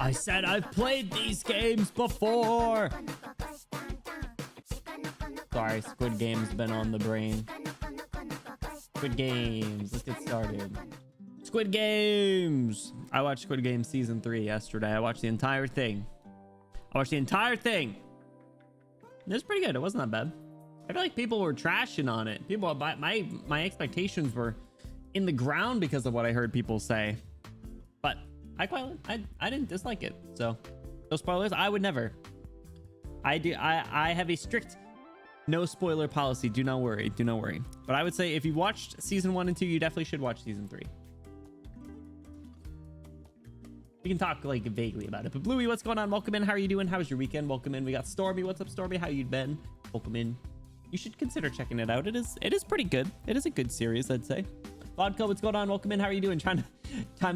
I said I've played these games before. Sorry, Squid Game's been on the brain. Squid Games. Let's get started. Squid Games. I watched Squid Game season 3 yesterday. I watched the entire thing. It was pretty good. It wasn't that bad. I feel like people were trashing on it. People, my expectations were in the ground because of what I heard people say. But I didn't dislike it. So no spoilers. I would never. I have a strict no spoiler policy. Do not worry. But I would say if you watched season 1 and 2, you definitely should watch season 3. We can talk like vaguely about it. But Bluey, what's going on? Welcome in. How are you doing? How was your weekend? Welcome in. We got Stormy. What's up, Stormy? How you been? Welcome in. You should consider checking it out. It is pretty good. It is a good series, I'd say. Vodka, what's going on? Welcome in. How are you doing? Time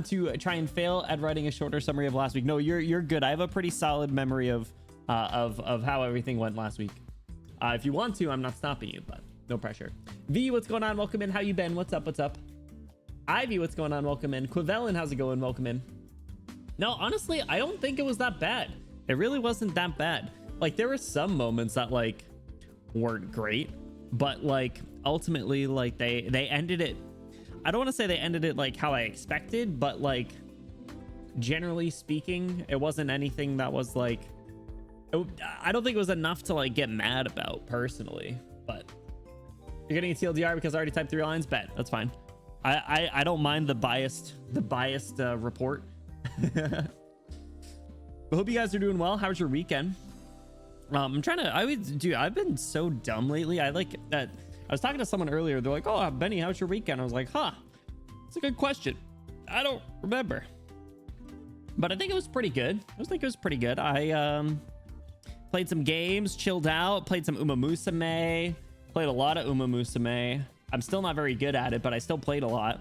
to try and fail at writing a shorter summary of last week. No, you're good. I have a pretty solid memory of how everything went last week. If you want to, I'm not stopping you, but no pressure. V, what's going on? Welcome in. How you been? What's up? Ivy, what's going on? Welcome in. Quivellin, how's it going? Welcome in. No, honestly, I don't think it was that bad. It really wasn't that bad. Like, there were some moments that like weren't great, but like ultimately, like they ended it. I don't want to say they ended it like how I expected, but like generally speaking, it wasn't anything that was like, I don't think it was enough to like get mad about personally. But you're getting a TLDR because I already typed 3 lines. Bet that's fine. I don't mind the biased report. I hope you guys are doing well. How was your weekend? I've been so dumb lately. I like that. I was talking to someone earlier. They're like, oh, Benny, how's your weekend? I was like, it's a good question. I don't remember, but I think it was pretty good. I played some games, chilled out, played some Uma Musume, played a lot of Uma Musume. I'm still not very good at it, but I still played a lot.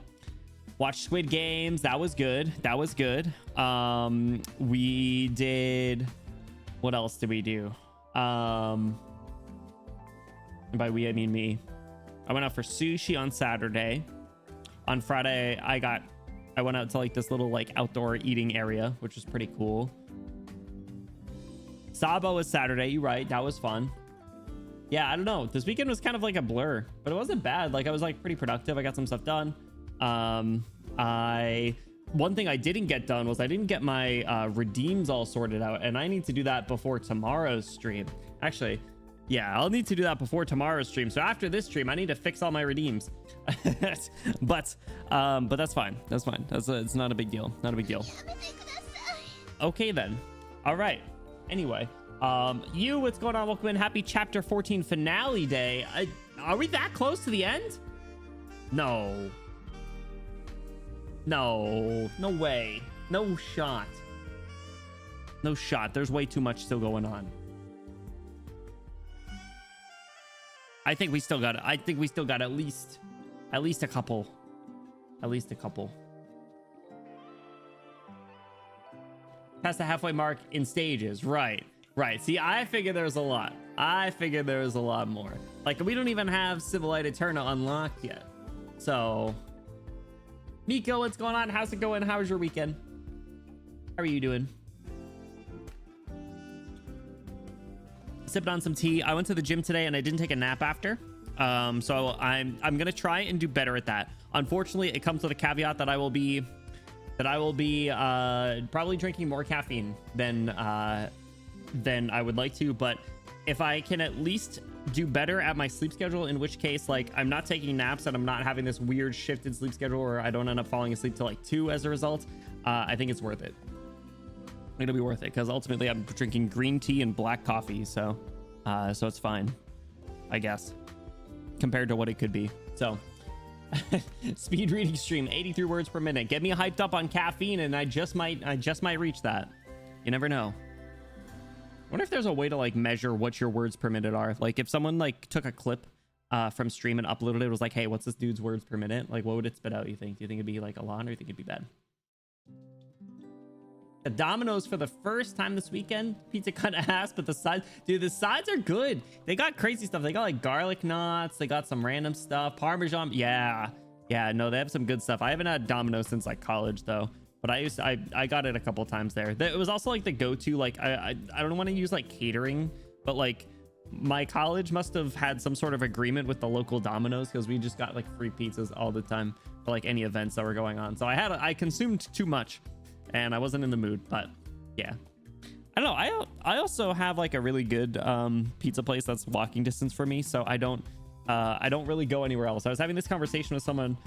Watched Squid Games. That was good. We did, what else did we do? And by we, I mean me. I went out for sushi on Saturday. On Friday, I went out to like this little like outdoor eating area, which was pretty cool. Sabo was Saturday. You're right. That was fun. Yeah, I don't know. This weekend was kind of like a blur, but it wasn't bad. Like I was like pretty productive. I got some stuff done. One thing I didn't get done was I didn't get my redeems all sorted out, and I need to do that before tomorrow's stream. Actually, yeah, I'll need to do that before tomorrow's stream. So after this stream, I need to fix all my redeems. but that's fine. It's not a big deal. Okay then. All right. Anyway, what's going on? Welcome in. Happy chapter 14 finale day. Are we that close to the end? No way. No shot. There's way too much still going on. I think we still got at least a couple. Past the halfway mark in stages. Right. See, I figured there was a lot. More. Like, we don't even have Civilite Eterna unlocked yet. So, Miko, what's going on? How's it going? How was your weekend? How are you doing? Sipping on some tea. I went to the gym today and I didn't take a nap after. So I'm gonna try and do better at that. Unfortunately, it comes with a caveat that I will be probably drinking more caffeine than I would like to. But if I can at least do better at my sleep schedule, in which case like I'm not taking naps and I'm not having this weird shifted sleep schedule where I don't end up falling asleep till like 2 as a result, I think it's worth it. It'll be worth it because ultimately I'm drinking green tea and black coffee, so it's fine, I guess, compared to what it could be. So speed reading stream, 83 words per minute. Get me hyped up on caffeine and I just might reach that. You never know. I wonder if there's a way to like measure what your words per minute are. Like if someone like took a clip from stream and uploaded it, was like, hey, what's this dude's words per minute? Like, what would it spit out, you think? Do you think it'd be like a lot, or do you think it'd be bad? The Domino's for the first time this weekend. Pizza cut ass, but the sides, dude, the sides are good. They got crazy stuff. They got like garlic knots. They got some random stuff. Parmesan. Yeah, no, they have some good stuff. I haven't had Domino's since like college though. but I got it a couple times there. It was also like the go-to, like I don't want to use like catering, but like my college must have had some sort of agreement with the local Domino's, because we just got like free pizzas all the time for like any events that were going on. So I consumed too much and I wasn't in the mood. But yeah, I don't know. I also have like a really good pizza place that's walking distance for me, so I don't really go anywhere else. I was having this conversation with someone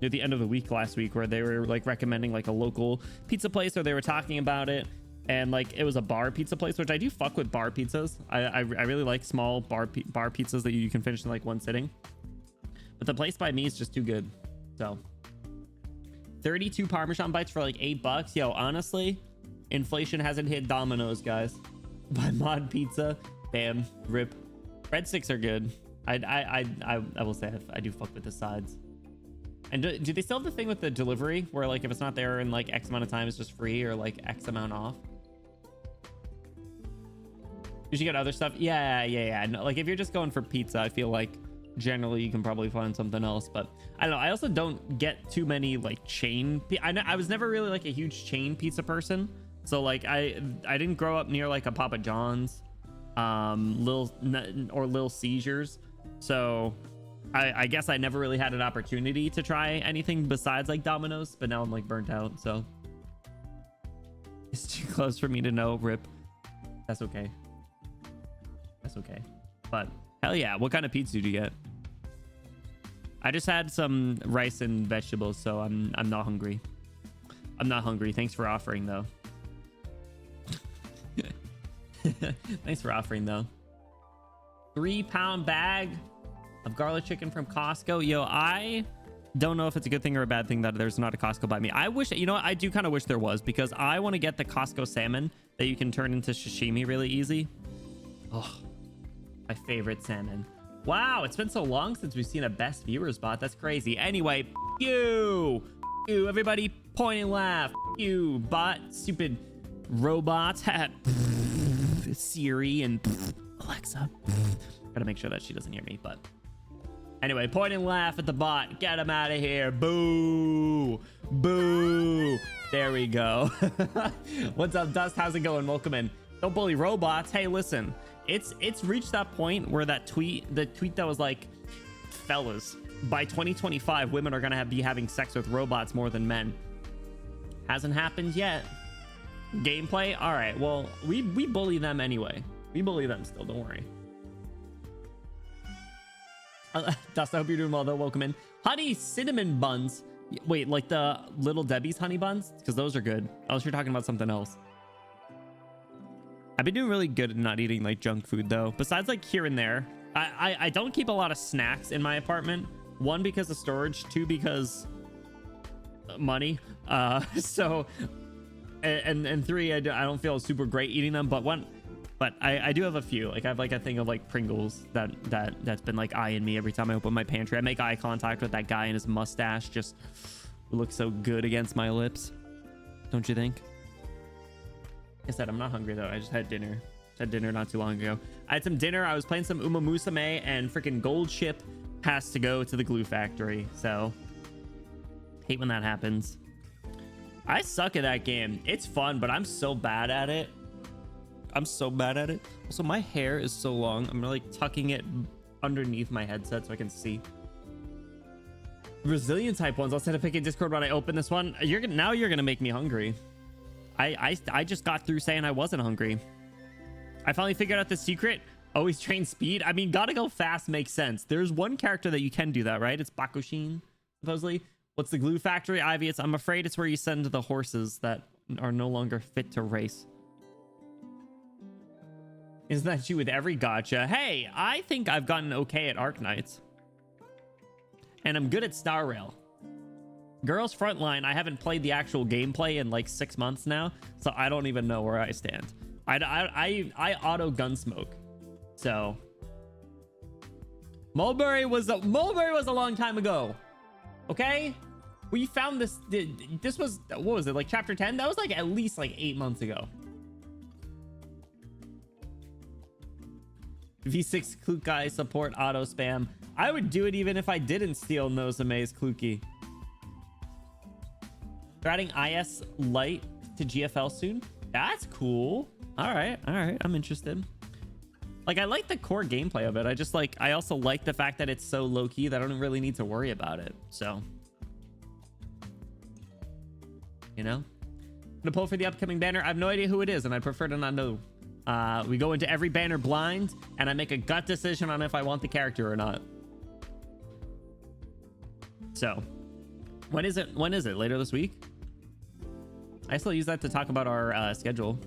near the end of the week last week, where they were like recommending like a local pizza place, or they were talking about it, and like it was a bar pizza place, which I do fuck with bar pizzas. I really like small bar pizzas that you can finish in like one sitting, but the place by me is just too good. So 32 Parmesan bites for like $8. Yo, honestly, inflation hasn't hit Domino's, guys. By Mod Pizza, bam, rip. Breadsticks are good. I will say I do fuck with the sides. And do they still have the thing with the delivery where like if it's not there in like X amount of time, it's just free, or like X amount off? You should get other stuff. Yeah. No, like if you're just going for pizza, I feel like generally you can probably find something else. But I don't know. I also don't get too many like chain. I was never really like a huge chain pizza person. So like I didn't grow up near like a Papa John's, Little Seizures. So I guess I never really had an opportunity to try anything besides like Domino's, but now I'm like burnt out. So it's too close for me to know. Rip. That's okay. But hell yeah, what kind of pizza did you get? I just had some rice and vegetables, so I'm not hungry. Thanks for offering though. Thanks for offering though. 3-pound bag of garlic chicken from Costco. Yo, I don't know if it's a good thing or a bad thing that there's not a Costco by me. I wish, you know what, I do kind of wish there was, because I want to get the Costco salmon that you can turn into sashimi really easy. Oh, my favorite salmon. Wow, it's been so long since we've seen a best viewers bot. That's crazy. Anyway, you everybody point and laugh. You bot, stupid robots. Siri and Alexa. Gotta make sure that she doesn't hear me, but anyway, point and laugh at the bot. Get him out of here. Boo. There we go. What's up, Dust? How's it going? Welcome in. Don't bully robots. Hey, listen, it's reached that point where the tweet that was like, fellas, by 2025 women are gonna be having sex with robots more than men, hasn't happened yet. Gameplay, all right, well, we bully them anyway. We bully them still, don't worry. Dust, I hope you're doing well though. Welcome in. Honey cinnamon buns. Wait, like the Little Debbie's honey buns? Because those are good. Unless you're talking about something else. I've been doing really good at not eating like junk food though. Besides like here and there. I don't keep a lot of snacks in my apartment. One, because of storage. Two, because money. So and three, I don't feel super great eating them. But I do have a few. Like I have like a thing of like Pringles that's been like eyeing me every time I open my pantry. I make eye contact with that guy, and his mustache just looks so good against my lips. Don't you think? Like I said, I'm not hungry though. I just had dinner. Not too long ago. I had some dinner. I was playing some Uma Musume, and freaking Gold Ship has to go to the glue factory. So hate when that happens. I suck at that game. It's fun, but I'm so bad at it. Also, my hair is so long. I'm like tucking it underneath my headset so I can see. Brazilian type ones. I'll send a pic in Discord when I open this one. Now you're gonna make me hungry. I just got through saying I wasn't hungry. I finally figured out the secret. Always train speed. I mean, gotta go fast makes sense. There's one character that you can do that, right? It's Bakushin, supposedly. What's the glue factory, Ivy? I'm afraid it's where you send the horses that are no longer fit to race. Isn't that you with every gacha? Hey, I think I've gotten okay at Arknights. And I'm good at Star Rail. Girls Frontline, I haven't played the actual gameplay in like 6 months now, so I don't even know where I stand. I auto gunsmoke. So Mulberry was a long time ago. Okay? We found this was, what was it, like chapter 10? That was like at least like 8 months ago. V6 Klukai support auto spam. I would do it even if I didn't steal Nozome's Kluki. They're adding IS Lite to GFL soon. That's cool. All right. I'm interested. Like, I like the core gameplay of it. I also like the fact that it's so low key that I don't really need to worry about it. So, you know, I'm gonna pull for the upcoming banner. I have no idea who it is, and I prefer to not know. We go into every banner blind, and I make a gut decision on if I want the character or not. So, when is it? Later this week? I still use that to talk about our schedule.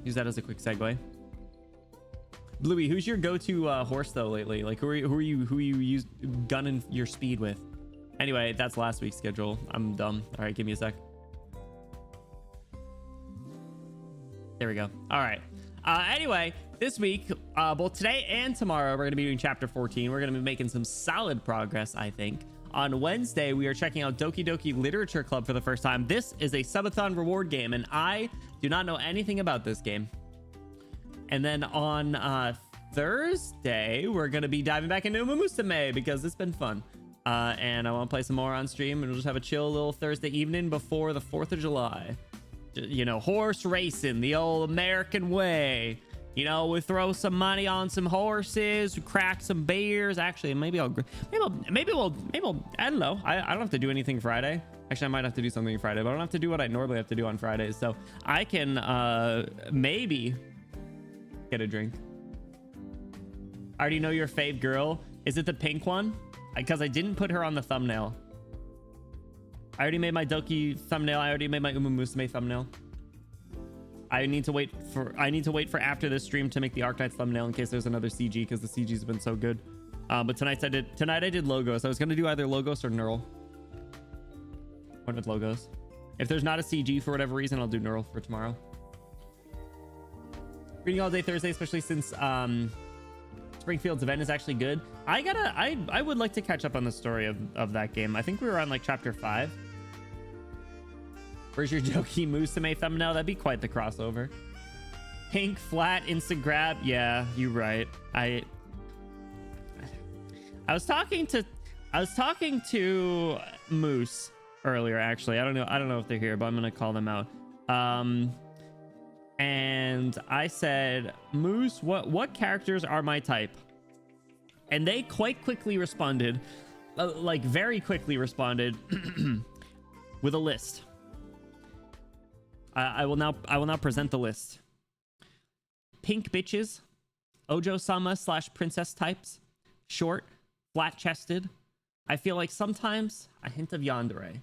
Use that as a quick segue. Bluey, who's your go-to horse though lately? Like, who are you gunning your speed with? Anyway, that's last week's schedule. I'm dumb. All right, give me a sec. There we go. All right. Anyway, this week, both today and tomorrow, we're gonna be doing chapter 14. We're gonna be making some solid progress, I think. On Wednesday, we are checking out Doki Doki Literature Club for the first time. This is a subathon reward game, and I do not know anything about this game. And then on Thursday, we're going to be diving back into Musume because it's been fun. And I want to play some more on stream, and we'll just have a chill little Thursday evening before the 4th of July. You know, horse racing, the old American way. You know, we throw some money on some horses, we crack some beers. Actually, maybe we'll, I don't know. I don't have to do anything Friday. Actually, I might have to do something Friday, but I don't have to do what I normally have to do on Fridays. So I can maybe get a drink. I already know your fave girl. Is it the pink one? Because I didn't put her on the thumbnail. I already made my Doki thumbnail. I already made my Musume thumbnail. I need to wait for after this stream to make the Arknights thumbnail in case there's another CG, because the CGs have been so good. But tonight I did logos. I was gonna do either logos or neural. Went with logos. If there's not a CG for whatever reason, I'll do neural for tomorrow. Reading all day Thursday, especially since Springfield's event is actually good. I would like to catch up on the story of that game. I think we were on like chapter 5. Where's your Doki Musume thumbnail? That'd be quite the crossover. Pink flat instant grab. Yeah, you're right. I was talking to Moose earlier, actually. I don't know if they're here, but I'm gonna call them out. And I said, Moose, what characters are my type? And they quite quickly responded, like very quickly responded with a list. I will now present the list. Pink bitches, Ojo-sama / princess types, short, flat-chested. I feel like sometimes a hint of yandere.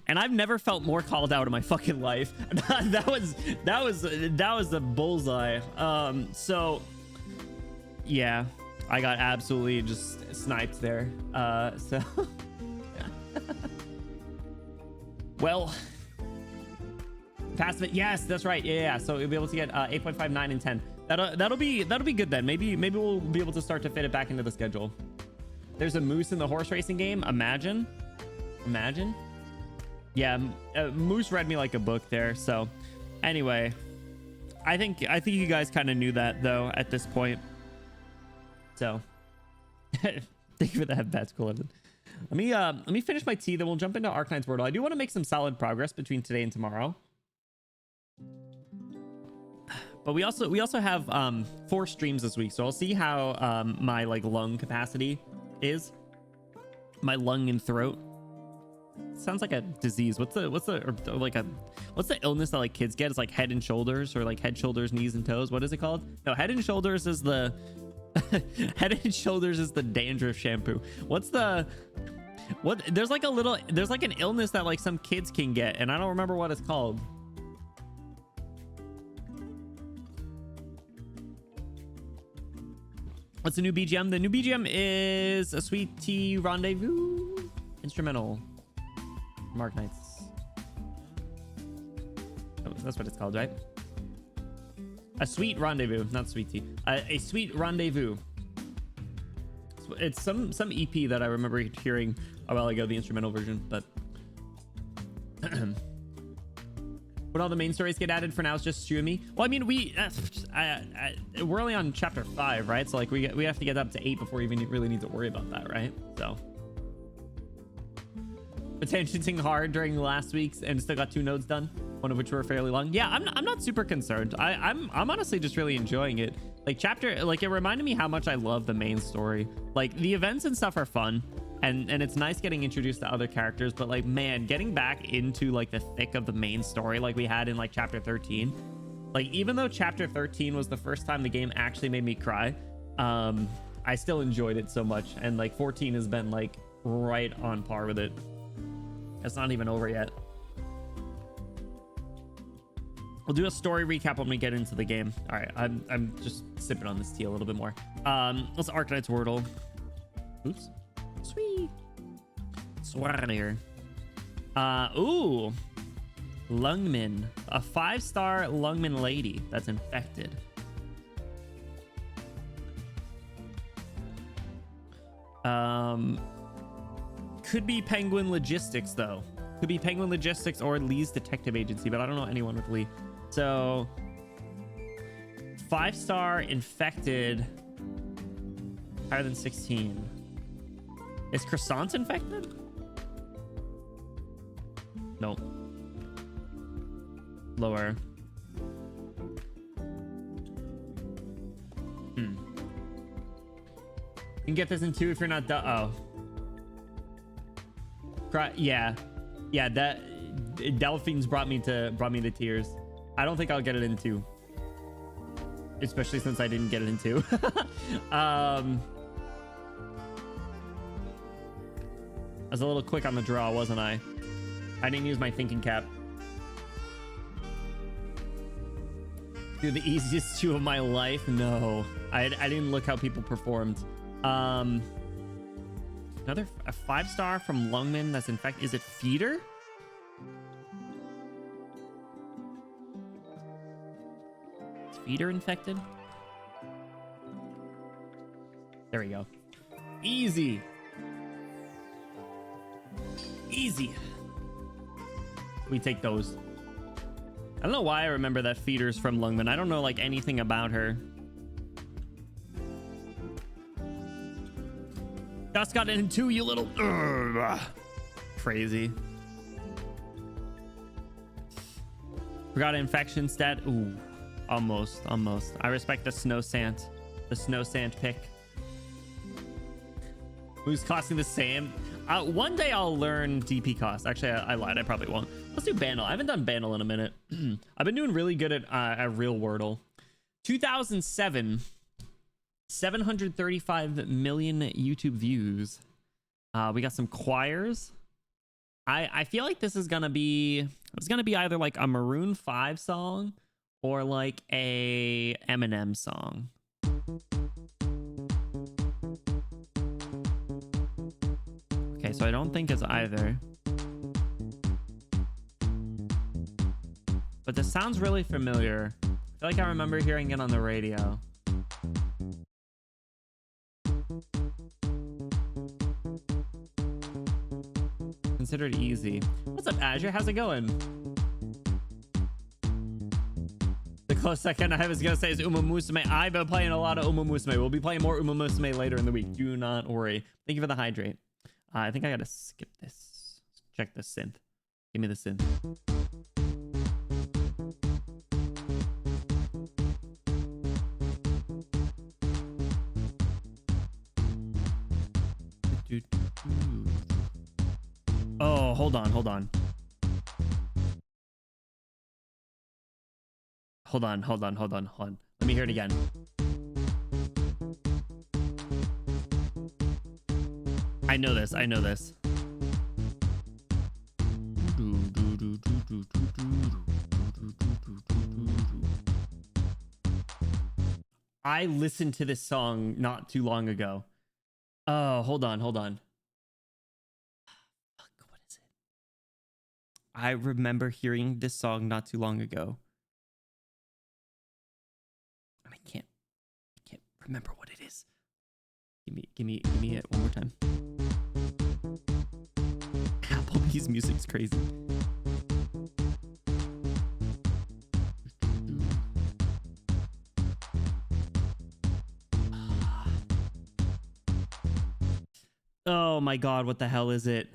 And I've never felt more called out in my fucking life. that was the bullseye. So yeah, I got absolutely just sniped there. So well, passive. Yes, that's right. Yeah. So we'll be able to get 8.5, 9, and 10. That'll be good then. Maybe we'll be able to start to fit it back into the schedule. There's a moose in the horse racing game. Imagine. Yeah, Moose read me like a book there. So anyway, I think you guys kind of knew that though at this point. So thank you for that. That's cool. Let me finish my tea, then we'll jump into Arknights Wordle. I do want to make some solid progress between today and tomorrow. But we also have 4 streams this week, so I'll see how my like lung capacity is. My lung and throat. Sounds like a disease. What's the illness that like kids get? It's like head and shoulders, or like head, shoulders, knees, and toes. What is it called? No, head and shoulders is the head and shoulders is the dandruff shampoo. There's like an illness that like some kids can get, and I don't remember what it's called. What's the new BGM? The new BGM is a Sweet Tea Rendezvous instrumental. Arknights. Oh, that's what it's called, right? A sweet rendezvous, not sweet tea. A sweet rendezvous. It's some EP that I remember hearing a while ago, the instrumental version, but when all the main stories get added, for now it's just Stu and me. Well, I mean, we're only on chapter 5, right? So like we have to get up to 8 before we even really need to worry about that, right? So Attentioning hard during last week's and still got 2 nodes done, one of which were fairly long. Yeah, I'm not super concerned. I'm honestly just really enjoying it. Like chapter, like it reminded me how much I love the main story. Like the events and stuff are fun, and it's nice getting introduced to other characters, but like, man, getting back into like the thick of the main story like we had in like chapter 13. Like even though chapter 13 was the first time the game actually made me cry, I still enjoyed it so much, and like 14 has been like right on par with it. It's not even over yet. We'll do a story recap when we get into the game. All right, I'm just sipping on this tea a little bit more. Let's Arknights Wordle. Oops. Sweet. Swarrier. Ooh. Lungman. A 5-star Lungman lady that's infected. Could be Penguin Logistics, though. Could be Penguin Logistics or Lee's Detective Agency, but I don't know anyone with Lee. So, 5-star infected, higher than 16. Is Croissant infected? No. Lower. You can get this in 2 if you're not done. Oh. Yeah, that Delphines brought me to tears. I don't think I'll get it in 2, especially since I didn't get it in 2. I was a little quick on the draw, wasn't I? I didn't use my thinking cap. Dude, the easiest 2 of my life? No, I didn't look how people performed. Another 5-star from Lungman that's infected. Is it Feeder? Is Feeder infected? There we go. Easy. Easy. We take those. I don't know why I remember that Feeder's from Lungman. I don't know like anything about her. Just got it in 2, you little crazy. Forgot an infection stat. Ooh, almost. I respect the snow sand pick. Who's costing the same? One day I'll learn DP cost. Actually, I lied. I probably won't. Let's do Bandle. I haven't done Bandle in a minute. I've been doing really good at real Wordle. 2007. 735 million YouTube views. We got some choirs. I feel like this is gonna be either like a Maroon 5 song or like a Eminem song. Okay, so I don't think it's either. But this sounds really familiar. I feel like I remember hearing it on the radio. Considered easy. What's up, Azure? How's it going? The close second I was gonna say is Uma Musume. I've been playing a lot of Uma Musume. We'll be playing more Uma Musume later in the week. Do not worry. Thank you for the hydrate. I think I gotta skip this. Check the synth. Give me the synth. Oh, hold on. Hold on. Let me hear it again. I know this. I listened to this song not too long ago. Oh, hold on. Fuck, what is it? I remember hearing this song not too long ago. And I can't remember what it is. Give me it one more time. Applebee's music's crazy. Oh my god, what the hell is it?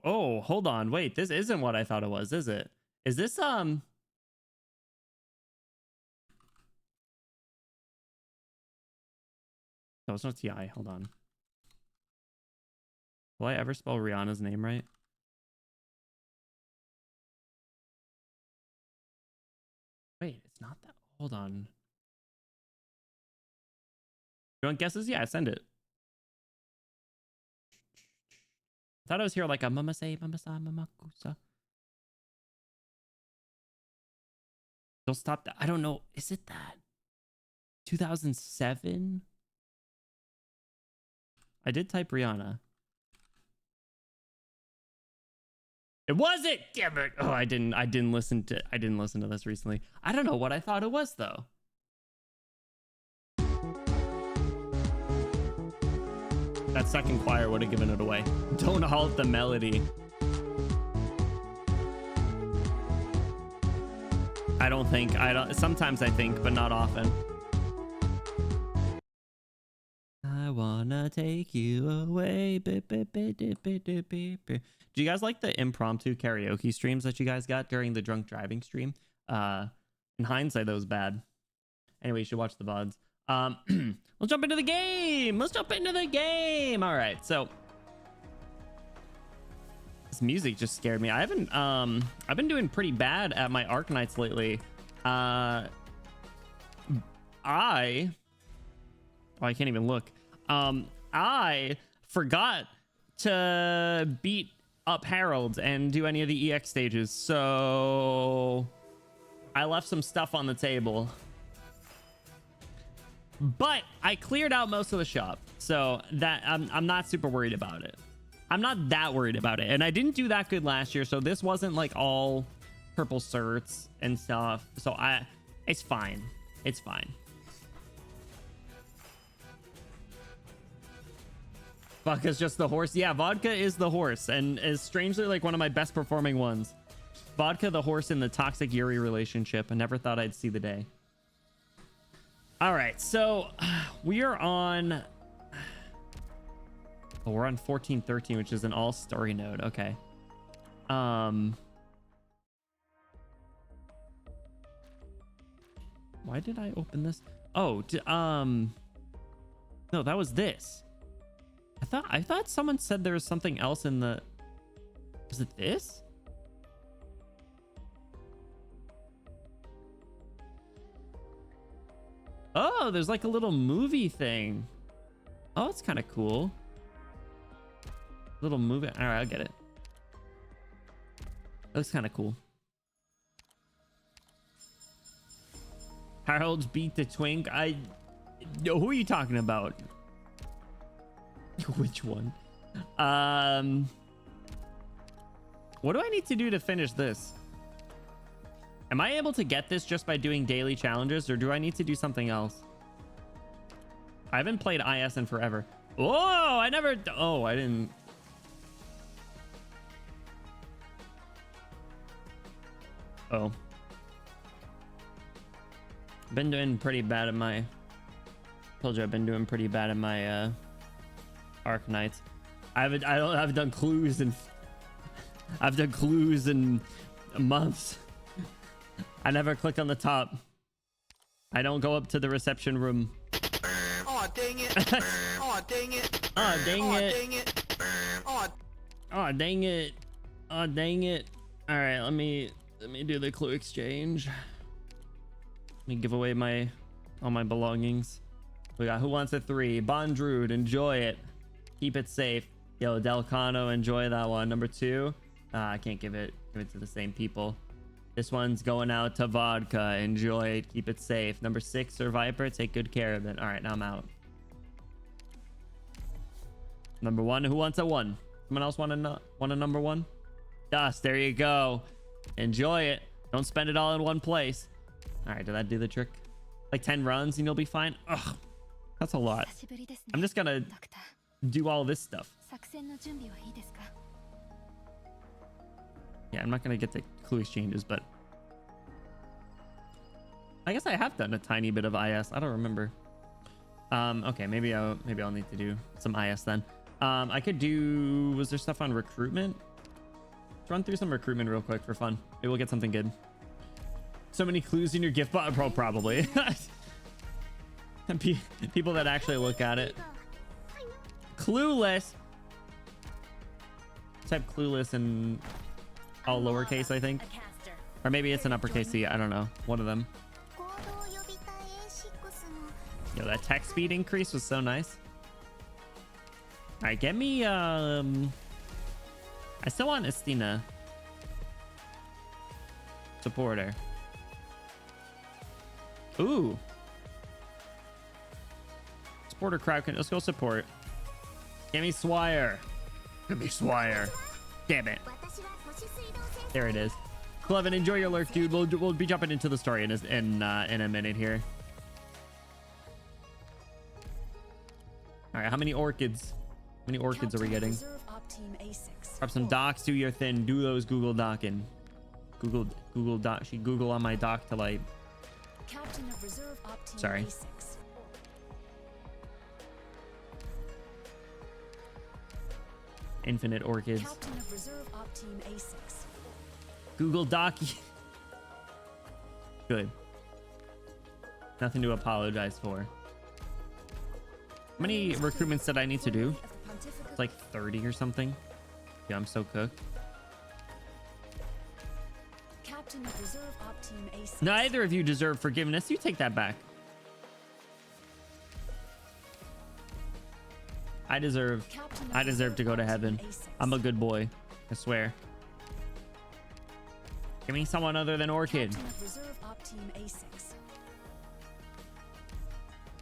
Oh, hold on. Wait, this isn't what I thought it was, is it? Is this No, it's not TI. Hold on. Will I ever spell Rihanna's name right? Wait, it's not that. Hold on. You want guesses? Yeah, send it. I thought I was here like a mama say, mama sa, mama kusa. Don't stop that. I don't know. Is it that? 2007? I did type Rihanna. It wasn't. Damn it. Oh, I didn't listen to this recently. I don't know what I thought it was though. That second choir would have given it away. Don't halt the melody. I don't think. Sometimes I think, but not often. I wanna take you away. Do you guys like the impromptu karaoke streams that you guys got during the drunk driving stream? In hindsight, that was bad. Anyway, you should watch the VODs. Let's jump into the game. All right, so this music just scared me. I've been doing pretty bad at my Arknights lately. I can't even look. I forgot to beat up Harold and do any of the EX stages, so I left some stuff on the table. But I cleared out most of the shop, so that I'm not super worried about it. I'm not that worried about it, and I didn't do that good last year, so this wasn't like all purple certs and stuff. So it's fine. It's fine. Vodka's just the horse. Yeah, vodka is the horse, and is strangely like one of my best performing ones. Vodka, the horse in the toxic Yuri relationship. I never thought I'd see the day. All right, so we are on. Oh, we're on 1413, which is an all story node. Okay. Why did I open this? Oh, no, that was this. I thought someone said there was something else in the. Was it this? Oh, there's like a little movie thing. Oh, it's kind of cool. Little movie. All right, I'll get it. Looks kind of cool. Harold's beat the twink. Who are you talking about? Which one? What do I need to do to finish this? Am I able to get this just by doing daily challenges, or do I need to do something else? I haven't played IS in forever. Whoa, I didn't. Oh. Been doing pretty bad at my. Told you I've been doing pretty bad at my Arknights. I've done clues and I've done clues in months. I never click on the top. I don't go up to the reception room. Oh dang it! Oh dang it! Oh dang Oh it! dang it! Oh. Oh dang it! Oh dang it! All right, let me do the clue exchange. Let me give away all my belongings. We got Who Wants a 3? Bondrude, enjoy it. Keep it safe. Yo, Delcano, enjoy that one. Number 2. I can't give it to the same people. This one's going out to Vodka. Enjoy it. Keep it safe. Number 6, Sir Viper. Take good care of it. All right, now I'm out. Number 1, Who Wants a 1? Someone else want a number one? Dust, there you go. Enjoy it. Don't spend it all in one place. All right, did that do the trick? Like 10 runs and you'll be fine. Ugh, that's a lot. I'm just gonna do all this stuff. Yeah, I'm not gonna get the clue exchanges, but I guess I have done a tiny bit of IS. I don't remember. Okay, maybe I'll need to do some IS then. I could do, was there stuff on recruitment? Let's run through some recruitment real quick for fun. Maybe we'll get something good. So many clues in your gift box, probably. And people that actually look at it. Clueless. Type clueless in all lowercase, I think. Or maybe it's an uppercase C. I don't know. One of them. Yo, that text speed increase was so nice. All right, get me. I still want Estina. Supporter. Ooh. Supporter crowd. Let's go support. Give me Swire. Give me Swire. Damn it. There it is. Clevin, enjoy your lurk, dude. We'll be jumping into the story in a minute here. All right, how many orchids? How many orchids are we getting? Grab some docs, do your thing. Do those Google docking. Google doc. She Google on my doc till I. Sorry. Infinite orchids. Google Docky. Good. Nothing to apologize for. How many recruitments did I need to do? It's like 30 or something. Yeah, I'm so cooked. Neither of you deserve forgiveness. You take that back. I deserve to go to heaven. I'm a good boy. I swear. Give me someone other than Orchid.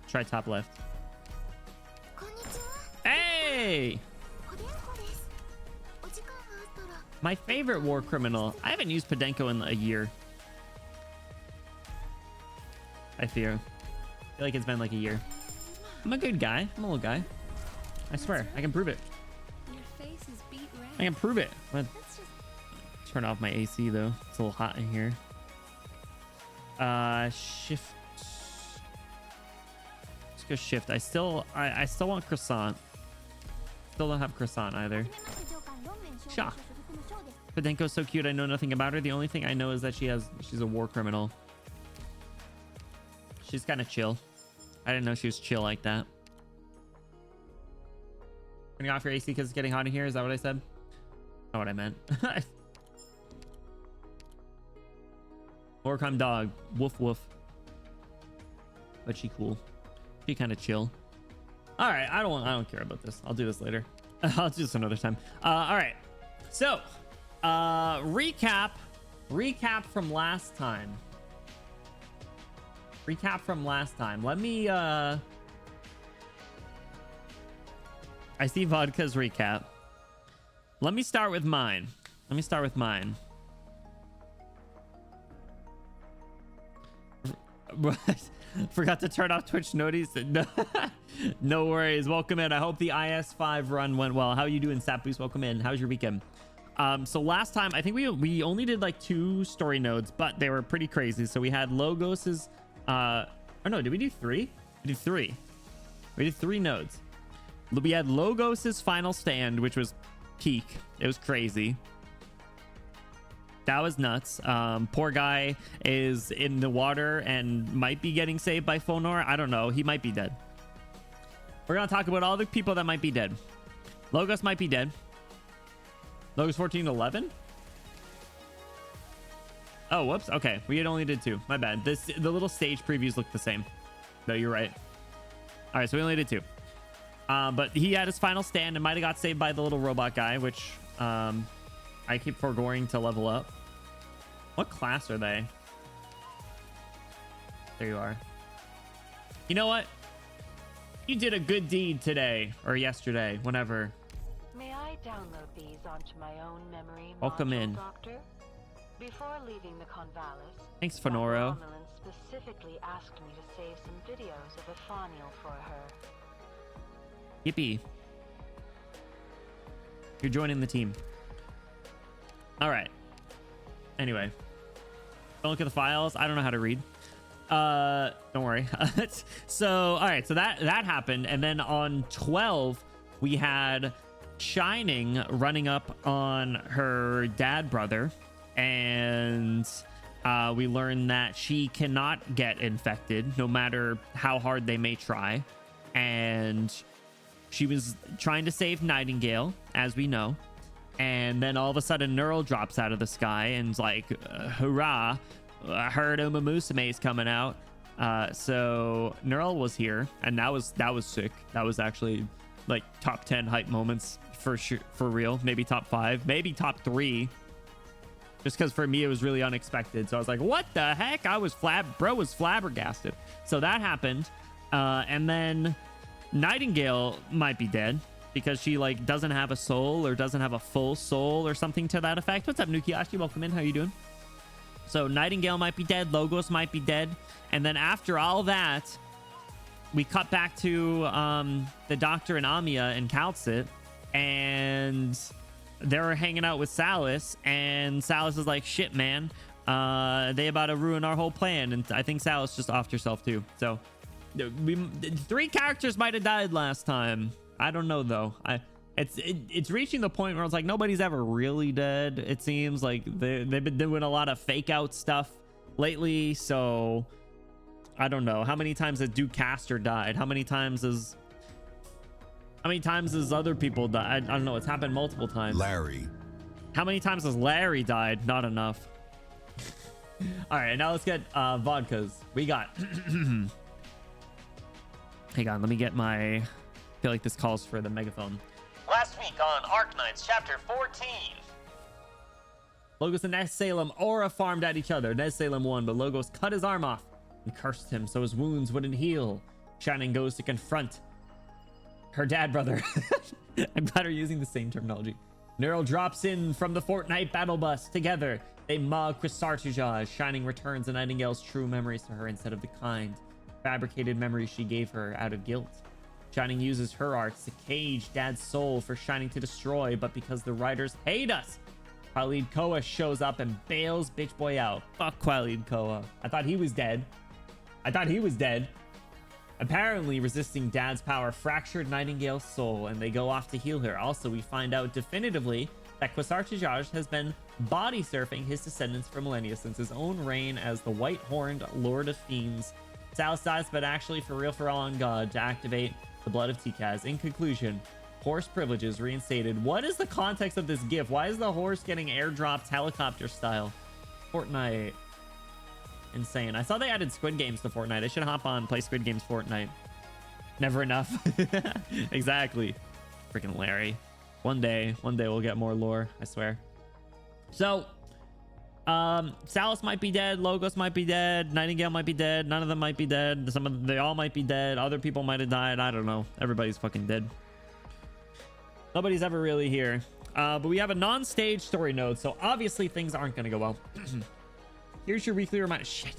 Try top left. Hey! My favorite war criminal. I haven't used Podenko in a year. I feel like it's been like a year. I'm a good guy. I'm a little guy. I swear. I can prove it. I can prove it. I'm gonna turn off my AC though. It's a little hot in here. Shift. Let's go shift. I still want croissant. Still don't have croissant either. Sha. Podenko's so cute. I know nothing about her. The only thing I know is that she's a war criminal. She's kind of chill. I didn't know she was chill like that. Turning off your AC because it's getting hot in here. Is that what I said? Not what I meant. Warcom dog. Woof woof. But she cool. She kind of chill. All right. I don't care about this. I'll do this later. I'll do this another time. All right. So, recap from last time. Let me I see vodka's recap. Let me start with mine. Forgot to turn off Twitch notice. No worries. Welcome in. I hope the IS5 run went well. How are you doing, Sapboos? Welcome in. How was your weekend? So last time I think we only did like 2 story nodes, but they were pretty crazy. So we had Logos's or no, did we do 3? We did 3. We did 3 nodes. We had Logos's final stand, which was peak. It was crazy. That was nuts. Poor guy is in the water and might be getting saved by Fonor. I don't know. He might be dead. We're going to talk about all the people that might be dead. Logos might be dead. Logos 14-11? Oh, whoops. Okay. We had only did 2. My bad. The little stage previews look the same. No, you're right. All right. So we only did 2. But he had his final stand and might have got saved by the little robot guy, which I keep foregoing to level up. What class are they? There you are. You know what? You did a good deed today or yesterday, whenever. May I I download these onto my own memory Welcome module, in. Doctor? Before leaving the Convalis, Thanks, Dr. Fenoro. Romulan specifically asked me to save some videos of Ephaniel for her. Yippee. You're joining the team. All right. Anyway. Don't look at the files. I don't know how to read. Don't worry. So, all right. So that happened. And then on 12, we had Shining running up on her dad brother. And we learned that she cannot get infected no matter how hard they may try. And she was trying to save Nightingale, as we know. And then all of a sudden, Neural drops out of the sky and's like, hurrah, I heard Uma Musume is coming out. So Neural was here, and that was sick. That was actually like top 10 hype moments for sure, for real. Maybe top 5, maybe top 3. Just because for me, it was really unexpected. So I was like, what the heck? Bro was flabbergasted. So that happened. And then Nightingale might be dead because she like doesn't have a soul or doesn't have a full soul or something to that effect. What's up, Nukiashi? Welcome in. How you doing? So Nightingale might be dead. Logos might be dead. And then after all that, we cut back to the Doctor and Amiya and Calcit, and they're hanging out with Salus, and Salus is like, shit, man, they about to ruin our whole plan. And I think Salus just offed herself too. So 3 characters might have died last time. I don't know though. It's reaching the point where it's like nobody's ever really dead. It seems like they've been doing a lot of fake out stuff lately. So I don't know how many times has Ducaster died. How many times has other people died? I don't know. It's happened multiple times. Larry. How many times has Larry died? Not enough. All right, now let's get vodkas. We got. Hang on, let me get my. I feel like this calls for the megaphone. Last week on Arknights Chapter 14. Logos and Nez Salem aura farmed at each other. Nez Salem won, but Logos cut his arm off and cursed him so his wounds wouldn't heal. Shining goes to confront her dad brother. I'm glad we're using the same terminology. Neural drops in from the Fortnite battle bus. Together, they mug Quasartujaj. Shining returns the Nightingale's true memories to her instead of the kind fabricated memories she gave her out of guilt. Shining uses her arts to cage Dad's soul for Shining to destroy, but because the writers hate us, Khalid Koa shows up and bails Bitch Boy out. Fuck Khalid Koa. I thought he was dead. Apparently, resisting Dad's power fractured Nightingale's soul, and they go off to heal her. Also, we find out definitively that Quasartujaj has been body surfing his descendants for millennia since his own reign as the White-Horned Lord of Fiends. Salus dies, but actually for real for all on God to activate the blood of Tikaz. In conclusion, horse privileges reinstated. What is the context of this gif? Why is the horse getting airdropped helicopter style? Fortnite. Insane. I saw they added Squid Games to Fortnite. I should hop on and play Squid Games Fortnite. Never enough. Exactly. Freaking Larry. One day we'll get more lore, I swear. So Salus might be dead, Logos might be dead, Nightingale might be dead, none of them might be dead, they all might be dead, other people might have died, I don't know. Everybody's fucking dead. Nobody's ever really here. But we have a non-stage story node, so obviously things aren't gonna go well. Here's your weekly reminder. Shit.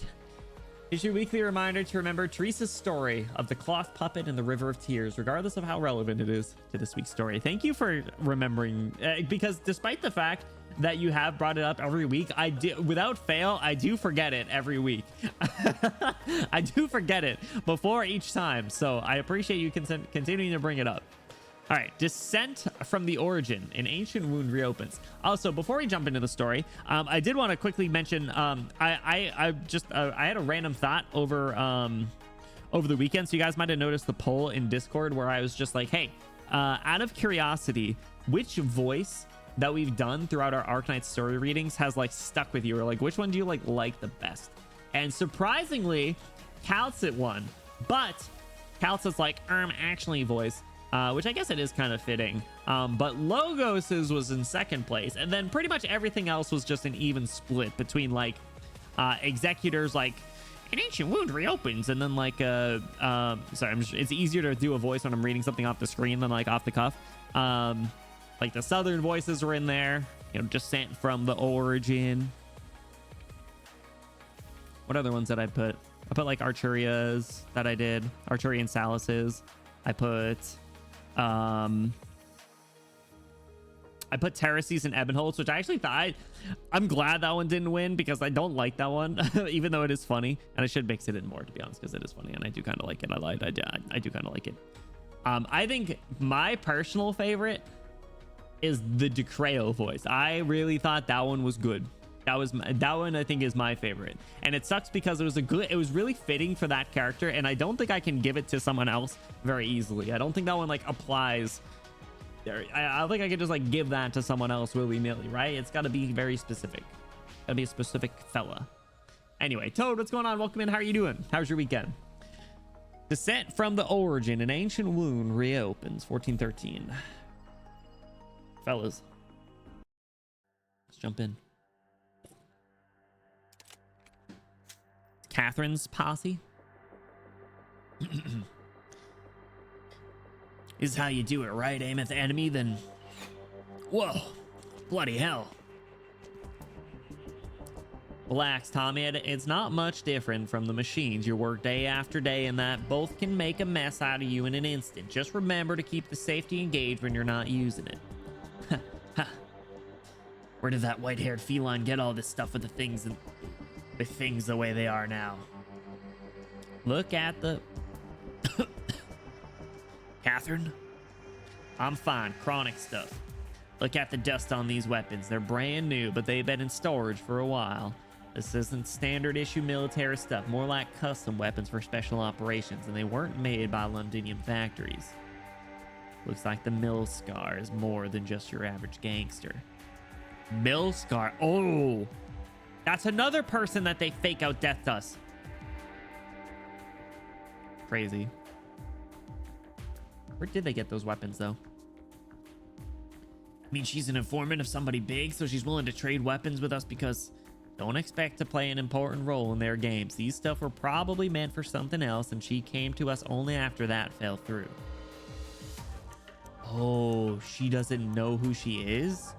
Here's your weekly reminder to remember Teresa's story of the cloth puppet and the river of tears, regardless of how relevant it is to this week's story. Thank you for remembering, because despite the fact that you have brought it up every week, I do, without fail, I do forget it every week. I do forget it before each time, so I appreciate you continuing to bring it up. All right, Descent from the Origin, an ancient wound reopens. Also, before we jump into the story, I did want to quickly mention, I had a random thought over the weekend, so you guys might have noticed the poll in Discord where I was just like, hey, out of curiosity, which voice that we've done throughout our Arknights story readings has like stuck with you, or like which one do you like the best? And surprisingly, Calcit won, but Calcit's like actually voice. Which I guess it is kind of fitting. But Logos's was in second place. And then pretty much everything else was just an even split between like executors, like an ancient wound reopens. And then like, sorry, it's easier to do a voice when I'm reading something off the screen than like off the cuff. Like the southern voices were in there, you know, just sent from the origin. What other ones did I put? I put like Arturia's that I did, Arturian Salus's. I put Terraces and Ebonholtz, which I actually thought I'm glad that one didn't win because I don't like that one, even though it is funny, and I should mix it in more, to be honest, because it is funny and I do kind of like it. I do kind of like it. I think my personal favorite is the DeCreo voice. I really thought that one was good. That one I think is my favorite, and it sucks because it was really fitting for that character, and I don't think I can give it to someone else very easily. I don't think that one like applies. I don't think I could just like give that to someone else willy-nilly, right? It's got to be very specific. Gotta be a specific fella. Anyway, Toad, what's going on? Welcome in. How are you doing? How's your weekend? Descent from the Origin, an ancient wound reopens. 1413. Fellas, let's jump in. Catherine's posse. Is how you do it, right? Aim at the enemy, then... Whoa! Bloody hell. Relax, Tommy. It's not much different from the machines you work day after day, and that both can make a mess out of you in an instant. Just remember to keep the safety engaged when you're not using it. Where did that white-haired feline get all this stuff with the things the way they are now? Look at the... Catherine? I'm fine. Chronic stuff. Look at the dust on these weapons. They're brand new, but they've been in storage for a while. This isn't standard issue military stuff, more like custom weapons for special operations, and they weren't made by Londinium factories. Looks like the Millscar is more than just your average gangster. Millscar? Oh! That's another person that they fake out death dust. Crazy. Where did they get those weapons, though? I mean, she's an informant of somebody big, so she's willing to trade weapons with us because don't expect to play an important role in their games. These stuff were probably meant for something else, and she came to us only after that fell through. Oh, she doesn't know who she is?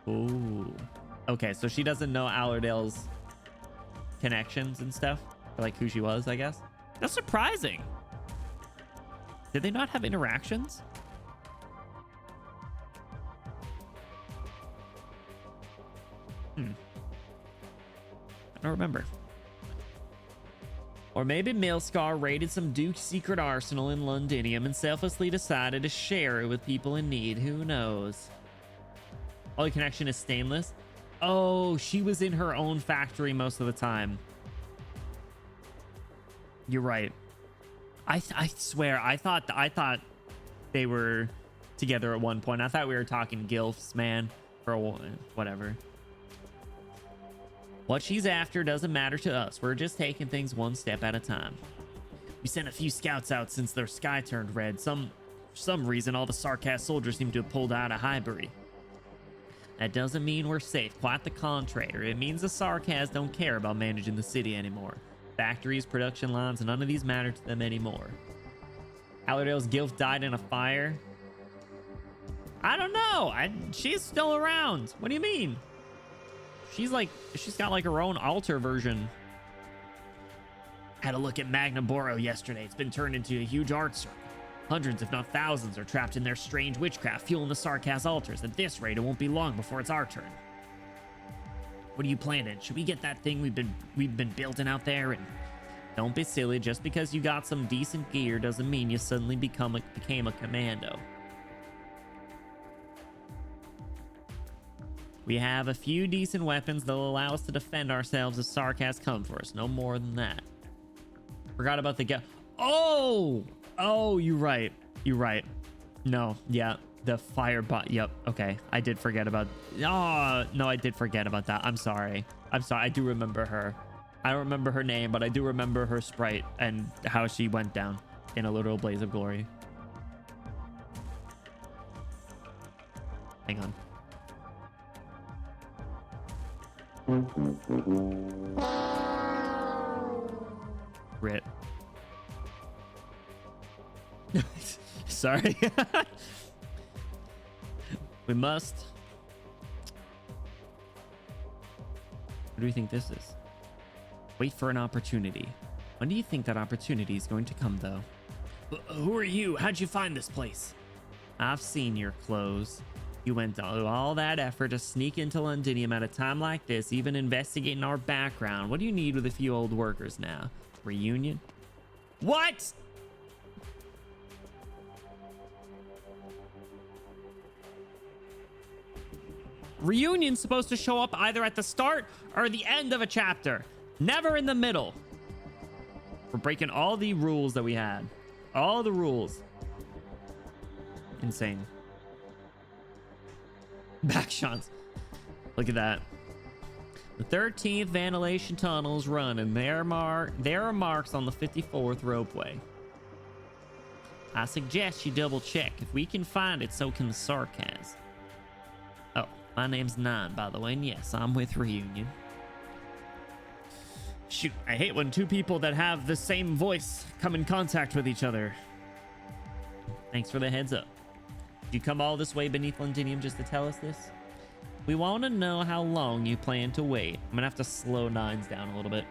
Oh. Okay, so she doesn't know Allerdale's connections and stuff? Or like who she was, I guess? That's surprising. Did they not have interactions? I don't remember. Or maybe Millscar raided some Duke's secret arsenal in Londinium and selflessly decided to share it with people in need. Who knows? Oh, the connection is stainless. Oh, she was in her own factory most of the time. You're right. I swear, I thought they were together at one point. I thought we were talking gilfs, man. For a while, whatever. What she's after doesn't matter to us. We're just taking things one step at a time. We sent a few scouts out since their sky turned red. For some reason, all the Sarkaz soldiers seem to have pulled out of Highbury. That doesn't mean we're safe. Quite the contrary. It means the Sarkaz don't care about managing the city anymore. Factories, production lines, none of these matter to them anymore. Allerdale's Gilf died in a fire. I don't know. She's still around. What do you mean? She's got like her own altar version. Had a look at Magnaboro yesterday. It's been turned into a huge art circle. Hundreds, if not thousands, are trapped in their strange witchcraft, fueling the Sarkaz altars. At this rate, it won't be long before it's our turn. What are you planning? Should we get that thing we've been building out there? And don't be silly. Just because you got some decent gear doesn't mean you suddenly became a commando. We have a few decent weapons that'll allow us to defend ourselves if Sarkaz come for us. No more than that. Forgot about the Oh, you're right. You're right. No, yeah. The firebot. Yep. Okay. I did forget about... Oh, no, I did forget about that. I'm sorry. I do remember her. I don't remember her name, but I do remember her sprite and how she went down in a literal blaze of glory. Hang on. Rit. Sorry. We must. What do you think this is? Wait for an opportunity. When do you think that opportunity is going to come, though? Who are you? How'd you find this place? I've seen your clothes. You went through all that effort to sneak into Londinium at a time like this, even investigating our background. What do you need with a few old workers now? Reunion? What? Reunion's supposed to show up either at the start or the end of a chapter, never in the middle. We're breaking all the rules that we had. All the rules. Insane. Back shots. Look at that. The 13th ventilation tunnel's running. There are marks on the 54th ropeway. I suggest you double check. If we can find it, so can the sarcasm. Oh, my name's Nine, by the way, and yes, I'm with Reunion. Shoot, I hate when two people that have the same voice come in contact with each other. Thanks for the heads up. Did you come all this way beneath Londinium just to tell us this? We want to know how long you plan to wait. I'm gonna have to slow Nines down a little bit.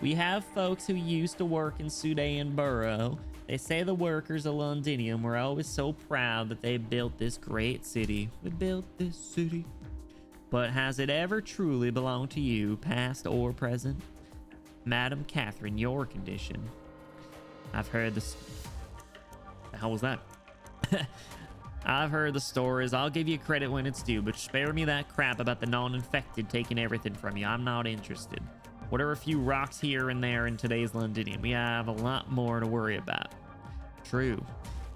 We have folks who used to work in Sudan Borough. They say the workers of Londinium were always so proud that they built this great city. We built this city. But has it ever truly belonged to you, past or present? Madam Catherine, your condition. I've heard this. The hell was that? I've heard the stories. I'll give you credit when it's due, but spare me that crap about the non-infected taking everything from you. I'm not interested. What are a few rocks here and there in today's Londinium? We have a lot more to worry about. True.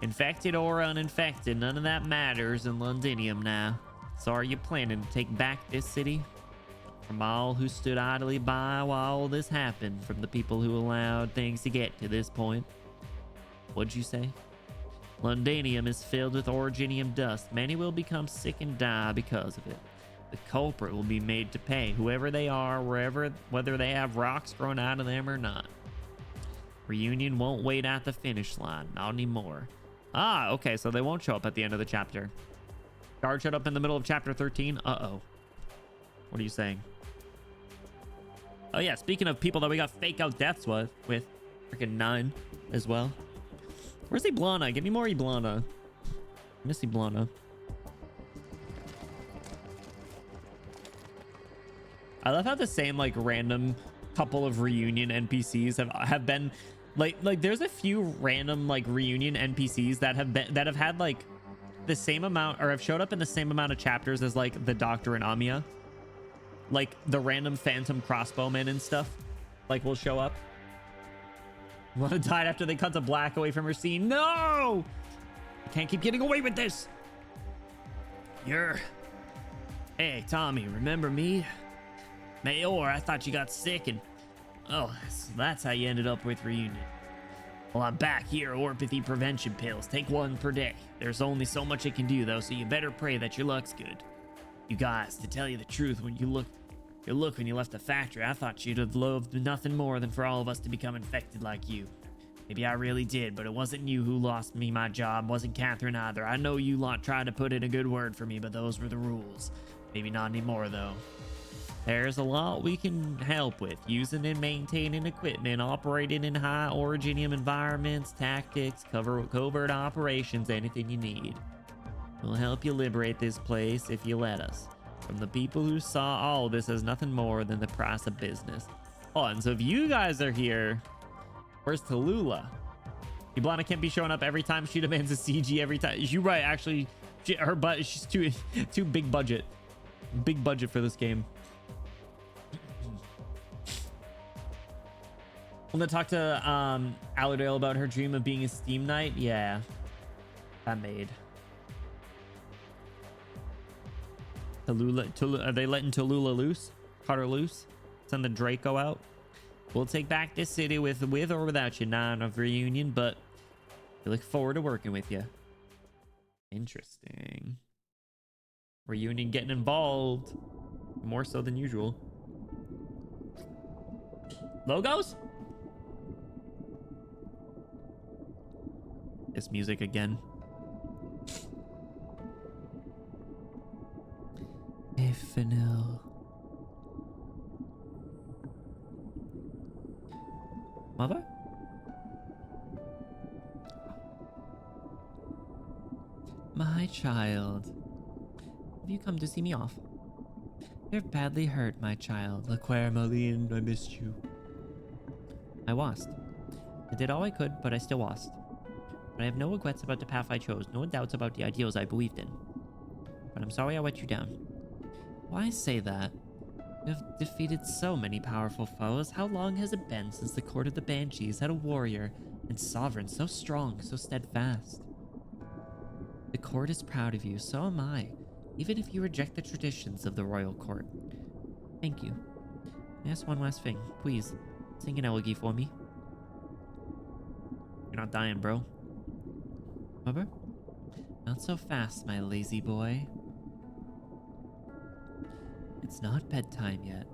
Infected or uninfected, none of that matters in Londinium now. So are you planning to take back this city? From all who stood idly by while all this happened, from the people who allowed things to get to this point. What'd you say? Londinium is filled with originium dust. Many will become sick and die because of it. The culprit will be made to pay, whoever they are, whether they have rocks thrown out of them or not. Reunion won't wait at the finish line, not anymore. Ah, okay, so they won't show up at the end of the chapter. Guard showed up in the middle of chapter 13. Uh-oh. What are you saying? Oh yeah, speaking of people that we got fake out deaths with freaking 9 as well. Where's Iblana? Give me more Iblana. Miss Iblana. I love how the same like random couple of Reunion NPCs have been like there's a few random like Reunion NPCs that have had like the same amount or have showed up in the same amount of chapters as like the Doctor and Amiya. Like the random phantom crossbowmen and stuff like will show up. Lana died after they cut the black away from her scene. No! I can't keep getting away with this. Hey, Tommy, remember me? Mayor, I thought you got sick and... Oh, so that's how you ended up with Reunion. Well, I'm back here, orpathy prevention pills. Take one per day. There's only so much it can do, though, so you better pray that your luck's good. You guys, to tell you the truth, when you left the factory, I thought you'd have loved nothing more than for all of us to become infected like you. Maybe I really did, but it wasn't you who lost me my job, wasn't Catherine either. I know you lot tried to put in a good word for me, but those were the rules. Maybe not anymore, though. There's a lot we can help with, using and maintaining equipment, operating in high originium environments, tactics, covert operations, anything you need. We'll help you liberate this place if you let us. From the people who saw all this as nothing more than the price of business. Oh, and so if you guys are here, where's Tallulah? Iblana can't be showing up every time she demands a CG every time. You're right, actually, she's too big budget. Big budget for this game. I'm gonna talk to Allerdale about her dream of being a Steam Knight. Yeah, that made. Tallulah, are they letting Tallulah loose? Cut her loose? Send the Draco out? We'll take back this city with or without you, 9 of Reunion, but we look forward to working with you. Interesting. Reunion getting involved. More so than usual. Logos? This music again. Finil. Mother? My child. Have you come to see me off? You're badly hurt, my child. Laquare Maline, I missed you. I washed. I did all I could, but I still washed. But I have no regrets about the path I chose, no doubts about the ideals I believed in. But I'm sorry I let you down. Why say that? You have defeated so many powerful foes. How long has it been since the court of the Banshees had a warrior and sovereign so strong, so steadfast? The court is proud of you, so am I, even if you reject the traditions of the royal court. Thank you. Yes, one last thing. Please, sing an elegy for me. You're not dying, bro. Remember? Not so fast, my lazy boy. It's not bedtime yet.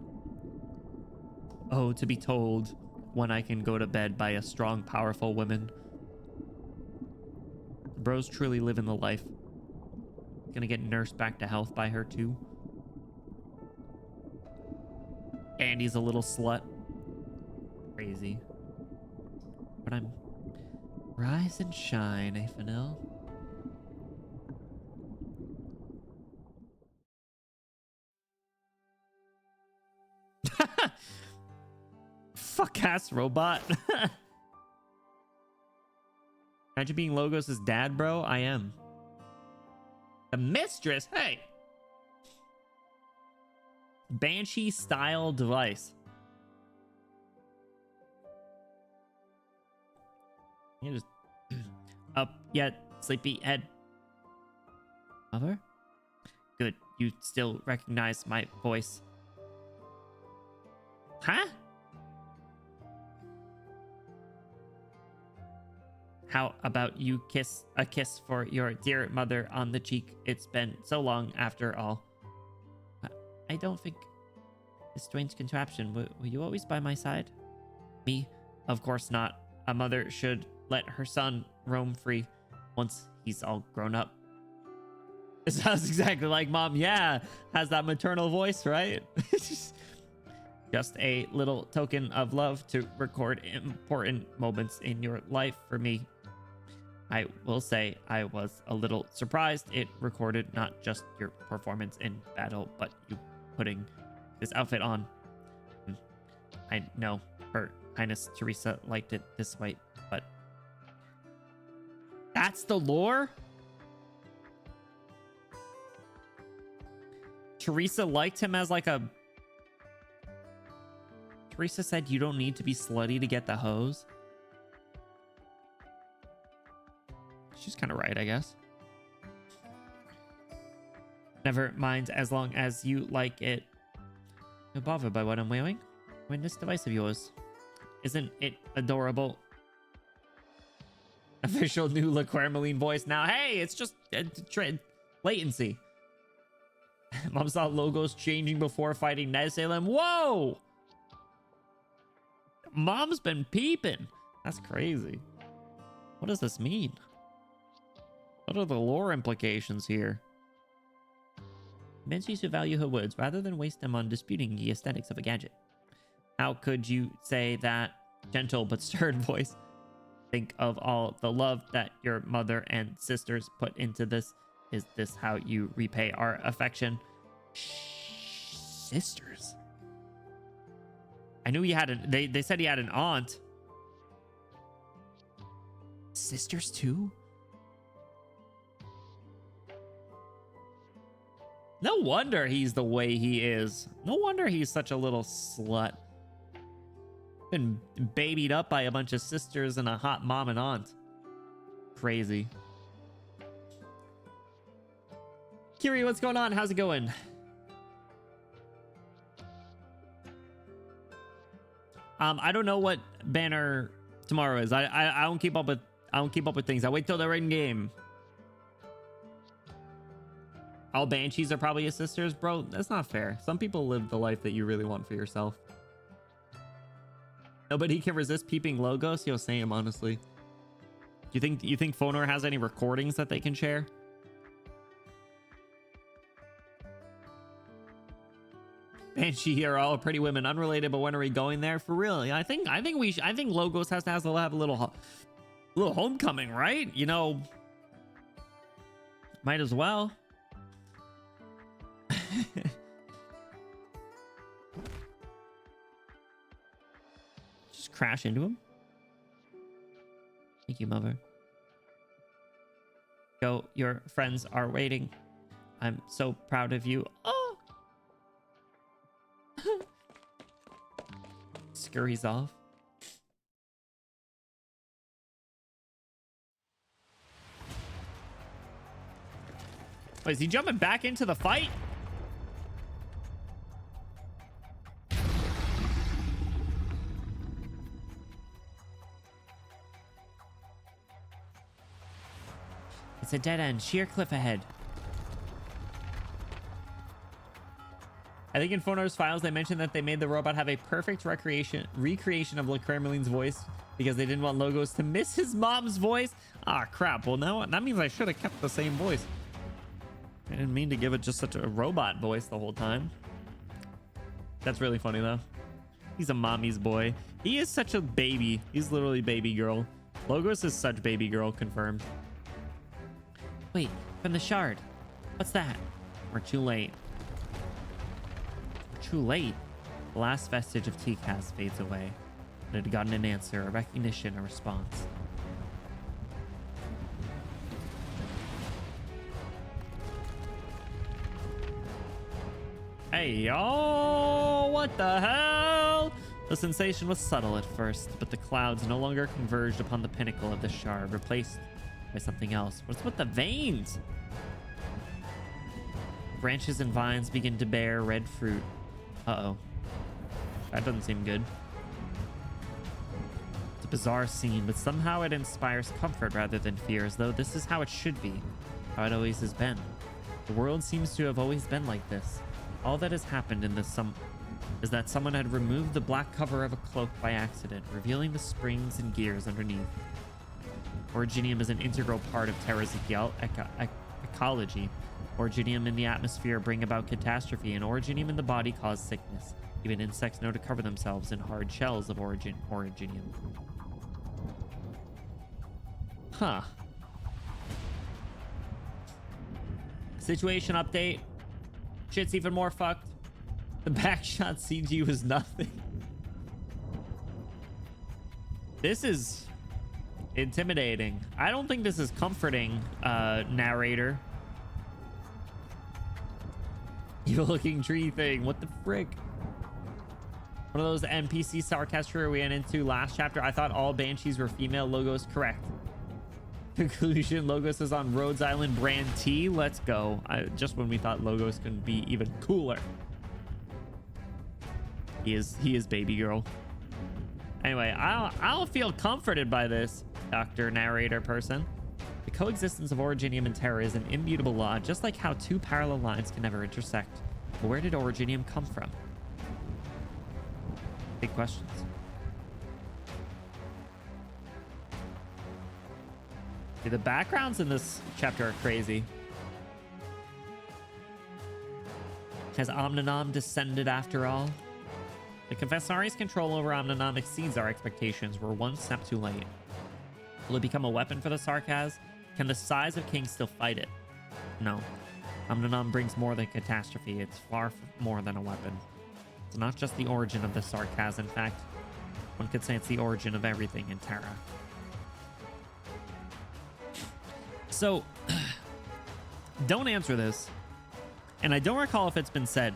Oh, to be told when I can go to bed by a strong, powerful woman. Bro's truly living the life. Gonna get nursed back to health by her too. Andy's a little slut. Crazy. But I'm... Rise and shine, eh, Finil? Fuck ass robot. Imagine being Logos' dad, bro. I am. The mistress? Hey! Banshee style device. You just up yet, sleepy head. Mother? Good. You still recognize my voice. Huh? How about you kiss a kiss for your dear mother on the cheek? It's been so long after all. I don't think this strange contraption. Were you always by my side? Me? Of course not. A mother should let her son roam free once he's all grown up. It sounds exactly like mom. Yeah, has that maternal voice, right? Just a little token of love to record important moments in your life for me. I will say I was a little surprised it recorded not just your performance in battle, but you putting this outfit on. I know Her Highness Teresa liked it this way, but that's the lore? Teresa liked him as like a... Teresa said you don't need to be slutty to get the hose. She's kind of right, I guess. Never mind, as long as you like it. You're bothered by what I'm wearing? When this device of yours. Isn't it adorable? Official new Laquermeline voice now. Hey, it's just latency. Mom saw logos changing before fighting Ned Salem. Whoa! Mom's been peeping. That's crazy. What does this mean? What are the lore implications here? Banshees who value her words rather than waste them on disputing the aesthetics of a gadget. How could you say that? Gentle but stern voice. Think of all the love that your mother and sisters put into this. Is this how you repay our affection? Sisters? I knew he had they said he had an aunt. Sisters too? No wonder he's the way he is. No wonder he's such a little slut. Been babied up by a bunch of sisters and a hot mom and aunt. Crazy. Kiri, what's going on? How's it going? I don't know what banner tomorrow is. I don't keep up with things. I wait till they're in game. All banshees are probably his sisters, bro. That's not fair. Some people live the life that you really want for yourself. Nobody can resist peeping logos. Yo, same, honestly. Do you think Fonor has any recordings that they can share? Banshee are all pretty women, unrelated, but when are we going there for real? Yeah, I think Logos has to have a little homecoming, right? You know, might as well. Just crash into him. Thank you, mother. Go, your friends are waiting. I'm so proud of you. Oh. Scurries off. Wait, is he jumping back into the fight? It's a dead end. Sheer cliff ahead. I think in Phono's files, they mentioned that they made the robot have a perfect recreation of Le Kremlin's voice because they didn't want Logos to miss his mom's voice. Ah, crap. Well, now that means I should have kept the same voice. I didn't mean to give it just such a robot voice the whole time. That's really funny, though. He's a mommy's boy. He is such a baby. He's literally baby girl. Logos is such baby girl, confirmed. Wait, from the shard. What's that? We're too late. We're too late. The last vestige of TCAS fades away. It had gotten an answer, a recognition, a response. Hey, yo! What the hell? The sensation was subtle at first, but the clouds no longer converged upon the pinnacle of the shard, replaced by something else. What's with the veins? Branches and vines begin to bear red fruit. Uh-oh. That doesn't seem good. It's a bizarre scene, but somehow it inspires comfort rather than fear, as though this is how it should be, how it always has been. The world seems to have always been like this. All that has happened in this is that someone had removed the black cover of a cloak by accident, revealing the springs and gears underneath. Originium is an integral part of Terra's ecology. Originium in the atmosphere bring about catastrophe, and originium in the body cause sickness. Even insects know to cover themselves in hard shells of originium. Huh. Situation update. Shit's even more fucked. The backshot CG was nothing. This is intimidating. I don't think this is comforting, narrator. Evil looking tree thing. What the frick? One of those NPC sarcasm we went into last chapter. I thought all banshees were female. Logos correct. Conclusion: Logos is on Rhodes Island brand T. Let's go. Just when we thought Logos could be even cooler. He is baby girl. Anyway, I don't feel comforted by this, Dr. Narrator person. The coexistence of Originium and Terra is an immutable law, just like how two parallel lines can never intersect. But where did Originium come from? Big questions. See, the backgrounds in this chapter are crazy. Has Omninom descended after all? The Confessori's control over Omninom exceeds our expectations. We're one step too late. Will it become a weapon for the Sarkaz? Can the size of King still fight it? No. Omninom brings more than catastrophe. It's far more than a weapon. It's not just the origin of the Sarkaz. In fact, one could say it's the origin of everything in Terra. So, don't answer this. And I don't recall if it's been said,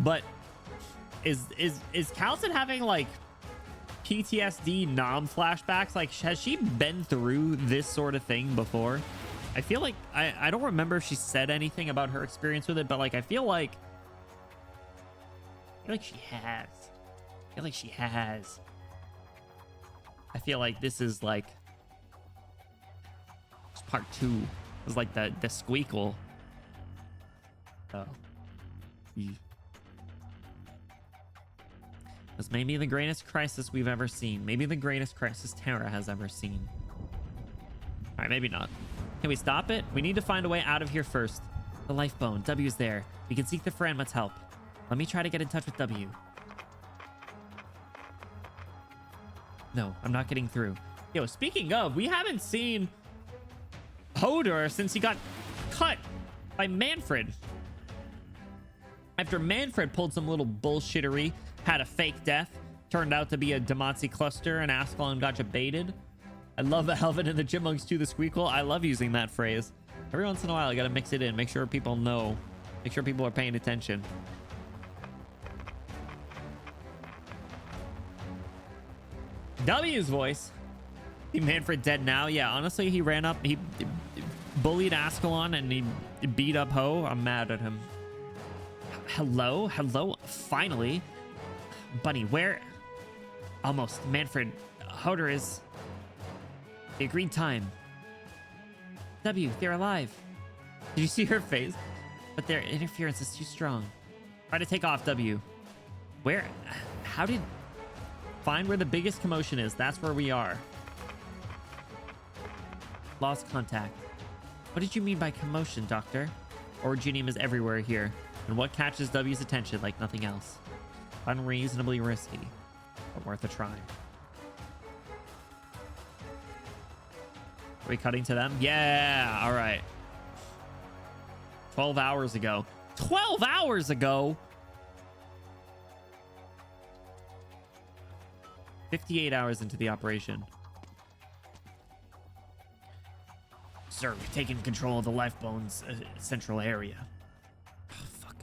but is Calcid having like PTSD Nom flashbacks? Like, has she been through this sort of thing before? I feel like I don't remember if she said anything about her experience with it, but like I feel like she has. I feel like she has. I feel like this is like part 2. It's like the squeakle. Oh. This may be the greatest crisis we've ever seen. Maybe the greatest crisis Terra has ever seen. All right, maybe not. Can we stop it? We need to find a way out of here first. The life bone. W's there. We can seek the Franmut's help. Let me try to get in touch with W. No, I'm not getting through. Yo, speaking of, we haven't seen Hodor since he got cut by Manfred. After Manfred pulled some little bullshittery, had a fake death, turned out to be a Demazi cluster, and Ascalon got baited. I love Alvin and the Chipmunks do the squeakle. I love using that phrase. Every once in a while, I gotta mix it in, make sure people know, make sure people are paying attention. W's voice. See Manfred dead now? Yeah, honestly, he ran up, he bullied Ascalon, and he beat up Ho. I'm mad at him. Hello? Hello? Finally. Bunny, where? Almost. Manfred. Hodor is... The agreed time. W, they're alive. Did you see her face? But their interference is too strong. Try to take off, W. Where? How did... Find where the biggest commotion is. That's where we are. Lost contact. What did you mean by commotion, Doctor? Originium is everywhere here. And what catches W's attention like nothing else? Unreasonably risky, but worth a try. Are we cutting to them? Yeah, all right. 12 hours ago. 12 hours ago? 58 hours into the operation. Sir, we've taken control of the Lifebone's central area. Oh, fuck.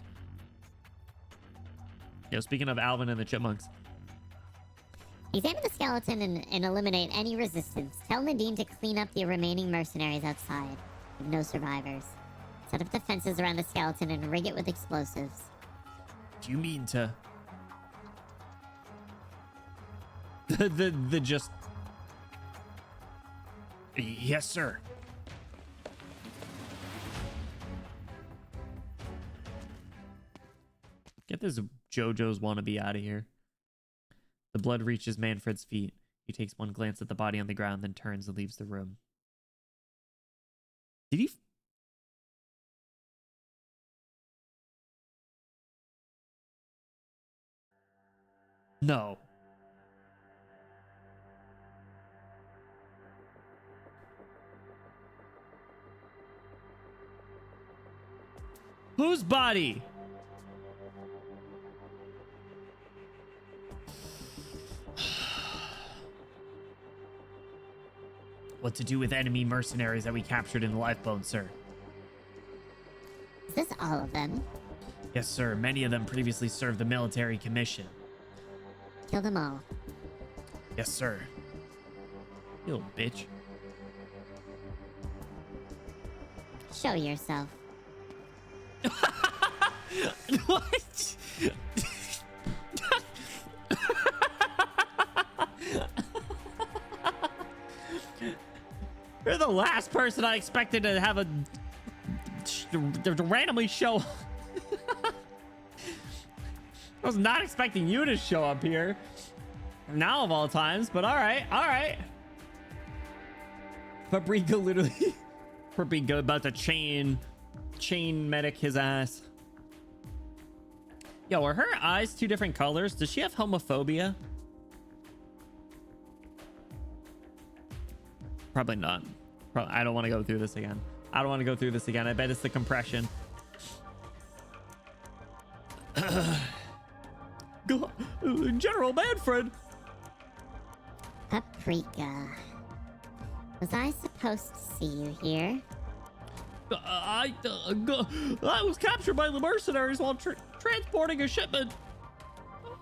Yo, speaking of Alvin and the Chipmunks. Examine the skeleton and eliminate any resistance. Tell Nadine to clean up the remaining mercenaries outside. With no survivors. Set up defenses around the skeleton and rig it with explosives. Do you mean to... the just... Yes, sir. Get this JoJo's wannabe out of here. The blood reaches Manfred's feet. He takes one glance at the body on the ground, then turns and leaves the room. Did he... No. Whose body? What to do with enemy mercenaries that we captured in the Lifebone, sir? Is this all of them? Yes, sir. Many of them previously served the military commission. Kill them all. Yes, sir. You little bitch. Show yourself. What? You're the last person I expected to have to randomly show. I was not expecting you to show up here. Now of all times, but all right, all right. Paprika literally... Paprika about to chain medic his ass. Yo, are her eyes two different colors? Does she have homophobia? Probably not. I don't want to go through this again. I don't want to go through this again. I bet it's the compression. General Manfred. Paprika. Was I supposed to see you here? I was captured by the mercenaries while transporting a shipment.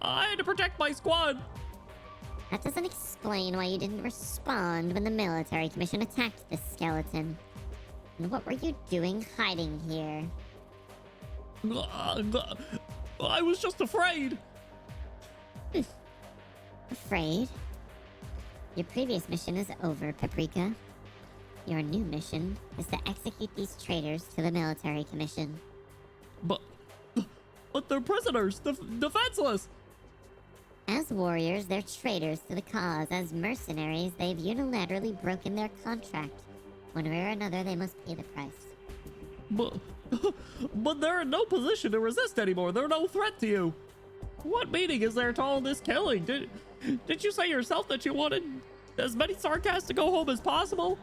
I had to protect my squad. That doesn't explain why you didn't respond when the military commission attacked this skeleton. And what were you doing hiding here? I was just afraid. Afraid? Your previous mission is over, Paprika. Your new mission is to execute these traitors to the military commission. But they're prisoners, defenseless. As warriors, they're traitors to the cause. As mercenaries, they've unilaterally broken their contract. One way or another, they must pay the price. But they're in no position to resist anymore. They're no threat to you. What meaning is there to all this killing? Did you say yourself that you wanted as many Sarcasts to go home as possible?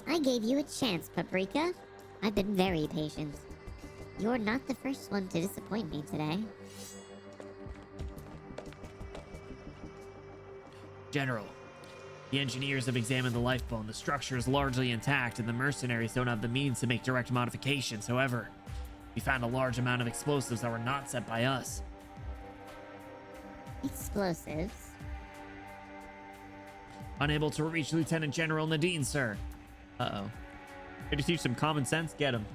I gave you a chance, Paprika. I've been very patient. You're not the first one to disappoint me today. General, the engineers have examined the lifebone. The structure is largely intact, and the mercenaries don't have the means to make direct modifications. However, we found a large amount of explosives that were not set by us. Explosives? Unable to reach Lieutenant General Nadine, sir. Uh-oh. Here to teach some common sense? Get him.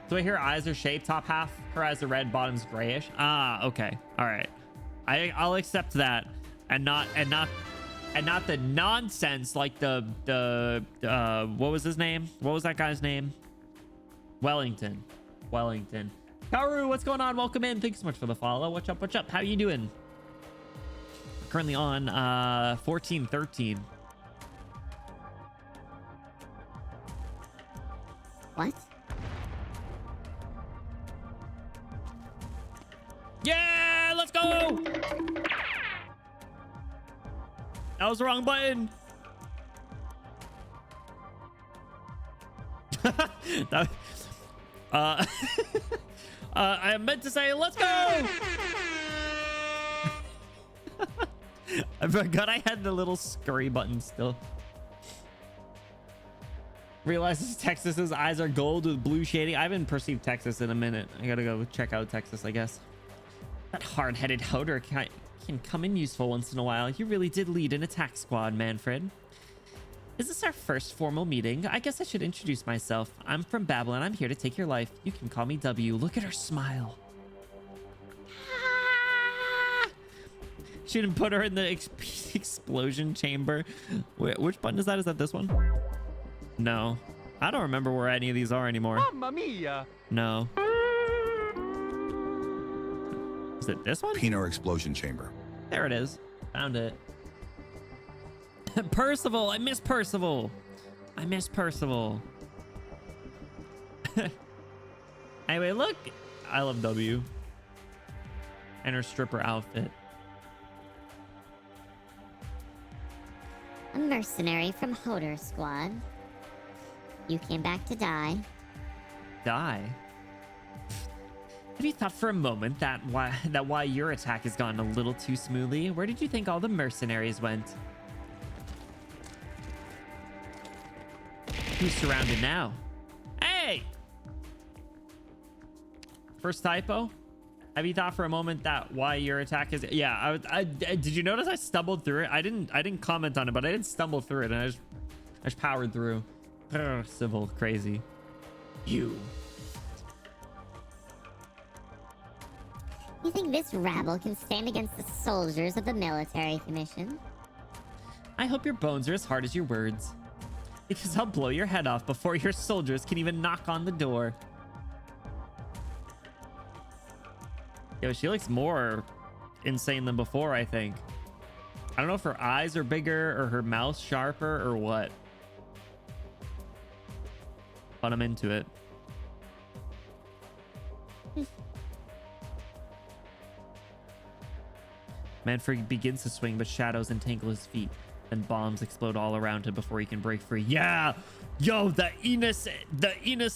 So I hear eyes are shaped, top half, her eyes are red, bottom's grayish. Ah, okay. All right. I'll accept that. And not the nonsense like the what was his name? What was that guy's name? Wellington. Karu, what's going on? Welcome in. Thanks so much for the follow. What's up? How you doing? We're currently on 1413. What? Yeah, let's go. That was the wrong button. I meant to say, let's go. I forgot I had the little scurry button still. Realizes Texas's eyes are gold with blue shading. I haven't perceived Texas in a minute. I gotta go check out Texas, I guess. That hard-headed Hodor can come in useful once in a while. You really did lead an attack squad, Manfred. Is this our first formal meeting? I guess I should introduce myself. I'm from Babylon. I'm here to take your life. You can call me W. Look at her smile. Shouldn't put her in the explosion chamber. Wait, which button is that? Is that this one? No. I don't remember where any of these are anymore. Mamma mia! No. Is it this one? Pino explosion chamber. There it is. Found it. Percival. I miss Percival. Anyway, look. I love W. And her stripper outfit. A mercenary from Hodor Squad. You came back to die. Die? Have you thought for a moment that why your attack has gone a little too smoothly? Where did you think all the mercenaries went? Who's surrounded now? Hey! First typo? Have you thought for a moment that why your attack is... Yeah, did you notice I stumbled through it? I didn't comment on it, but I didn't stumble through it, and I just powered through. Ugh, civil, crazy. You think this rabble can stand against the soldiers of the military commission? I hope your bones are as hard as your words. Because I'll blow your head off before your soldiers can even knock on the door. Yo, she looks more insane than before, I think. I don't know if her eyes are bigger or her mouth sharper or what. But I'm into it. Manfred begins to swing, but shadows entangle his feet. Then bombs explode all around him before he can break free. Yeah! Yo, the Enos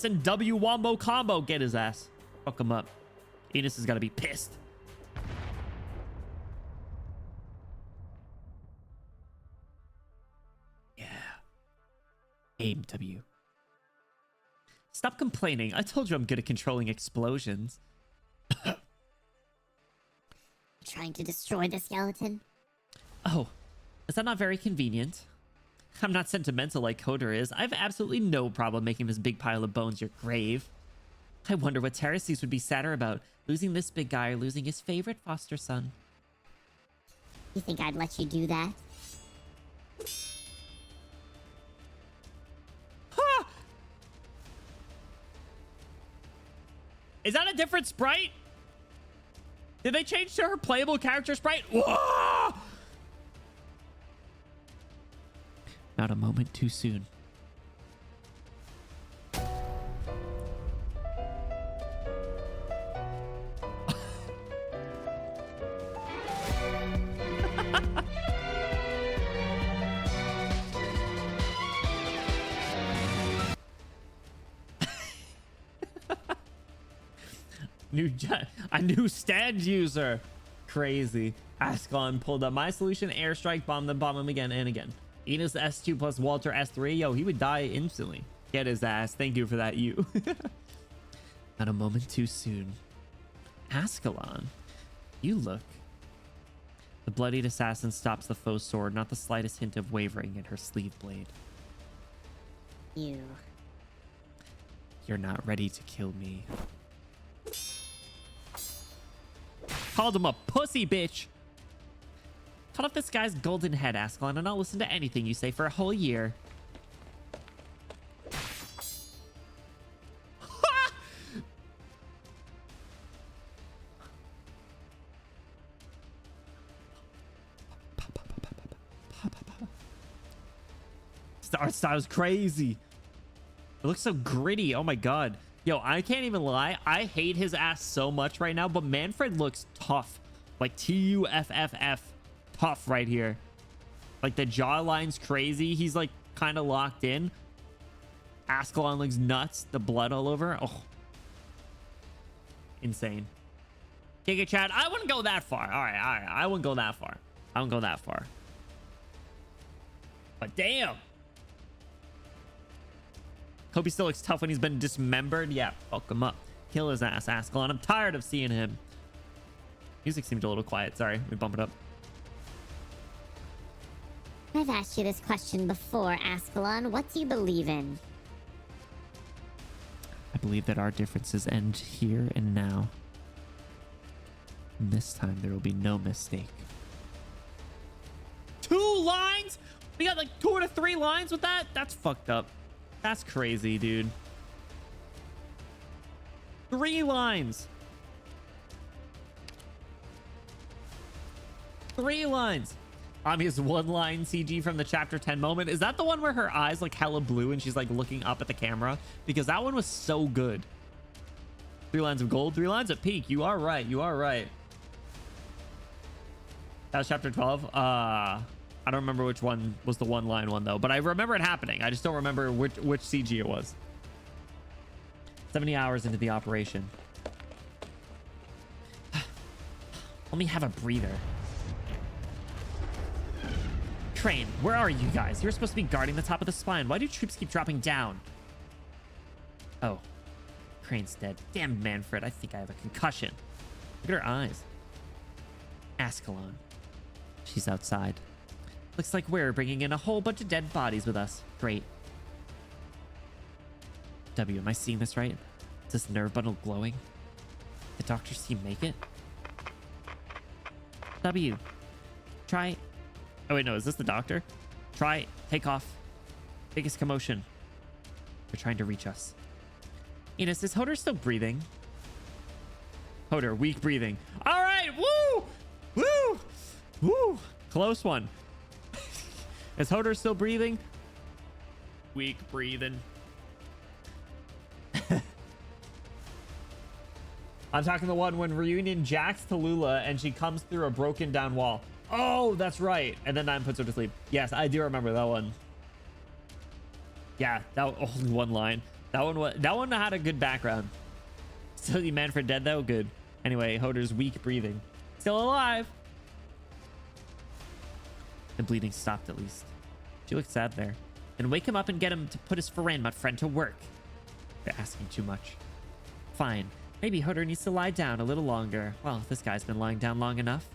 and W Wombo combo. Get his ass. Fuck him up. Enos has got to be pissed. Yeah. Aim, W. Stop complaining. I told you I'm good at controlling explosions. Trying to destroy the skeleton? Oh, is that not very convenient? I'm not sentimental like Hodor is. I have absolutely no problem making this big pile of bones your grave. I wonder what Terraces would be sadder about, losing this big guy or losing his favorite foster son. You think I'd let you do that? Ha! Is that a different sprite? Did they change to her playable character sprite? Whoa! Not a moment too soon. A new stand user. Crazy. Ascalon pulled up my solution. Airstrike. Bomb them. Bomb him again and again. Enos S2 plus Walter S3. Yo, he would die instantly. Get his ass. Thank you for that, you. Not a moment too soon. Ascalon, you look. The bloodied assassin stops the foe's sword, not the slightest hint of wavering in her sleeve blade. You're not ready to kill me. Called him a pussy, bitch. Cut off this guy's golden head, Ascalon, and I'll listen to anything you say for a whole year. The art style is crazy. It looks so gritty. Oh my god. Yo, I can't even lie. I hate his ass so much right now, but Manfred looks tough. Like Tuff tough right here. Like the jawline's crazy. He's like kind of locked in. Ascalon looks nuts. The blood all over. Oh. Insane. Giga Chad, I wouldn't go that far. All right. I wouldn't go that far. I wouldn't go that far. But damn. Hope he still looks tough when he's been dismembered. Yeah, fuck him up. Kill his ass, Ascalon. I'm tired of seeing him. Music seemed a little quiet. Sorry, let me bump it up. I've asked you this question before, Ascalon. What do you believe in? I believe that our differences end here and now. And this time there will be no mistake. 2 lines? We got like 2 to 3 lines with that? That's fucked up. That's crazy, dude. 3 lines. 3 lines. Obvious 1-line CG from the chapter 10 moment. Is that the one where her eyes like hella blue and she's like looking up at the camera? Because that one was so good. 3 lines of gold, 3 lines of peak. You are right. You are right. That was chapter 12. I don't remember which one was the 1-line one though, but I remember it happening. I just don't remember which CG it was. 70 hours into the operation. Let me have a breather. Crane, where are you guys? You're supposed to be guarding the top of the spine. Why do troops keep dropping down? Oh, Crane's dead. Damn, Manfred, I think I have a concussion. Look at her eyes. Ascalon. She's outside. Looks like we're bringing in a whole bunch of dead bodies with us. Great. W, am I seeing this right? Is this nerve bundle glowing? The doctor's team make it? W, try... Oh, wait, no. Is this the doctor? Try, take off. Biggest commotion. They're trying to reach us. Enos, is Hodor still breathing? Hodor, weak breathing. All right. Woo! Woo! Woo! Close one. Is Hodor still breathing? Weak breathing. I'm talking the one when Reunion jacks Tallulah and she comes through a broken down wall. Oh, that's right. And then 9 puts her to sleep. Yes, I do remember that one. Yeah, that only 1 line. That one had a good background. Still the Manfred dead though? Good. Anyway, Hodor's weak breathing. Still alive. The bleeding stopped at least. She looked sad there. Then wake him up and get him to put his Faranmut friend to work. They're asking too much. Fine. Maybe Hodor needs to lie down a little longer. Well, this guy's been lying down long enough.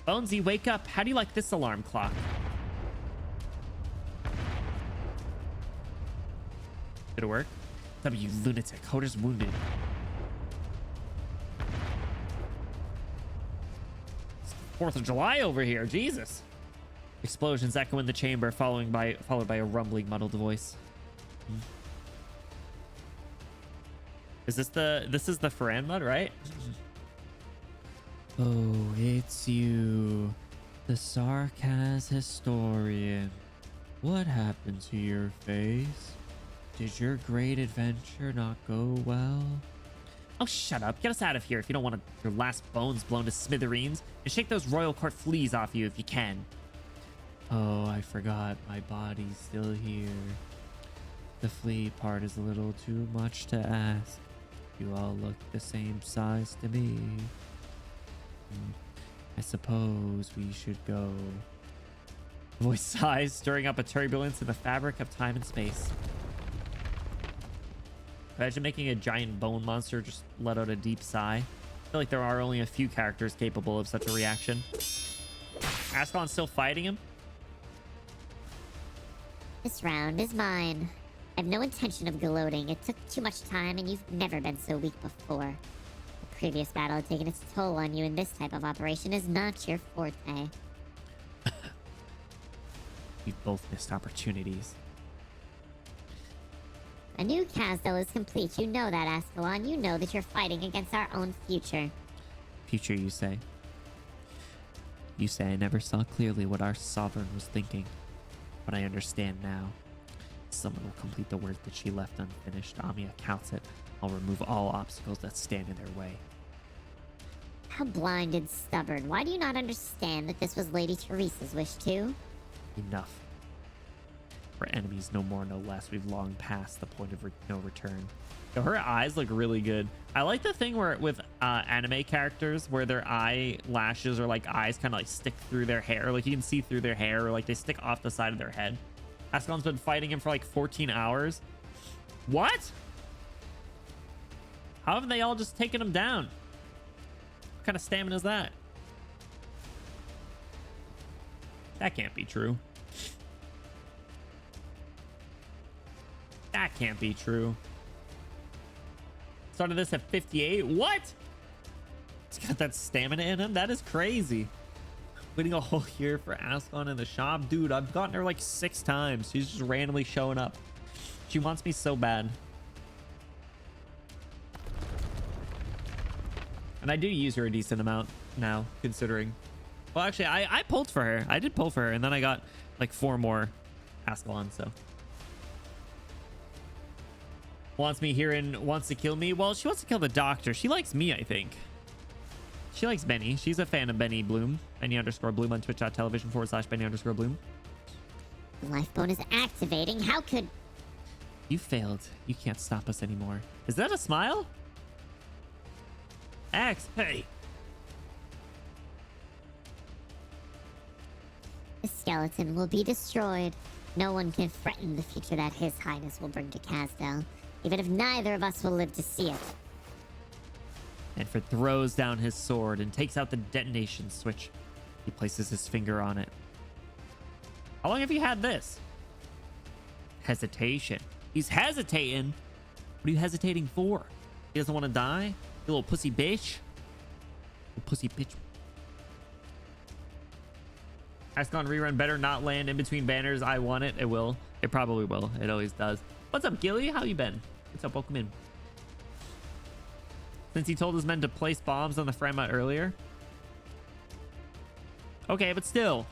Bonesy, wake up. How do you like this alarm clock? Did it work? W, lunatic. Hodor's wounded. 4th of July over here. Jesus. Explosions echo in the chamber, followed by a rumbling, muddled voice. Is this the Faranmut, right? Oh, it's you, the Sarkaz historian. What happened to your face? Did your great adventure not go well? Oh, shut up. Get us out of here if you don't want your last bones blown to smithereens, and shake those royal court fleas off you if you can. Oh, I forgot. My body's still here. The flea part is a little too much to ask. You all look the same size to me. I suppose we should go. Voice sighs, stirring up a turbulence in the fabric of time and space. Imagine making a giant bone monster just let out a deep sigh. I feel like there are only a few characters capable of such a reaction. Ascalon's still fighting him? This round is mine. I have no intention of gloating. It took too much time, and you've never been so weak before. The previous battle had taken its toll on you, and this type of operation is not your forte. We've both missed opportunities. A new Casdell is complete. You know that, Ascalon. You know that you're fighting against our own future. Future, you say? You say I never saw clearly what our sovereign was thinking, but I understand now. Someone will complete the work that she left unfinished. Amia counts it. I'll remove all obstacles that stand in their way. How blind and stubborn. Why do you not understand that this was Lady Teresa's wish too? Enough. We're enemies, no more, no less. We've long passed the point of no return. Yo, her eyes look really good. I like the thing where with anime characters where their eyelashes or like eyes kind of like stick through their hair. Like you can see through their hair, or like they stick off the side of their head. Ascalon's been fighting him for like 14 hours. What? How haven't they all just taken him down? What kind of stamina is that? That can't be true. That can't be true. Started this at 58. What? He's got that stamina in him? That is crazy. Waiting a whole year for Ascalon in the shop. Dude, I've gotten her like 6 times. She's just randomly showing up. She wants me so bad. And I do use her a decent amount now, considering. Well, actually, I pulled for her. I did pull for her, and then I got like 4 more Ascalon, so. Wants me here and wants to kill me. Well, she wants to kill the doctor. She likes me, I think. She likes Benny. She's a fan of Benny Bloom. Benny_Bloom on twitch.tv/Benny_Bloom. Life bone is activating. How could... You failed. You can't stop us anymore. Is that a smile? Axe, hey. The skeleton will be destroyed. No one can threaten the future that His Highness will bring to Casdell, even if neither of us will live to see it. Manfred throws down his sword and takes out the detonation switch. He places his finger on it. How long have you had this? Hesitation. He's hesitating. What are you hesitating for? He doesn't want to die? You little pussy bitch. You pussy bitch. Ascalon rerun better not land in between banners. I want it. It will. It probably will. It always does. What's up, Gilly? How you been? What's up? Welcome in. Since he told his men to place bombs on the Fremont earlier. Okay, but still.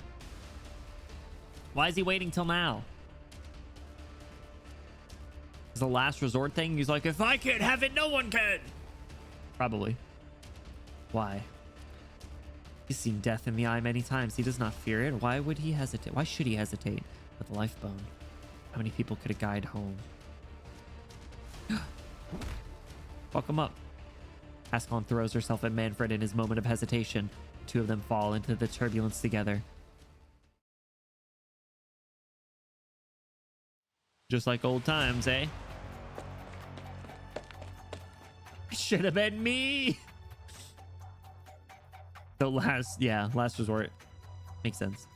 Why is he waiting till now? Is the last resort thing? He's like, if I can't have it, no one can. Probably. Why? He's seen death in the eye many times. He does not fear it. Why would he hesitate? Why should he hesitate with the life bone? How many people could a guide home? Fuck him up. Ascalon throws herself at Manfred in his moment of hesitation. The 2 of them fall into the turbulence together. Just like old times, eh? Should have been me. The last resort. Makes sense.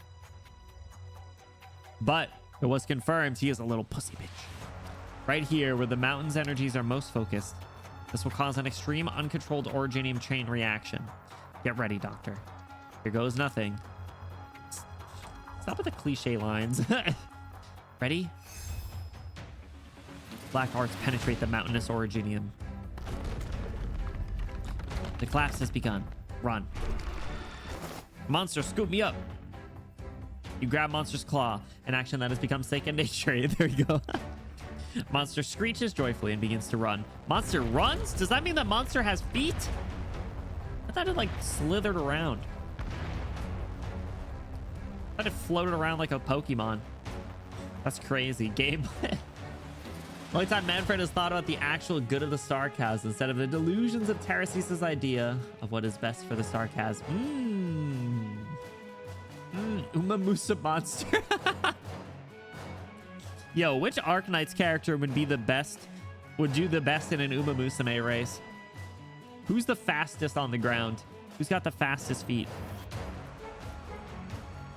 But it was confirmed he is a little pussy bitch. Right here, where the mountain's energies are most focused. This will cause an extreme uncontrolled originium chain reaction. Get ready, Doctor. Here goes nothing. Stop with the cliche lines. Ready? Black arts penetrate the mountainous originium. The collapse has begun. Run. Monster, scoop me up. You grab Monster's claw, an action that has become second nature. There you go. Monster screeches joyfully and begins to run. Monster runs? Does that mean that Monster has feet? I thought it like slithered around. I thought it floated around like a Pokemon. That's crazy. Gameplay. Only time Manfred has thought about the actual good of the Star Cows instead of the delusions of Tarasi's idea of what is best for the Star Cows. Uma Musa monster. Yo, which Arknights character would be the best, would do the best in an Uma Musume race? Who's the fastest on the ground? Who's got the fastest feet?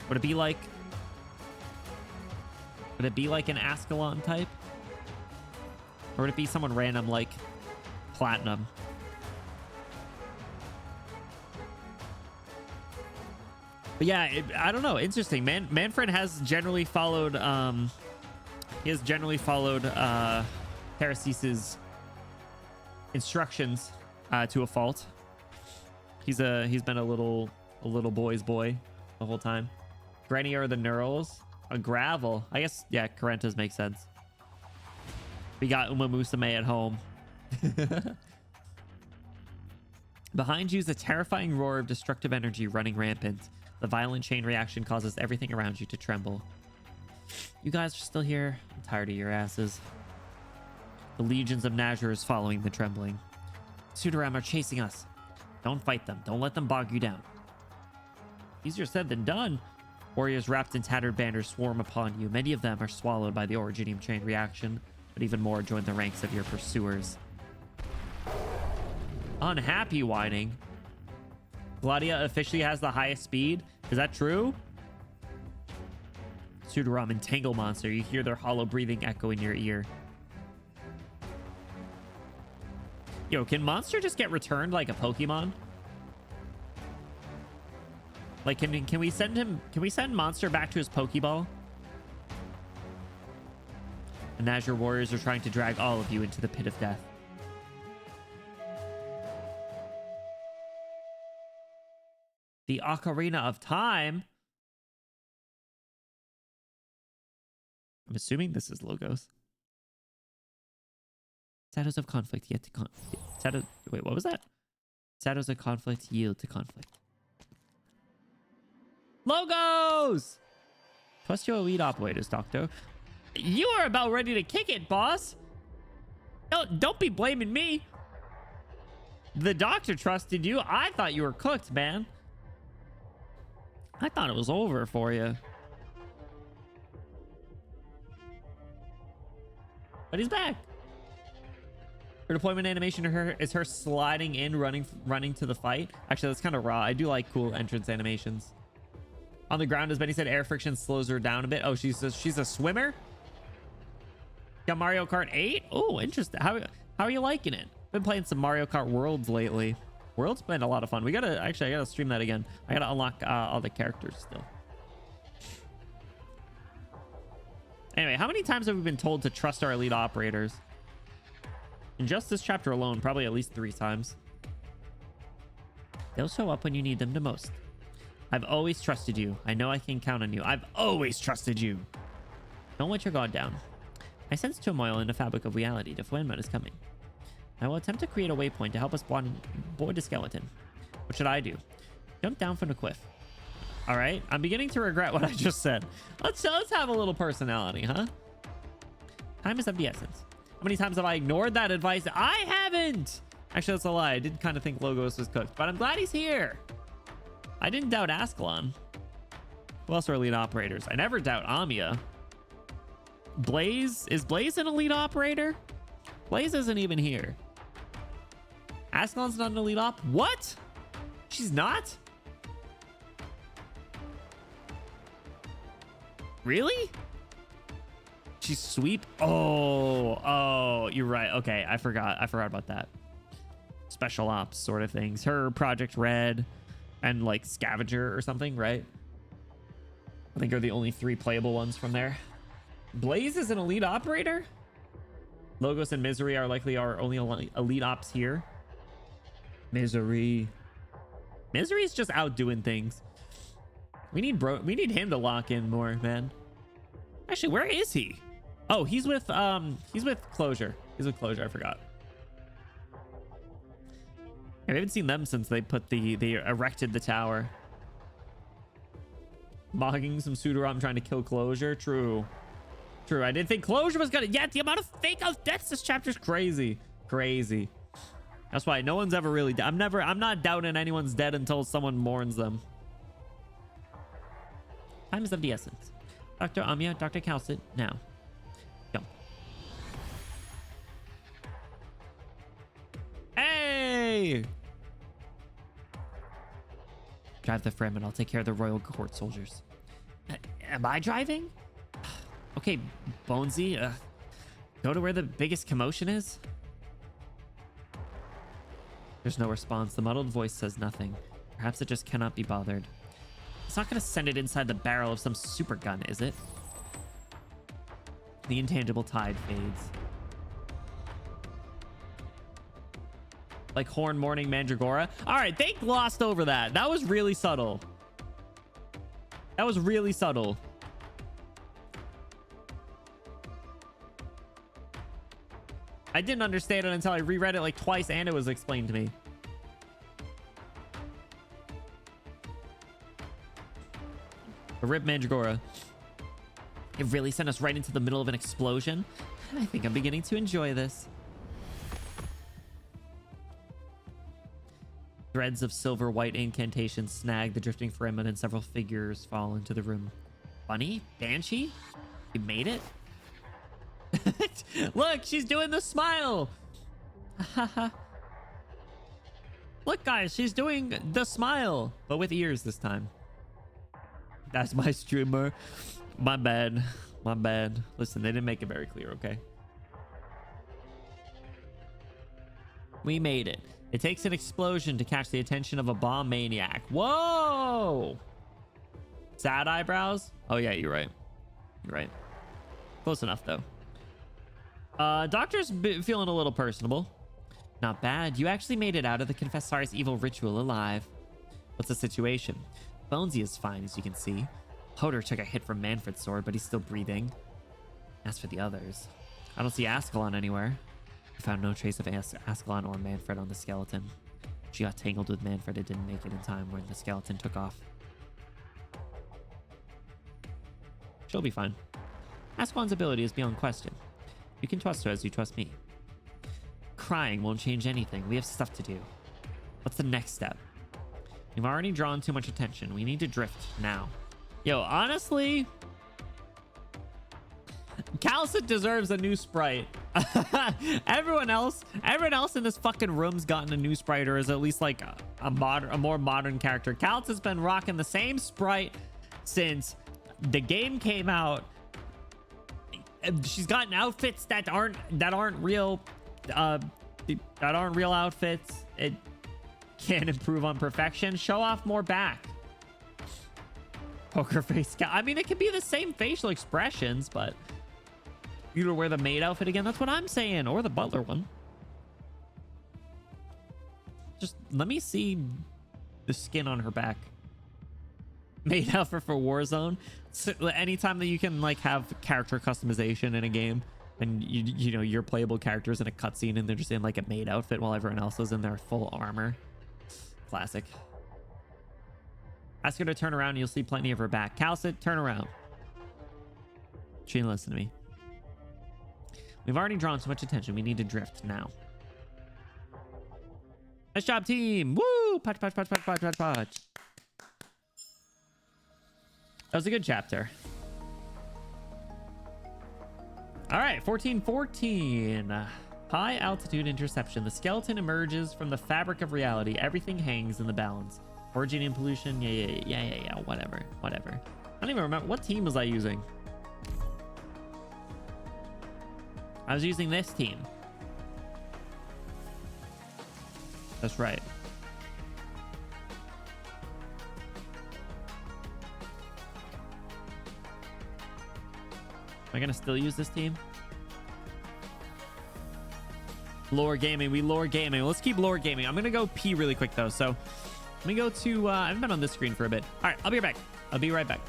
Would it be like an Ascalon type? Or would it be someone random like Platinum? But yeah, I don't know. Interesting. Manfred has generally followed Tarasis's instructions to a fault. He's been a little boy's boy the whole time. Granny are the Neurals. A Gravel. I guess, yeah, Carenta's makes sense. We got Uma Musume at home. Behind you is a terrifying roar of destructive energy running rampant. The violent chain reaction causes everything around you to tremble. You guys are still here? I'm tired of your asses. The legions of Nazur is following the trembling. Sudaram are chasing us. Don't fight them. Don't let them bog you down. Easier said than done. Warriors wrapped in tattered banners swarm upon you. Many of them are swallowed by the Originium chain reaction, but even more join the ranks of your pursuers. Unhappy whining. Gladia officially has the highest speed. Is that true? Sudaram and Tangle Monster. You hear their hollow breathing echo in your ear. Yo, can Monster just get returned like a Pokemon? Like, can we send him? Can we send Monster back to his Pokeball? The Nazur warriors are trying to drag all of you into the pit of death. The Ocarina of Time. I'm assuming this is Logos. Shadows of conflict yet to wait, what was that? Shadows of conflict yield to conflict. Logos! Trust your elite operators, Doctor. You are about ready to kick it, boss. Don't be blaming me. The Doctor trusted you. I thought you were cooked, man. I thought it was over for you. But he's back. Her deployment animation is her sliding in, running to the fight. Actually, that's kind of raw. I do like cool entrance animations. On the ground, as Benny said, air friction slows her down a bit. Oh, she's a swimmer? Got Mario Kart 8? Oh, interesting. How are you liking it? Been playing some Mario Kart Worlds lately. Worlds been a lot of fun. I gotta stream that again. I gotta unlock all the characters still. Anyway, how many times have we been told to trust our elite operators? In just this chapter alone, probably at least 3 times. They'll show up when you need them the most. I've always trusted you. I know I can count on you. I've always trusted you. Don't let your guard down. I sense turmoil in the fabric of reality. The Flameman is coming. I will attempt to create a waypoint to help us board the skeleton. What should I do? Jump down from the cliff. All right. I'm beginning to regret what I just said. Let's have a little personality, huh? Time is of the essence. How many times have I ignored that advice? I haven't. Actually, that's a lie. I did kind of think Logos was cooked, but I'm glad he's here. I didn't doubt Ascalon. Who else are elite operators? I never doubt Amiya. Blaze? Is Blaze an elite operator? Blaze isn't even here. Ascalon's not an elite op? What? She's not? Really? She's sweep? Oh, you're right. Okay, I forgot about that. Special ops sort of things. Her Project Red and like Scavenger or something, right? I think are the only 3 playable ones from there. Blaze is an elite operator? Logos and Misery are likely our only elite ops here. Misery's just out doing things. We need him to lock in more, man. Actually, where is he? Oh, he's with Closure. He's with Closure, I forgot. I haven't seen them since they erected the tower. Mogging some Sudaram trying to kill Closure. True. True, I didn't think closure was gonna. Yeah, the amount of fake out deaths this chapter is crazy. Crazy. That's why no one's ever really dead. I'm not doubting anyone's dead until someone mourns them. Time is of the essence. Dr. Amia, Dr. Calcit, now. Go. Hey! Drive the Fremen. I'll take care of the royal court soldiers. Am I driving? Okay, Bonesy. Go to where the biggest commotion is? There's no response. The muddled voice says nothing. Perhaps it just cannot be bothered. It's not going to send it inside the barrel of some super gun, is it? The intangible tide fades. Like Horn Morning Mandragora. All right, they glossed over that. That was really subtle. That was really subtle. I didn't understand it until I reread it like twice and it was explained to me. The Rip Mandragora. It really sent us right into the middle of an explosion. I think I'm beginning to enjoy this. Threads of silver white incantations snag the drifting Fremen and several figures fall into the room. Bunny? Banshee? You made it? Look, she's doing the smile. Look, guys, she's doing the smile, but with ears this time. That's my streamer. My bad. My bad. Listen, they didn't make it very clear, okay? We made it. It takes an explosion to catch the attention of a bomb maniac. Whoa! Sad eyebrows? Oh, yeah, you're right. You're right. Close enough, though. Doctor's feeling a little personable. Not bad. You actually made it out of the Confessori's evil ritual alive. What's the situation? Bonesy is fine, as you can see. Hodor took a hit from Manfred's sword, but he's still breathing. As for the others, I don't see Ascalon anywhere. I found no trace of Ascalon or Manfred on the skeleton. She got tangled with Manfred and didn't make it in time when the skeleton took off. She'll be fine. Ascalon's ability is beyond question. You can trust her as you trust me. Crying won't change anything. We have stuff to do. What's the next step? You've already drawn too much attention. We need to drift now. Yo, honestly, Calcit deserves a new sprite. Everyone else in this fucking room's gotten a new sprite, or is at least like a more modern character. Calcit's been rocking the same sprite since the game came out. She's gotten outfits that aren't real outfits. It can't improve on perfection. Show off more back. Poker face. I mean, it could be the same facial expressions, but you wear the maid outfit again. That's what I'm saying, or the butler one. Just let me see the skin on her back. Maid outfit for Warzone. So anytime that you can like have character customization in a game, and you know your playable characters in a cutscene, and they're just in like a maid outfit while everyone else is in their full armor. Classic. Ask her to turn around and you'll see plenty of her back. Calcit, turn around. She didn't listen to me. We've already drawn so much attention. We need to drift now. Nice job, team. Woo! Patch, patch, patch, patch, patch, patch, patch. That was a good chapter. All right, 1414. High altitude interception. The skeleton emerges from the fabric of reality. Everything hangs in the balance. Origin and pollution. Yeah. Whatever. I don't even remember. What team was I using? I was using this team. That's right. Am I gonna still use this team? Lore gaming. We lore gaming. Let's keep lore gaming. I'm gonna go pee really quick though. So let me go to I haven't been on this screen for a bit. All right, I'll be right back. I'll be right back.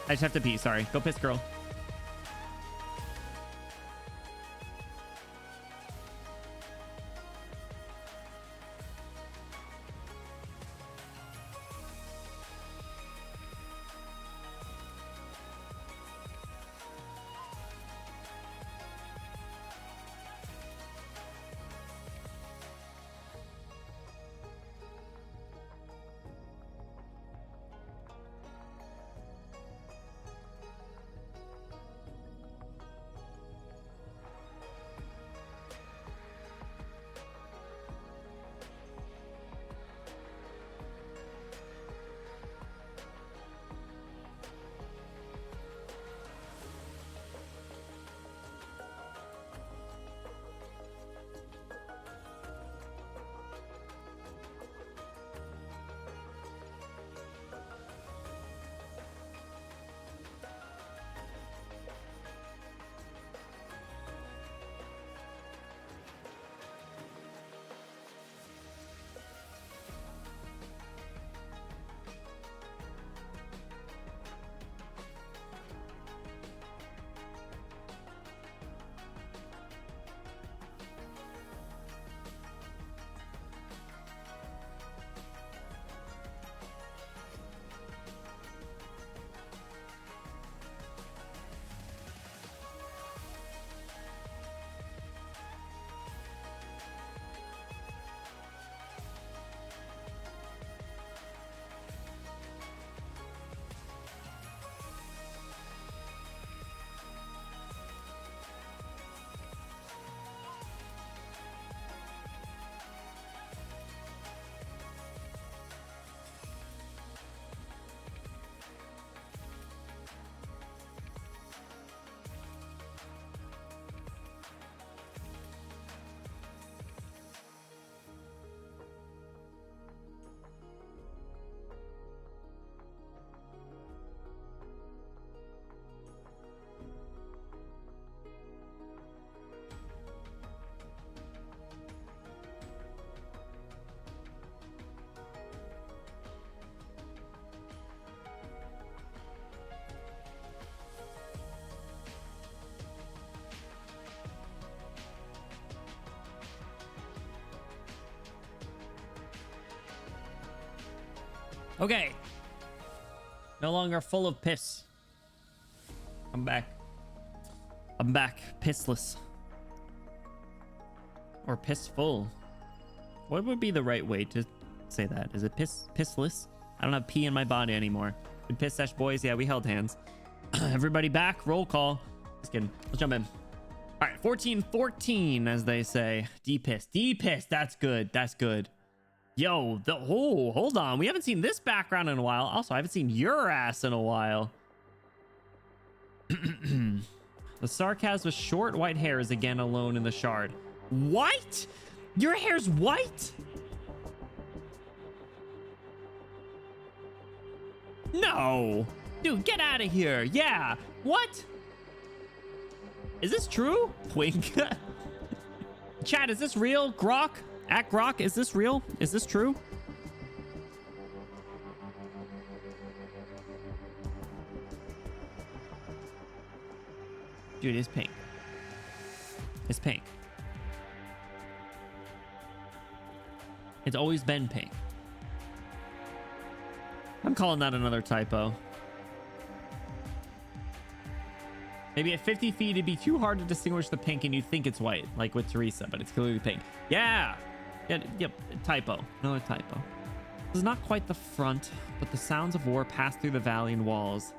I just have to pee. Sorry. Go piss, girl. Okay. No longer full of piss. I'm back. I'm back. Pissless. Or pissful. What would be the right way to say that? Is it pissless? I don't have pee in my body anymore. Good piss sesh, boys. Yeah, we held hands. Everybody back. Roll call. Just kidding. Let's jump in. All right, 14-14, as they say. D-piss. D-piss. That's good. That's good. Yo, hold on. We haven't seen this background in a while. Also, I haven't seen your ass in a while. The sarcasm with short white hair is again alone in the shard. White? Your hair's white? No. Dude, get out of here. Yeah. What? Is this true? Wink. Chat, is this real? Grok? At Grok, is this real? Is this true? Dude, it's pink. It's pink. It's always been pink. I'm calling that another typo. Maybe at 50 feet, it'd be too hard to distinguish the pink and you'd think it's white, like with Teresa, but it's clearly pink. Yeah. Yep. Typo. Another typo. This is not quite the front, but the sounds of war pass through the valley and walls,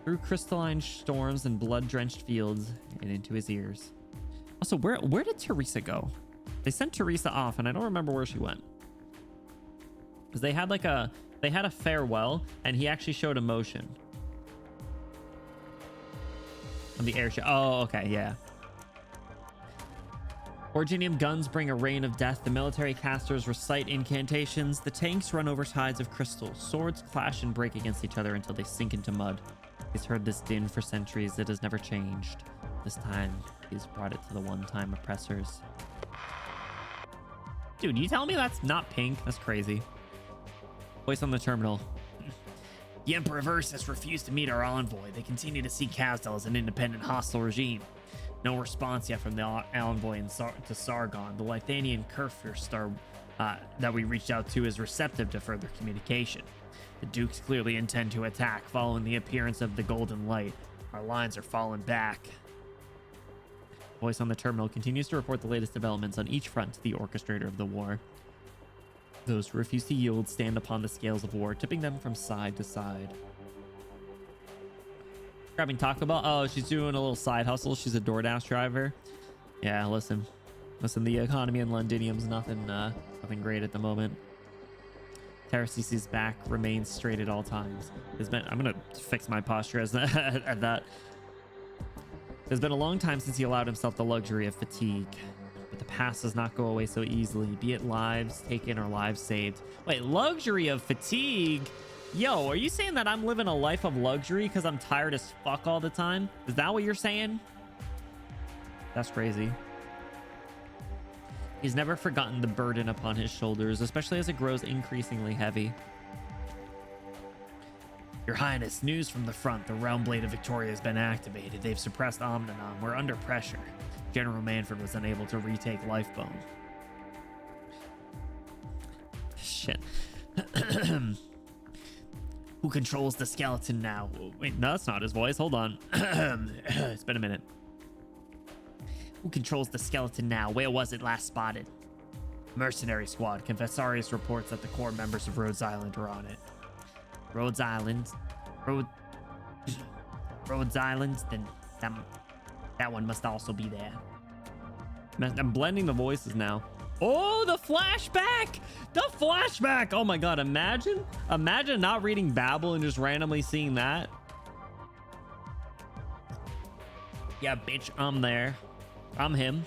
through crystalline storms and blood-drenched fields, and into his ears. Also, where did Teresa go? They sent Teresa off, and I don't remember where she went. Because they had a farewell, and he actually showed emotion. On the airship. Oh, okay, yeah. Originium guns bring a rain of death. The military casters recite incantations. The tanks run over tides of crystal. Swords clash and break against each other until they sink into mud. He's heard this din for centuries. It has never changed. This time, he's brought it to the one-time oppressors. Dude, you tell me that's not pink? That's crazy. Voice on the terminal. The Emperor of Ursus refused to meet our envoy. They continue to see Kazdel as an independent hostile regime. No response yet from the envoy to Sargon. The Lithanian Kurfürst star that we reached out to is receptive to further communication. The Dukes clearly intend to attack following the appearance of the Golden Light. Our lines are falling back. Voice on the terminal continues to report the latest developments on each front to the orchestrator of the war. Those who refuse to yield stand upon the scales of war, tipping them from side to side. Grabbing Taco Bell. Oh, she's doing a little side hustle. She's a DoorDash driver. Yeah, listen, the economy in Londinium's nothing great at the moment. Terracisi's back remains straight at all times. I'm gonna fix my posture as at that. It's been a long time since he allowed himself the luxury of fatigue. But the past does not go away so easily, be it lives taken or lives saved. Wait, luxury of fatigue? Yo, are you saying that I'm living a life of luxury because I'm tired as fuck all the time? Is that what you're saying? That's crazy. He's never forgotten the burden upon his shoulders, especially as it grows increasingly heavy. Your Highness, news from the front. The Realm Blade of Victoria has been activated. They've suppressed Omninon. We're under pressure. General Manfred was unable to retake Lifebone. Shit. Who controls the skeleton now? Wait, no, that's not his voice. Hold on. It's been a minute. Who controls the skeleton now? Where was it last spotted? Mercenary squad. Confessarius reports that the core members of Rhodes Island are on it. Rhodes Island? Rhodes Island? Then that one must also be there. I'm blending the voices now. Oh, the flashback! The flashback! Oh my god, imagine not reading Babel and just randomly seeing that. Yeah, bitch, I'm there. I'm him.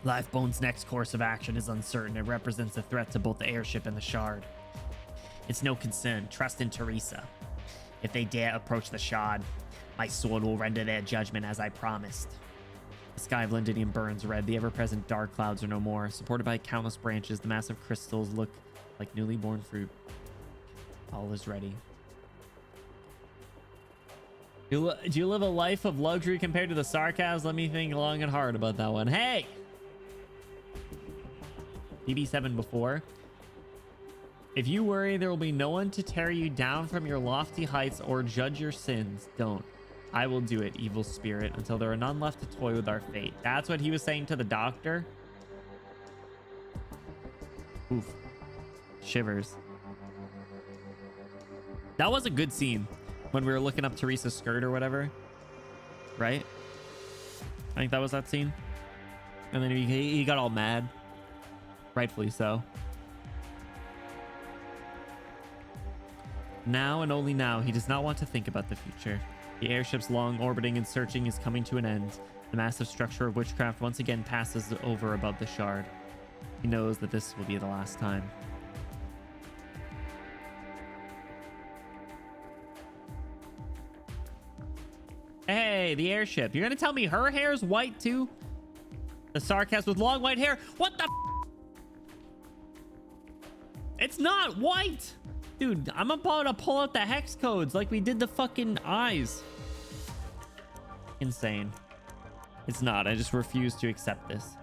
Lifebone's next course of action is uncertain. It represents a threat to both the airship and the shard. It's no concern. Trust in Teresa. If they dare approach the shard, my sword will render their judgment as I promised. The sky of Londinium burns red. The ever-present dark clouds are no more. Supported by countless branches, the massive crystals look like newly born fruit. All is ready. Do you live a life of luxury compared to the sarcasm? Let me think long and hard about that one. Hey! BB7 before. If you worry there will be no one to tear you down from your lofty heights or judge your sins, don't. I will do it, evil spirit, until there are none left to toy with our fate. That's what he was saying to the doctor. Oof. Shivers. That was a good scene when we were looking up Teresa's skirt or whatever. Right? I think that was that scene. And then he got all mad. Rightfully so. Now and only now, he does not want to think about the future. The airship's long orbiting and searching is coming to an end. The massive structure of witchcraft once again passes over above the shard. He knows that this will be the last time. Hey, the airship. You're gonna tell me her hair's white too? The Sarcast with long white hair? What the f? It's not white! Dude, I'm about to pull out the hex codes like we did the fucking eyes. Insane. It's not. I just refuse to accept this.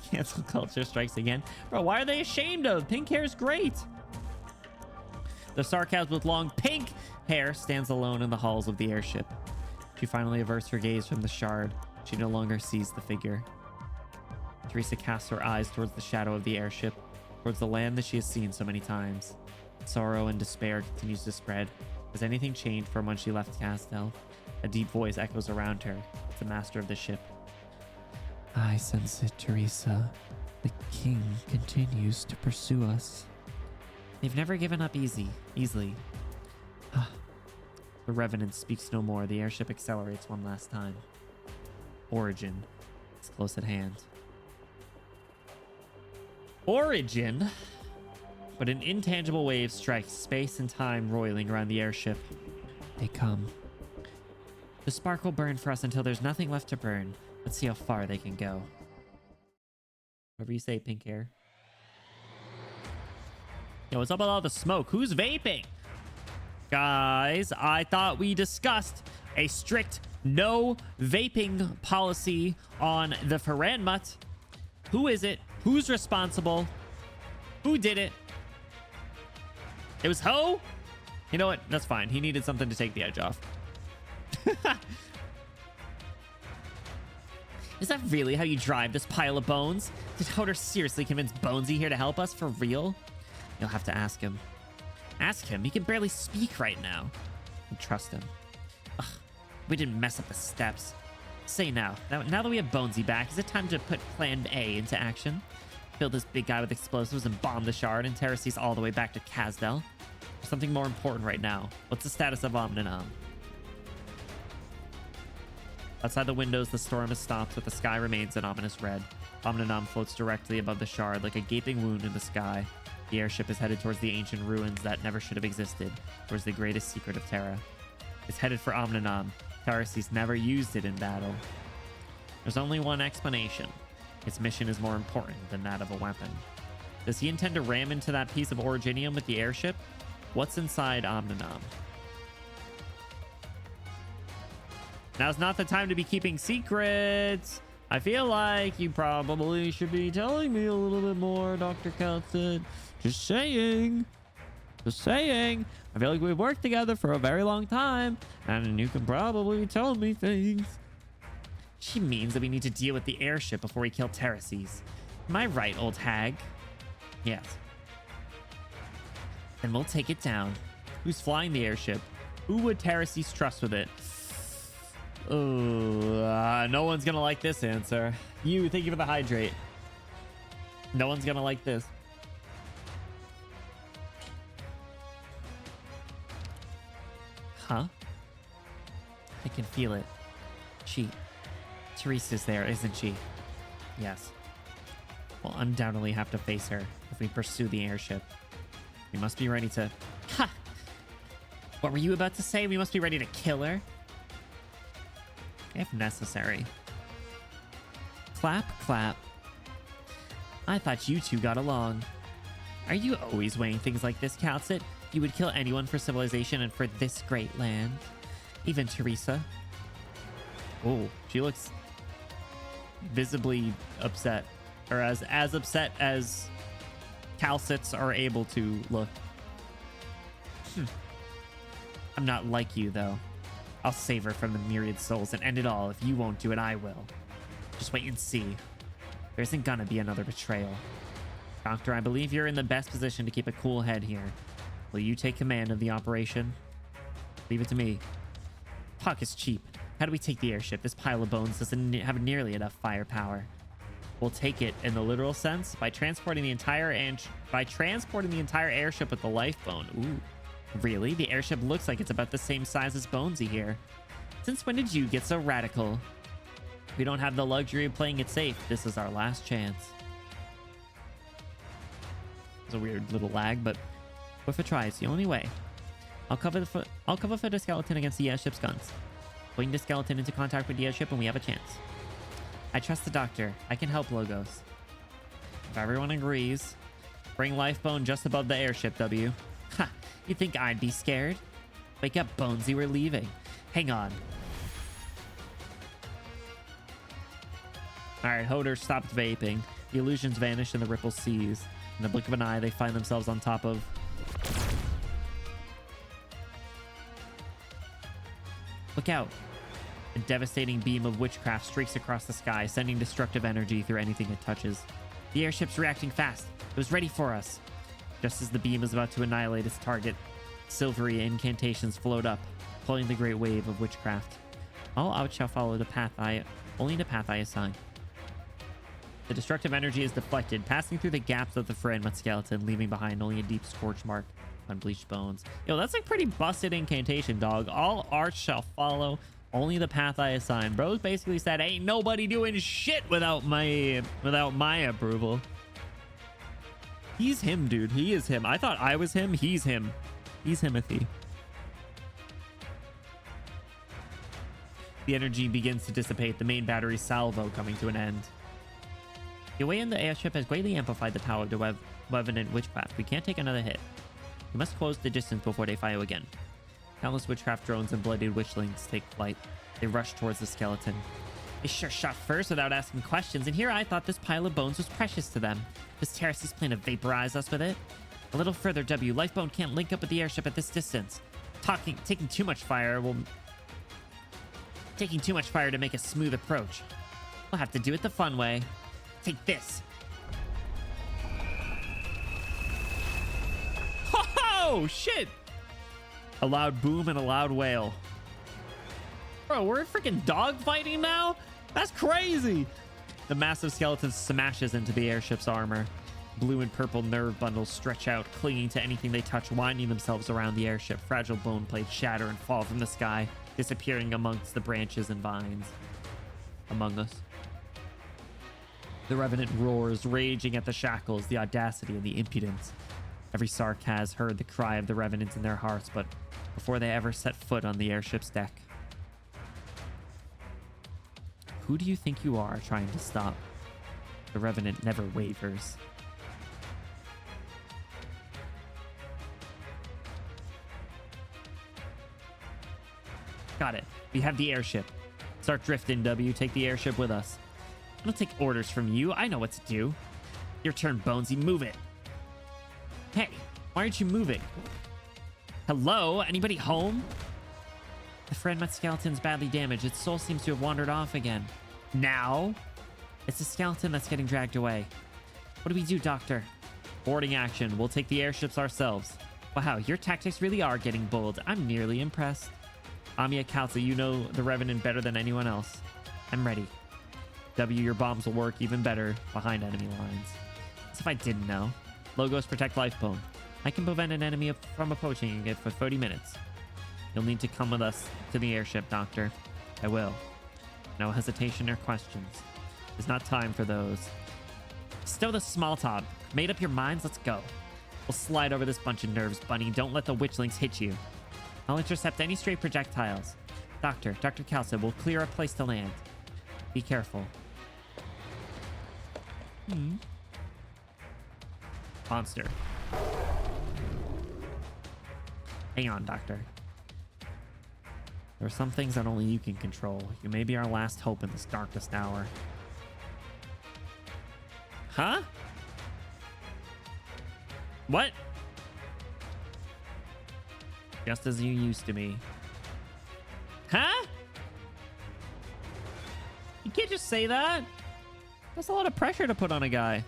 Cancel culture strikes again. Bro, why are they ashamed of? Pink hair's great. The Sarcast with long pink hair stands alone in the halls of the airship. She finally averts her gaze from the shard. She no longer sees the figure. Teresa casts her eyes towards the shadow of the airship, towards the land that she has seen so many times. Sorrow and despair continues to spread. Has anything changed from when she left Castel? A deep voice echoes around her. It's the master of the ship. I sense it, Teresa. The king continues to pursue us. They've never given up easily. The Revenant speaks no more. The airship accelerates one last time. Origin is close at hand. Origin? But an intangible wave strikes, space and time roiling around the airship. They come. The spark will burn for us until there's nothing left to burn. Let's see how far they can go. Whatever you say, pink hair. Yo, what's up with all the smoke? Who's vaping? Guys, I thought we discussed a strict no vaping policy on the Ferranmut. Who is it? Who's responsible? Who did it? It was Ho? You know what? That's fine. He needed something to take the edge off. Is that really how you drive this pile of bones? Did Hodor seriously convince Bonesy here to help us for real? You'll have to ask him. Ask him? He can barely speak right now. And trust him. Ugh, we didn't mess up the steps. Say now that we have Bonesy back, is it time to put Plan A into action? Fill this big guy with explosives and bomb the shard and Terraces all the way back to Casdel? There's something more important right now. What's the status of Omninam? Outside the windows, the storm has stopped, but the sky remains an ominous red. Omninam floats directly above the shard like a gaping wound in the sky. The airship is headed towards the ancient ruins that never should have existed, towards the greatest secret of Terra. It's headed for Omninam. Terraces never used it in battle. There's only one explanation. Its mission is more important than that of a weapon. Does he intend to ram into that piece of Originium with the airship? What's inside Omninam? Now's not the time to be keeping secrets. I feel like you probably should be telling me a little bit more, Dr. Kelton. Just saying. Just saying. I feel like we've worked together for a very long time, and you can probably tell me things. She means that we need to deal with the airship before we kill Terraces. Am I right, old hag? Yes. Then we'll take it down. Who's flying the airship? Who would Terraces trust with it? No one's gonna like this answer. You, thank you for the hydrate. No one's gonna like this. Huh? I can feel it. Teresa's there, isn't she? Yes. We'll undoubtedly have to face her if we pursue the airship. We must be ready to... Ha! What were you about to say? We must be ready to kill her? If necessary. Clap, clap. I thought you two got along. Are you always weighing things like this, Calcit? You would kill anyone for civilization and for this great land? Even Teresa? Oh, she looks visibly upset. Or as upset as calcits are able to look. I'm not like you, though. I'll save her from the myriad souls and end it all. If you won't do it, I will. Just wait and see. There isn't gonna be another betrayal. Doctor, I believe you're in the best position to keep a cool head here. Will you take command of the operation? Leave it to me. Talk is cheap. How do we take the airship? This pile of bones doesn't have nearly enough firepower. We'll take it in the literal sense by transporting the entire airship with the life bone. Ooh, really? The airship looks like it's about the same size as Bonesy here. Since when did you get so radical? We don't have the luxury of playing it safe. This is our last chance. It's a weird little lag, but worth a try. It's the only way. I'll cover for the skeleton against the airship's guns. Bring the skeleton into contact with the airship and we have a chance. I trust the doctor. I can help, Logos. If everyone agrees, bring Lifebone just above the airship, W. Ha! You think I'd be scared? Wake up, Bonesy, we're leaving. Hang on. Alright, Hodor stopped vaping. The illusions vanish and the ripples cease. In the blink of an eye, they find themselves on top of... Look out. A devastating beam of witchcraft streaks across the sky, sending destructive energy through anything it touches. The airship's reacting fast. It was ready for us. Just as the beam is about to annihilate its target, silvery incantations float up, pulling the great wave of witchcraft. All out shall follow only the path I assign. The destructive energy is deflected, passing through the gaps of the fragment skeleton, leaving behind only a deep scorch mark on bleached bones. Yo, that's a pretty busted incantation, dog. All arts shall follow only the path I assign. Bro's basically said, ain't nobody doing shit without my approval. He's him, dude. He is him. I thought I was him. He's him. He's Himothy. The energy begins to dissipate, the main battery salvo coming to an end. The way in the airship has greatly amplified the power of the revenant witchcraft. We can't take another hit. We must close the distance before they fire again. Countless witchcraft drones and blooded witchlings take flight. They rush towards the skeleton. They sure shot first without asking questions, and here I thought this pile of bones was precious to them. Does Terrace's plan to vaporize us with it? A little further, W. Lifebone can't link up with the airship at this distance. Taking too much fire to make a smooth approach. We'll have to do it the fun way. Take this. Oh, shit. A loud boom and a loud wail. Bro, we're freaking dogfighting now? That's crazy. The massive skeleton smashes into the airship's armor. Blue and purple nerve bundles stretch out, clinging to anything they touch, winding themselves around the airship. Fragile bone plates shatter and fall from the sky, disappearing amongst the branches and vines. Among us. The Revenant roars, raging at the shackles, the audacity, and the impudence. Every Sark has heard the cry of the Revenant in their hearts, but before they ever set foot on the airship's deck. Who do you think you are trying to stop? The Revenant never wavers. Got it. We have the airship. Start drifting, W. Take the airship with us. I don't take orders from you. I know what to do. Your turn, Bonesy. Move it. Hey, why aren't you moving? Hello? Anybody home? The fragment skeleton's badly damaged. Its soul seems to have wandered off again. Now? It's the skeleton that's getting dragged away. What do we do, Doctor? Boarding action. We'll take the airships ourselves. Wow, your tactics really are getting bold. I'm nearly impressed. Amia Kalsa, you know the Revenant better than anyone else. I'm ready. W, your bombs will work even better behind enemy lines. As if I didn't know. Logos protect Lifebone. I can prevent an enemy from approaching it for 30 minutes. You'll need to come with us to the airship, Doctor. I will. No hesitation or questions. There's not time for those. Stow the small talk. Made up your minds? Let's go. We'll slide over this bunch of nerves, Bunny. Don't let the witchlings hit you. I'll intercept any stray projectiles. Dr. Kalsa will clear a place to land. Be careful. Monster. Hang on, Doctor. There are some things that only you can control. You may be our last hope in this darkest hour. Huh? What? Just as you used to me. Huh? You can't just say that. That's a lot of pressure to put on a guy.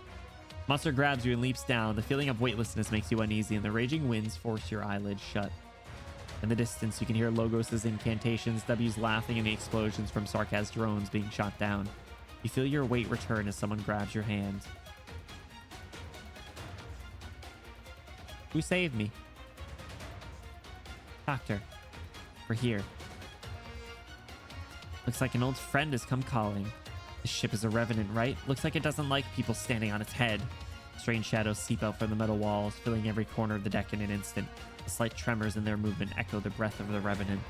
Monster grabs you and leaps down. The feeling of weightlessness makes you uneasy, and the raging winds force your eyelids shut. In the distance, you can hear Logos' incantations, W's laughing, and the explosions from Sarkaz's drones being shot down. You feel your weight return as someone grabs your hand. Who saved me? Doctor, we're here. Looks like an old friend has come calling. This ship is a revenant, right? Looks like it doesn't like people standing on its head. Strange shadows seep out from the metal walls, filling every corner of the deck in an instant. The slight tremors in their movement echo the breath of the revenant.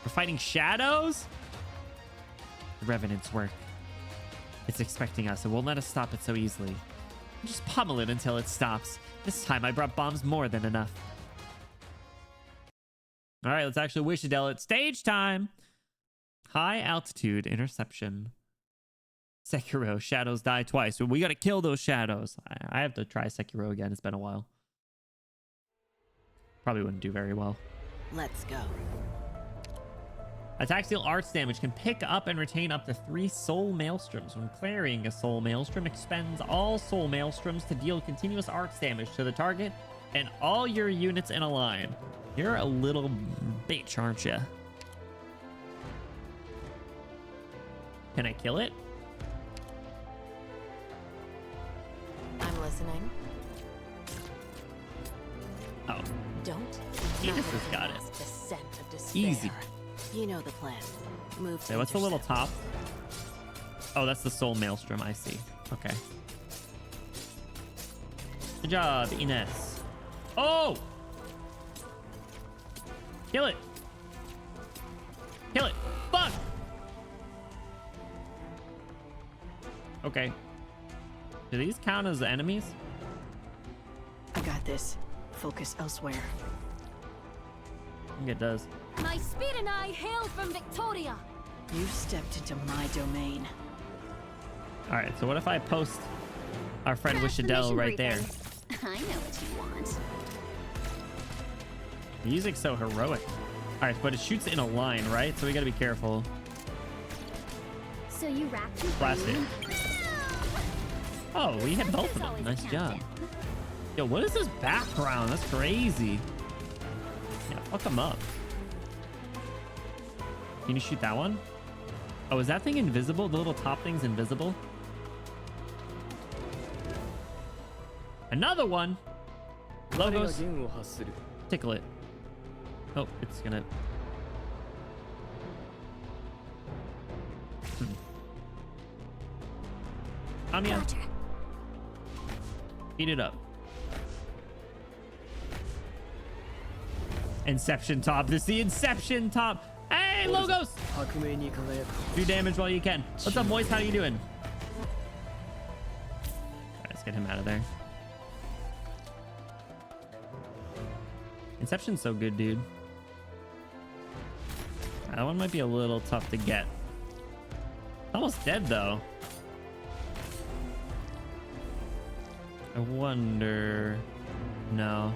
We're fighting shadows? The revenant's work. It's expecting us. It won't let us stop it so easily. We'll just pummel it until it stops. This time I brought bombs more than enough. All right, let's actually wish Adele it's stage time. High altitude interception. Sekiro, shadows die twice. We got to kill those shadows. I have to try Sekiro again. It's been a while. Probably wouldn't do very well. Let's go. Attack Steel Arts damage can pick up and retain up to 3 soul maelstroms. When clearing a soul maelstrom, expends all soul maelstroms to deal continuous arts damage to the target and all your units in a line. You're a little bitch, aren't you? Can I kill it? I'm listening. Oh, Don't. Venus has got it. Descent of despair. Easy. You know the plan. Move. Okay, what's the little top? Oh, that's the soul maelstrom. I see. Okay. Good job, Ines. Oh! Kill it. Kill it. Fuck! Okay. Do these count as enemies? I got this. Focus elsewhere. I think it does. My speed and I hail from Victoria. You've stepped into my domain. All right, so what if I post our friend Wishadell right there? I know what you want. The music's so heroic. All right, but it shoots in a line, right? So we gotta be careful. So you racked your Blast it. brain? Oh, we hit both of them. Always Nice job. tempting. Yo, what is this background? That's crazy. Yeah, fuck them up. Can you shoot that one? Oh, is that thing invisible? The little top thing's invisible? Another one! Logos. Tickle it. Oh, it's gonna... Anya, Roger. eat it up. Inception top. This is the Inception top. Hey, Logos! Do damage while you can. What's up, boys? How you doing? Alright, let's get him out of there. Inception's so good, dude. That one might be a little tough to get. Almost dead, though. I wonder... No.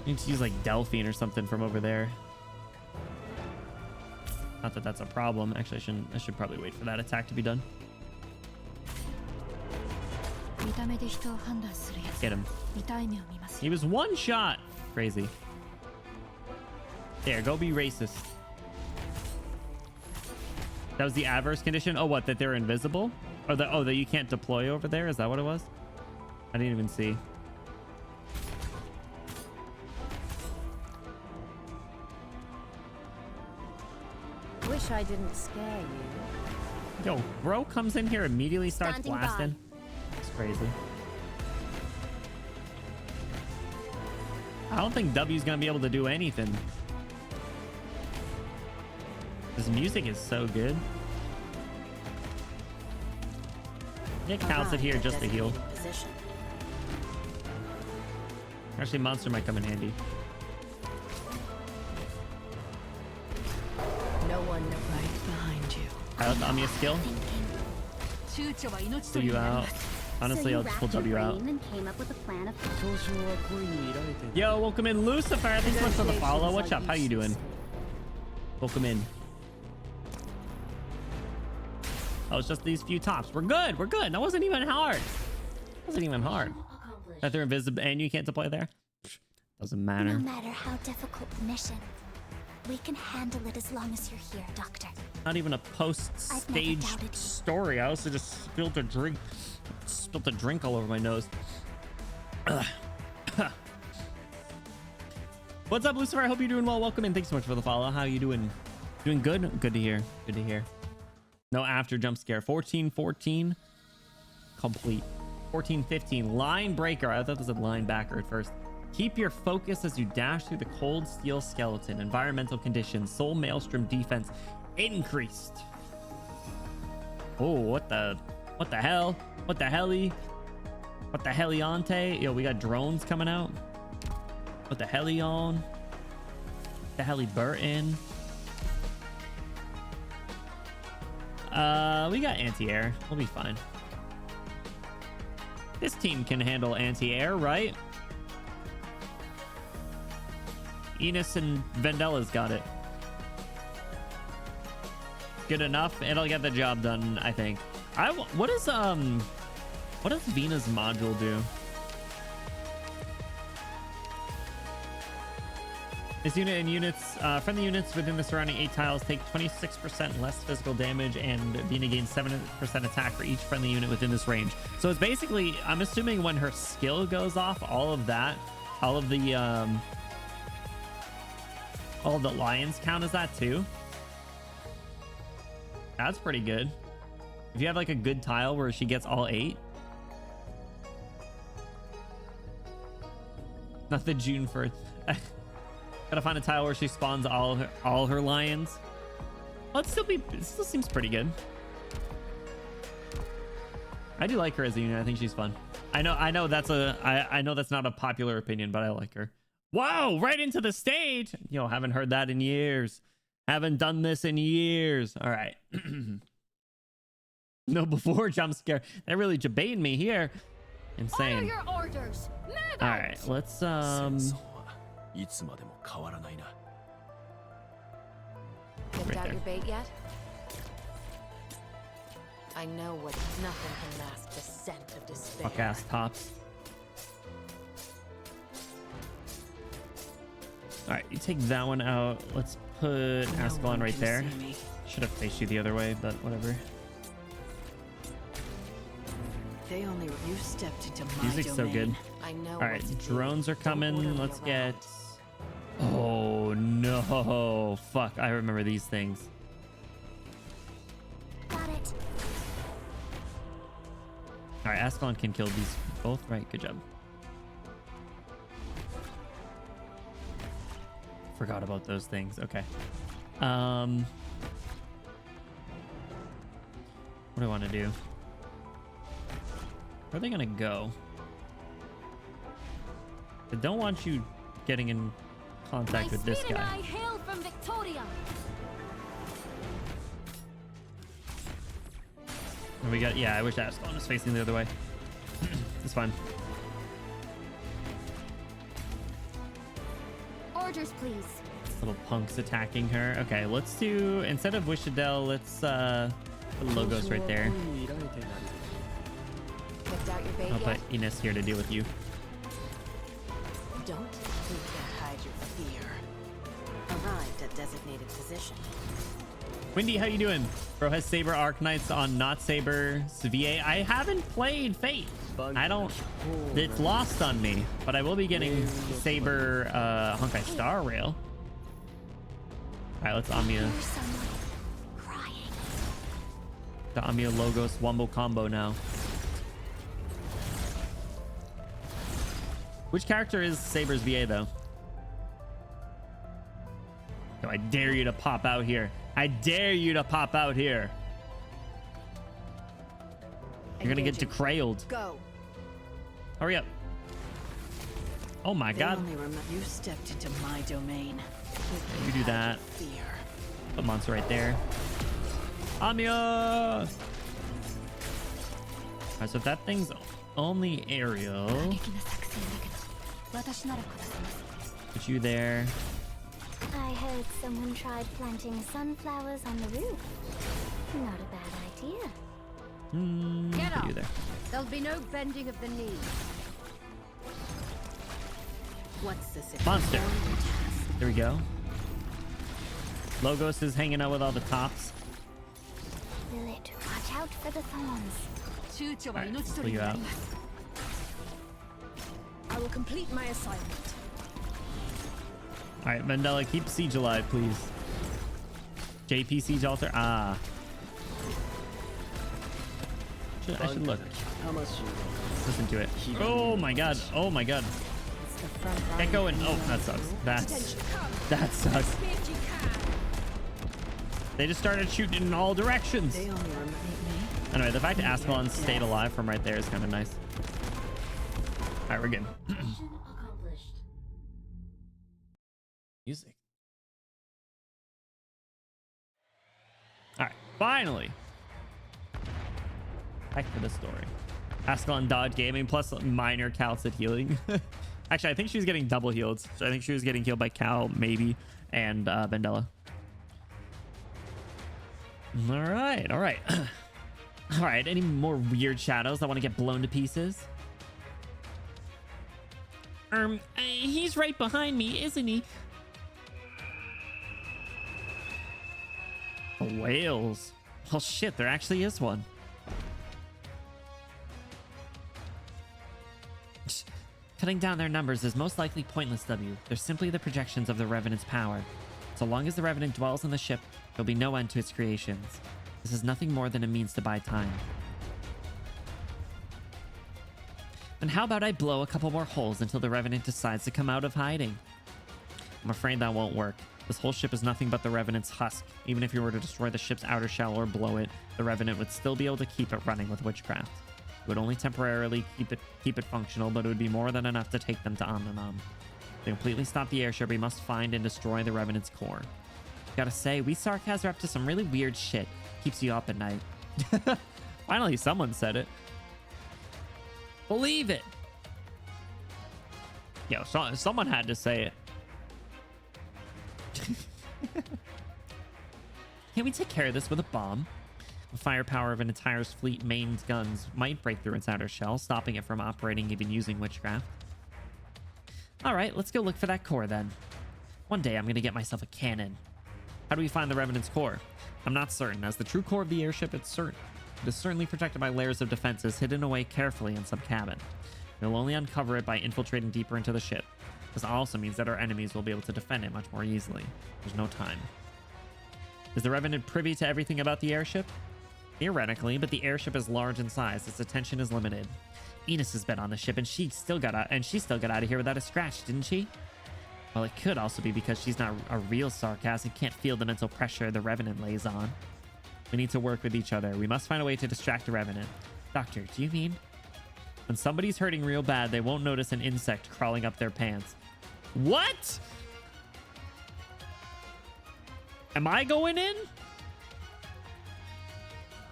I need to use like Delphine or something from over there. Not that that's a problem. Actually, I should probably wait for that attack to be done. Get him. He was one shot. Crazy. There, go be racist. That was the adverse condition. Oh, what? That they're invisible? Or that you can't deploy over there? Is that what it was? I didn't even see. Wish I didn't scare you. Yo, bro comes in here, immediately starts Standing by. blasting. It's crazy. I don't think W's gonna be able to do anything. This music is so good. It counts it here just to heal. Position. Actually, monster might come in handy. No one right behind you. I let Amiya skill. Pull you out. Honestly, I'll just pull W out. And came up with a plan of Yo, welcome in, Lucifer. Thanks so much for the follow. What's up? How you doing? Welcome in. Oh, it's just these few tops. We're good. We're good. That wasn't even hard. Wasn't even hard. That they're invisible and you can't deploy there. Doesn't matter. No matter how difficult the mission, we can handle it as long as you're here, Doctor. Not even a post-stage story. I also just spilled a drink. Spilled a drink all over my nose. What's up, Lucifer? I hope you're doing well. Welcome in. Thanks so much for the follow. How you doing? Doing good? Good to hear. Good to hear. No after jump scare. 14-14. Complete. 14-15. Line breaker. I thought this was line backer at first. Keep your focus as you dash through the cold steel skeleton. Environmental conditions. Soul maelstrom defense increased. Oh, what the hell? What the helly? What the heliante? Yo, we got drones coming out. What the helion? The heliburton. We got anti-air. We'll be fine. This team can handle anti-air, right? Enos and Vendella's got it. Good enough. It'll get the job done, I think. What does Vena's module do? This unit and units, friendly units within the surrounding 8 tiles take 26% less physical damage, and Vena gains 7% attack for each friendly unit within this range. So it's basically, I'm assuming when her skill goes off, all of the lions count as that too. That's pretty good. If you have like a good tile where she gets all 8. Not the June 1st. Gotta find a tile where she spawns all her lions. Well, it still seems pretty good. I do like her as a unit. I think she's fun. I know that's not a popular opinion, but I like her. Wow, right into the stage. Yo, haven't heard that in years. Haven't done this in years. All right. No before jump scare. They're really debating me here. Insane. your orders. All right, let's Picked right out there. your bait yet? I know what nothing can mask the scent of despair. Fuck ass tops. All right, you take that one out. Let's put Ascalon right there. Should have faced you the other way, but whatever. They only you stepped into my Music's so good. I know. All right, drones are coming. Let's get. Oh no! Fuck! I remember these things. Got it. All right, Ascalon can kill these both. Right, good job. Forgot about those things. Okay. What do I want to do? Where are they gonna go? I don't want you getting in contact with this guy. I hail from Victoria. And we got, yeah, I wish Ascalon was facing the other way. It's fine. Orders, please. Little punks attacking her. Okay, let's do, instead of Wishadel, let's put Logos right there. Picked out your bait I'll yet? put Ines here to deal with you. Don't you can't hide your fear. Arrived at designated position. Windy, how you doing? Bro has Saber Arknights on not Saber VA. I haven't played Fate. I don't, it's lost on me, but I will be getting Saber Honkai Star Rail. All right, let's Amia. Here's someone crying. The Amia Logos Wombo combo now. Which character is Saber's VA though? No, I dare you to pop out here. I dare you to pop out here. You're gonna get decrailed. Go. Hurry up. Oh my They god. only you stepped into my domain. You do that. Fear. Put monster right there. Amia! Alright, so if that thing's only aerial, 過激な作戦だけど私なら殺せます put you there. I heard someone tried planting sunflowers on the roof. Not a bad idea. Get Put up. you there. There'll be no bending of the knee What's this? Monster. There we go. Logos is hanging out with all the tops. Lilith, watch out for the thorns. 躊躇は Alright, 命 pull 取り you にな out. ります I will complete my assignment Alright, Mandela, keep Siege alive, please. JP Siege Altar. Ah. I should look. Listen to it. Oh my god. Oh my god. Get going. Oh, that sucks. That sucks. They just started shooting in all directions. They only remind me. Anyway, the fact that Ascalon stayed alive from right there is kind of nice. Alright, we're good. Music. Alright, finally. Back to the story. Ascalon dodge gaming plus minor calcid healing. Actually, I think she was getting double healed. So I think she was getting healed by Cal, maybe, and Vendela. All right, all right. All right, any more weird shadows that want to get blown to pieces? He's right behind me, isn't he? Whales. Well, shit, there actually is one. Cutting down their numbers is most likely pointless, W. They're simply the projections of the Revenant's power. So long as the Revenant dwells in the ship, there'll be no end to its creations. This is nothing more than a means to buy time. And how about I blow a couple more holes until the Revenant decides to come out of hiding? I'm afraid that won't work. This whole ship is nothing but the Revenant's husk. Even if you were to destroy the ship's outer shell or blow it, the Revenant would still be able to keep it running with witchcraft. It would only temporarily keep it functional, but it would be more than enough to take them to Omninom. To completely stop the airship, we must find and destroy the Revenant's core. Gotta say, we Sarkaz are up to some really weird shit. Keeps you up at night. Finally, someone said it. Believe it. Yo, someone had to say it. Can we take care of this with a bomb? The firepower of an entire fleet main guns might break through its outer shell, stopping it from operating even using witchcraft. Alright, let's go look for that core then. One day I'm going to get myself a cannon. How do we find the Revenant's core? I'm not certain, as the true core of the airship it is certainly protected by layers of defenses hidden away carefully in some cabin. We'll only uncover it by infiltrating deeper into the ship. This also means that our enemies will be able to defend it much more easily. There's no time. Is the Revenant privy to everything about the airship? Theoretically, but the airship is large in size. Its attention is limited. Enos has been on the ship, and she still got out of here without a scratch, didn't she? Well, it could also be because she's not a real Sarkaz and can't feel the mental pressure the Revenant lays on. We need to work with each other. We must find a way to distract the Revenant. Doctor, do you mean? When somebody's hurting real bad, they won't notice an insect crawling up their pants. What? Am I going in?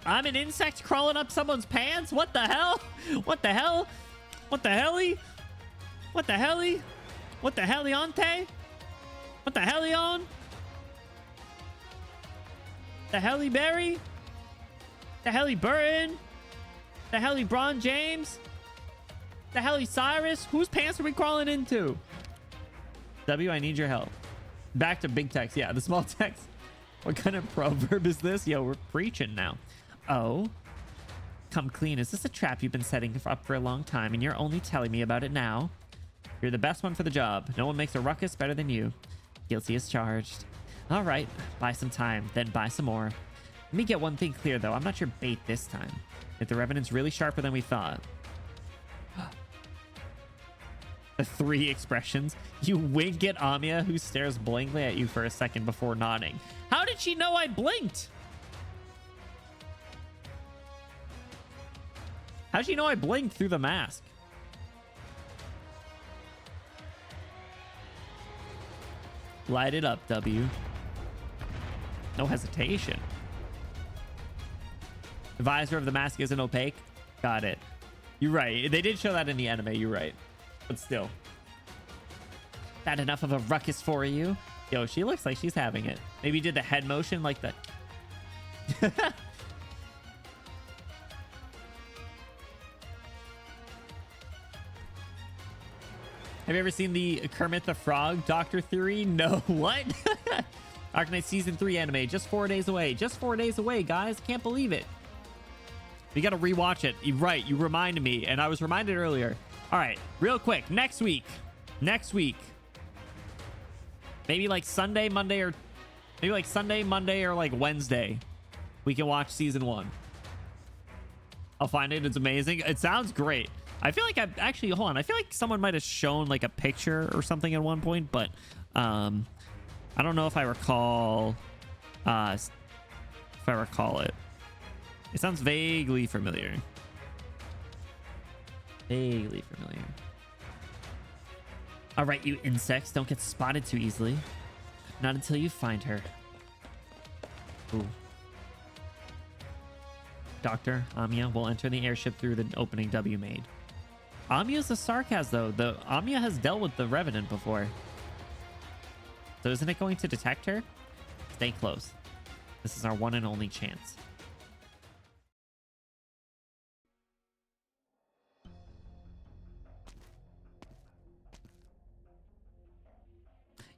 I'm an insect crawling up someone's pants? What the hell? What the hell? What the helly? What the helly? What the heliante? What the helion? The Heli Berry? The Heli Burton? The Heli Bron James? The Heli Cyrus? Whose pants are we crawling into? W, I need your help. Back to big text. Yeah, the small text. What kind of proverb is this? Yo, we're preaching now. Oh, come clean. Is this a trap you've been setting up for a long time and you're only telling me about it now? You're the best one for the job. No one makes a ruckus better than you. Guilty as charged. All right, buy some time, then buy some more. Let me get one thing clear, though. I'm not your bait this time. If the Revenant's really sharper than we thought. The three expressions. You wink at Amia, who stares blankly at you for a second before nodding. How did she know I blinked? How'd she know I blinked through the mask? Light it up, W. No hesitation. The visor of the mask isn't opaque. Got it. You're right. They did show that in the anime. You're right. But still. That enough of a ruckus for you? Yo, she looks like she's having it. Maybe did the head motion like that. Have you ever seen the Kermit the Frog Doctor theory? No. What? Arknights Season 3 anime. Just 4 days away. Just 4 days away, guys. Can't believe it. We got to rewatch it. You're right. You reminded me. And I was reminded earlier. All right. Real quick. Next week. Maybe like Sunday, Monday, or... Maybe like Sunday, Monday, or like Wednesday. We can watch Season 1. I'll find it. It's amazing. It sounds great. I feel like I've actually, hold on. I feel like someone might have shown like a picture or something at one point, but I don't know if I recall it. It sounds vaguely familiar. Vaguely familiar. All right, you insects, don't get spotted too easily. Not until you find her. Ooh. Dr. Amiya will enter the airship through the opening W made. Amiya's a sarcasm, though. The Amiya has dealt with the Revenant before. So isn't it going to detect her? Stay close. This is our one and only chance.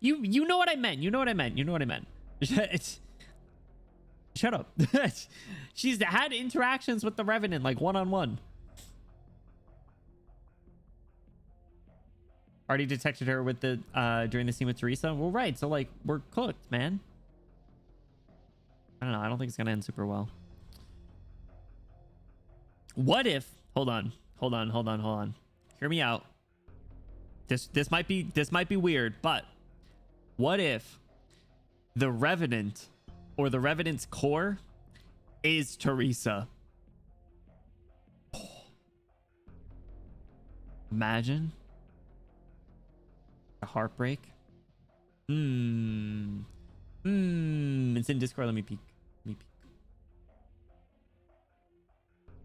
You know what I meant. You know what I meant. You know what I meant. Shut up. She's had interactions with the Revenant, like one-on-one. Already detected her with the during the scene with Teresa. Well, right. So like we're cooked, man. I don't know. I don't think it's gonna end super well. What if? Hold on. Hear me out. This might be weird, but what if the Revenant or the Revenant's core is Teresa? Imagine. A heartbreak. It's in Discord. Let me peek.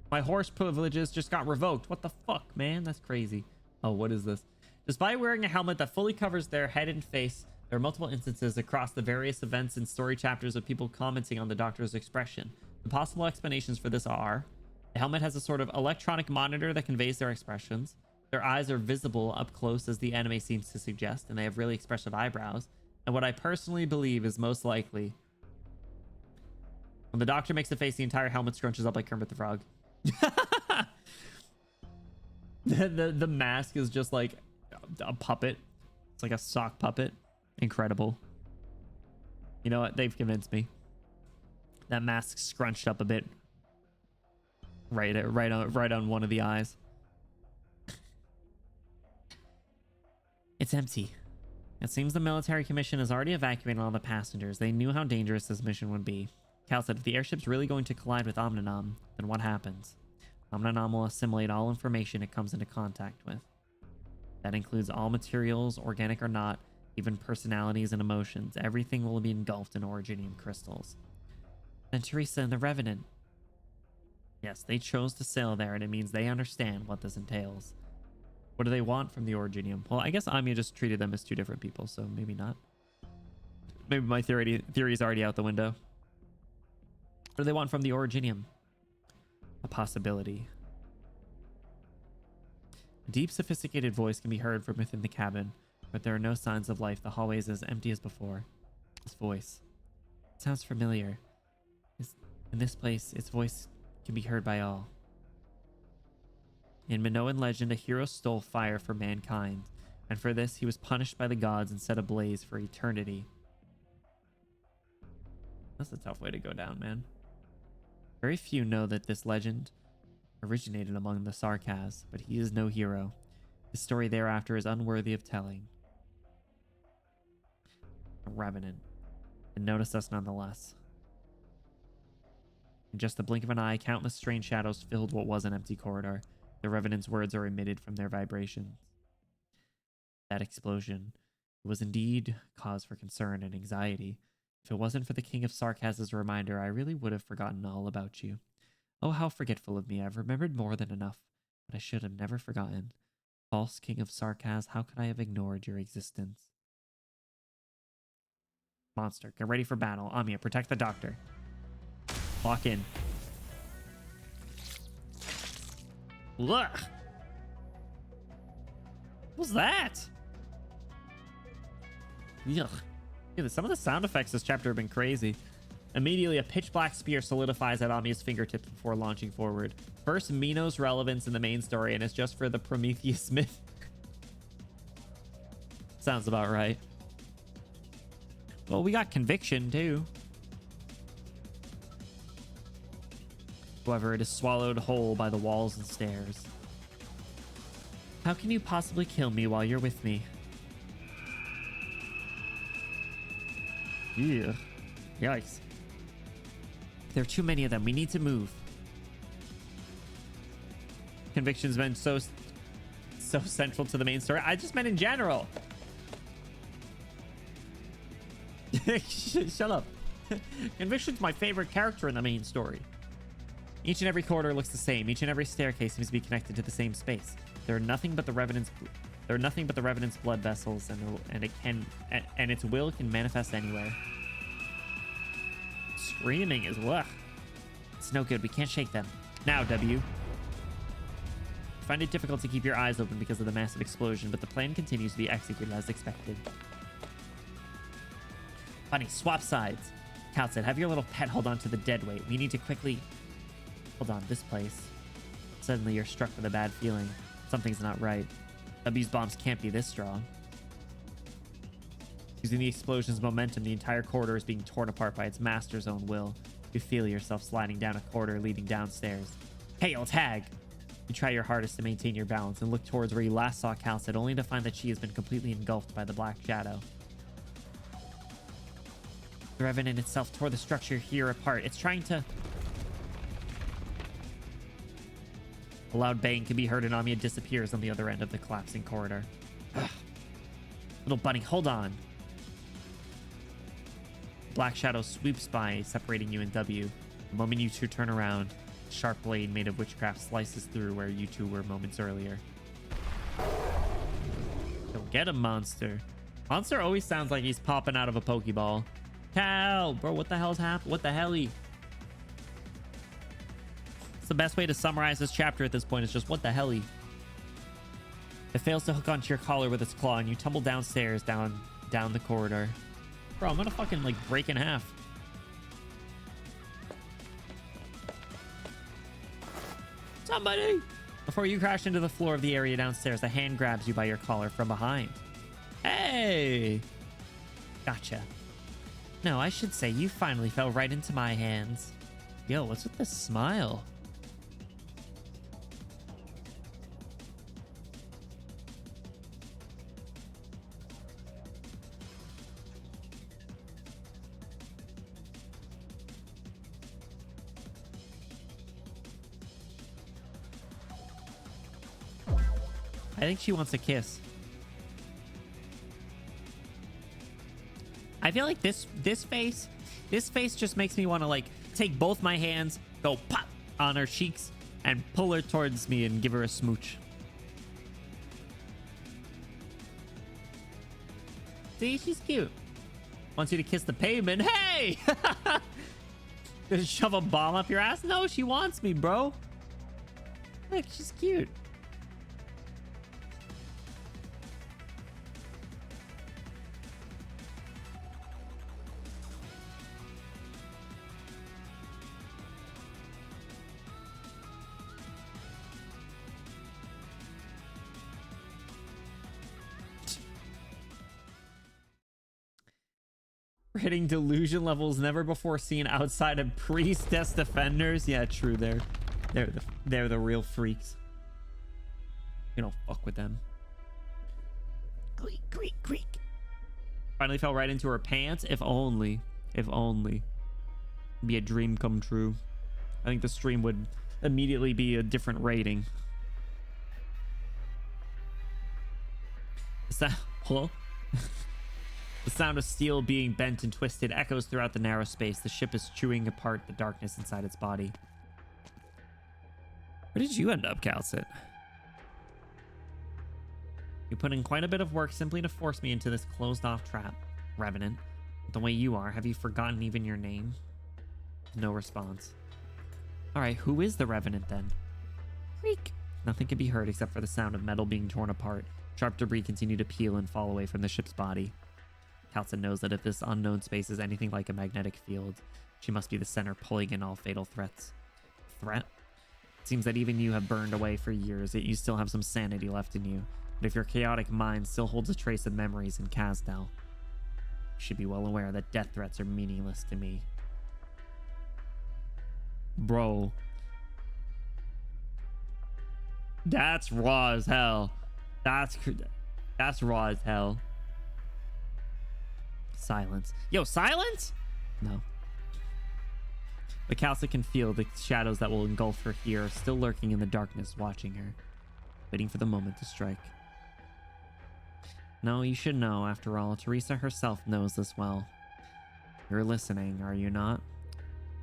My horse privileges just got revoked. What the fuck, man? That's crazy. Oh, what is this? Despite wearing a helmet that fully covers their head and face, there are multiple instances across the various events and story chapters of people commenting on the Doctor's expression. The possible explanations for this are: the helmet has a sort of electronic monitor that conveys their expressions. Their eyes are visible up close, as the anime seems to suggest, and they have really expressive eyebrows. And what I personally believe is most likely, when the Doctor makes a face, the entire helmet scrunches up like Kermit the Frog. the mask is just like a puppet. It's like a sock puppet. Incredible. You know what? They've convinced me. That mask scrunched up a bit. Right on one of the eyes. It's empty. It seems the military commission has already evacuated all the passengers. They knew how dangerous this mission would be. Cal said, if the airship's really going to collide with Omninom, then what happens? Omninom will assimilate all information it comes into contact with. That includes all materials, organic or not, even personalities and emotions. Everything will be engulfed in Originium crystals. And Teresa and the Revenant. Yes, they chose to sail there, and it means they understand what this entails. What do they want from the Originium? Well, I guess Amiya just treated them as two different people, so maybe not. Maybe my theory is already out the window. What do they want from the Originium? A possibility. A deep, sophisticated voice can be heard from within the cabin, but there are no signs of life. The hallway is as empty as before. This voice. It sounds familiar. In this place, its voice can be heard by all. In Minoan legend, a hero stole fire for mankind, and for this he was punished by the gods and set ablaze for eternity. That's a tough way to go down, man. Very few know that this legend originated among the Sarkaz, but he is no hero. His story thereafter is unworthy of telling. A Revenant, and noticed us nonetheless. In just the blink of an eye, countless strange shadows filled what was an empty corridor. The Revenant's words are emitted from their vibrations. That explosion was indeed cause for concern and anxiety. If it wasn't for the King of Sarkaz's reminder, I really would have forgotten all about you. Oh, how forgetful of me. I've remembered more than enough. But I should have never forgotten. False king of Sarkaz, how could I have ignored your existence? Monster, get ready for battle. Amiya, protect the doctor. Lock in. Ugh. What was that? Yuck. Yeah, some of the sound effects this chapter have been crazy. Immediately, a pitch black spear solidifies at Amiya's fingertips before launching forward. First, Mino's relevance in the main story, and it's just for the Prometheus myth. Sounds about right. Well, we got conviction, too. However, it is swallowed whole by the walls and stairs. How can you possibly kill me while you're with me? Yeah. Yikes. There are too many of them. We need to move. Conviction's been so central to the main story. I just meant in general. Shut up. Conviction's my favorite character in the main story. Each and every corridor looks the same. Each and every staircase seems to be connected to the same space. There are nothing but the Revenant's blood vessels, and its will can manifest anywhere. Screaming is ugh. It's no good. We can't shake them. Now, W. I find it difficult to keep your eyes open because of the massive explosion, but the plan continues to be executed as expected. Bunny, swap sides. Cal said, have your little pet hold on to the dead weight. We need to quickly... Hold on, this place. Suddenly you're struck with a bad feeling. Something's not right. W's bombs can't be this strong. Using the explosion's momentum, the entire corridor is being torn apart by its master's own will. You feel yourself sliding down a corridor leading downstairs. Hail tag! You try your hardest to maintain your balance and look towards where you last saw Calcid, only to find that she has been completely engulfed by the black shadow. The Revenant itself tore the structure here apart. It's trying to... A loud bang can be heard and Amiya disappears on the other end of the collapsing corridor. Ugh. Little bunny, hold on. Black shadow sweeps by, separating you and W. The moment you two turn around, a sharp blade made of witchcraft slices through where you two were moments earlier. Don't get him, monster. Monster always sounds like he's popping out of a Pokeball. Cal, bro, what the hell's happened? What the hell-y? It's the best way to summarize this chapter at this point. Is just what the hell-y. It fails to hook onto your collar with its claw, and you tumble downstairs, down the corridor. Bro, I'm gonna fucking like break in half. Somebody! Before you crash into the floor of the area downstairs, a hand grabs you by your collar from behind. Hey! Gotcha. No, I should say you finally fell right into my hands. Yo, what's with this smile? I think she wants a kiss. I feel like this face just makes me want to like take both my hands, go pop on her cheeks, and pull her towards me and give her a smooch. See, she's cute. Wants you to kiss the pavement. Hey! Gonna shove a bomb up your ass? No, she wants me, bro. Look, she's cute. Hitting delusion levels never before seen outside of priestess defenders. Yeah, true. They're the real freaks. You don't fuck with them. Creak, creak, creak. Finally fell right into her pants. If only. If only. Be a dream come true. I think the stream would immediately be a different rating. Is that... Hello? The sound of steel being bent and twisted echoes throughout the narrow space. The ship is chewing apart the darkness inside its body. Where did you end up, Calcit? You put in quite a bit of work simply to force me into this closed-off trap. Revenant, the way you are, have you forgotten even your name? No response. All right, who is the Revenant then? Creak. Nothing can be heard except for the sound of metal being torn apart. Sharp debris continue to peel and fall away from the ship's body. Kalsa knows that if this unknown space is anything like a magnetic field, she must be the center pulling in all fatal threats. Threat? It seems that even you have burned away for years, yet you still have some sanity left in you. But if your chaotic mind still holds a trace of memories in Kazdal, you should be well aware that death threats are meaningless to me. Bro. That's raw as hell. That's raw as hell. Silence. Yo, silence? No. But Kalsa can feel the shadows that will engulf her here, still lurking in the darkness, watching her, waiting for the moment to strike. No, you should know, after all. Teresa herself knows this well. You're listening, are you not?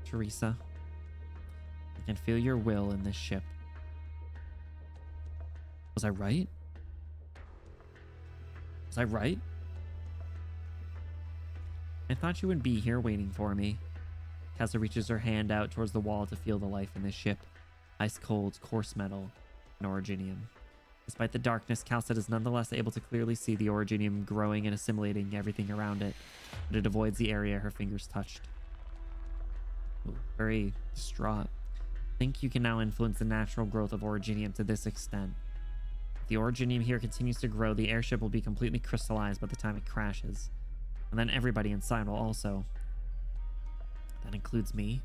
Teresa, I can feel your will in this ship. Was I right? Was I right? I thought you would be here waiting for me. Kalsa reaches her hand out towards the wall to feel the life in this ship. Ice cold, coarse metal, and originium. Despite the darkness, Kalsa is nonetheless able to clearly see the originium growing and assimilating everything around it, but it avoids the area her fingers touched. Ooh, very distraught. Think you can now influence the natural growth of originium to this extent. If the originium here continues to grow, the airship will be completely crystallized by the time it crashes. And then everybody inside will also. That includes me.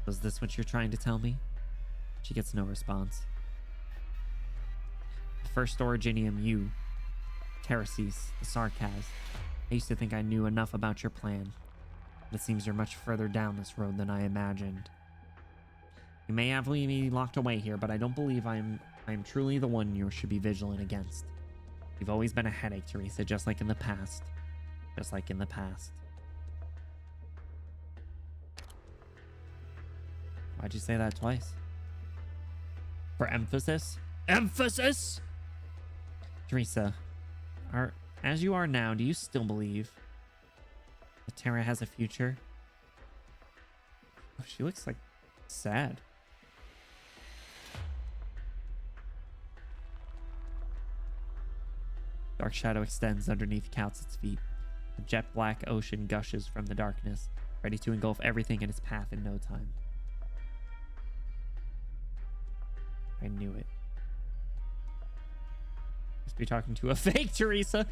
Was this what you're trying to tell me? She gets no response. The first originium, you, Terraces, the Sarkaz. I used to think I knew enough about your plan, but it seems you're much further down this road than I imagined. You may have me locked away here, but I don't believe I am truly the one you should be vigilant against. You've always been a headache, Teresa, just like in the past. Just like in the past. Why'd you say that twice? For emphasis? Emphasis! Teresa, as you are now, do you still believe that Terra has a future? Oh, she looks like sad. Dark shadow extends underneath Kalsa's feet. A jet black ocean gushes from the darkness, ready to engulf everything in its path in no time. I knew it. Must be talking to a fake Teresa.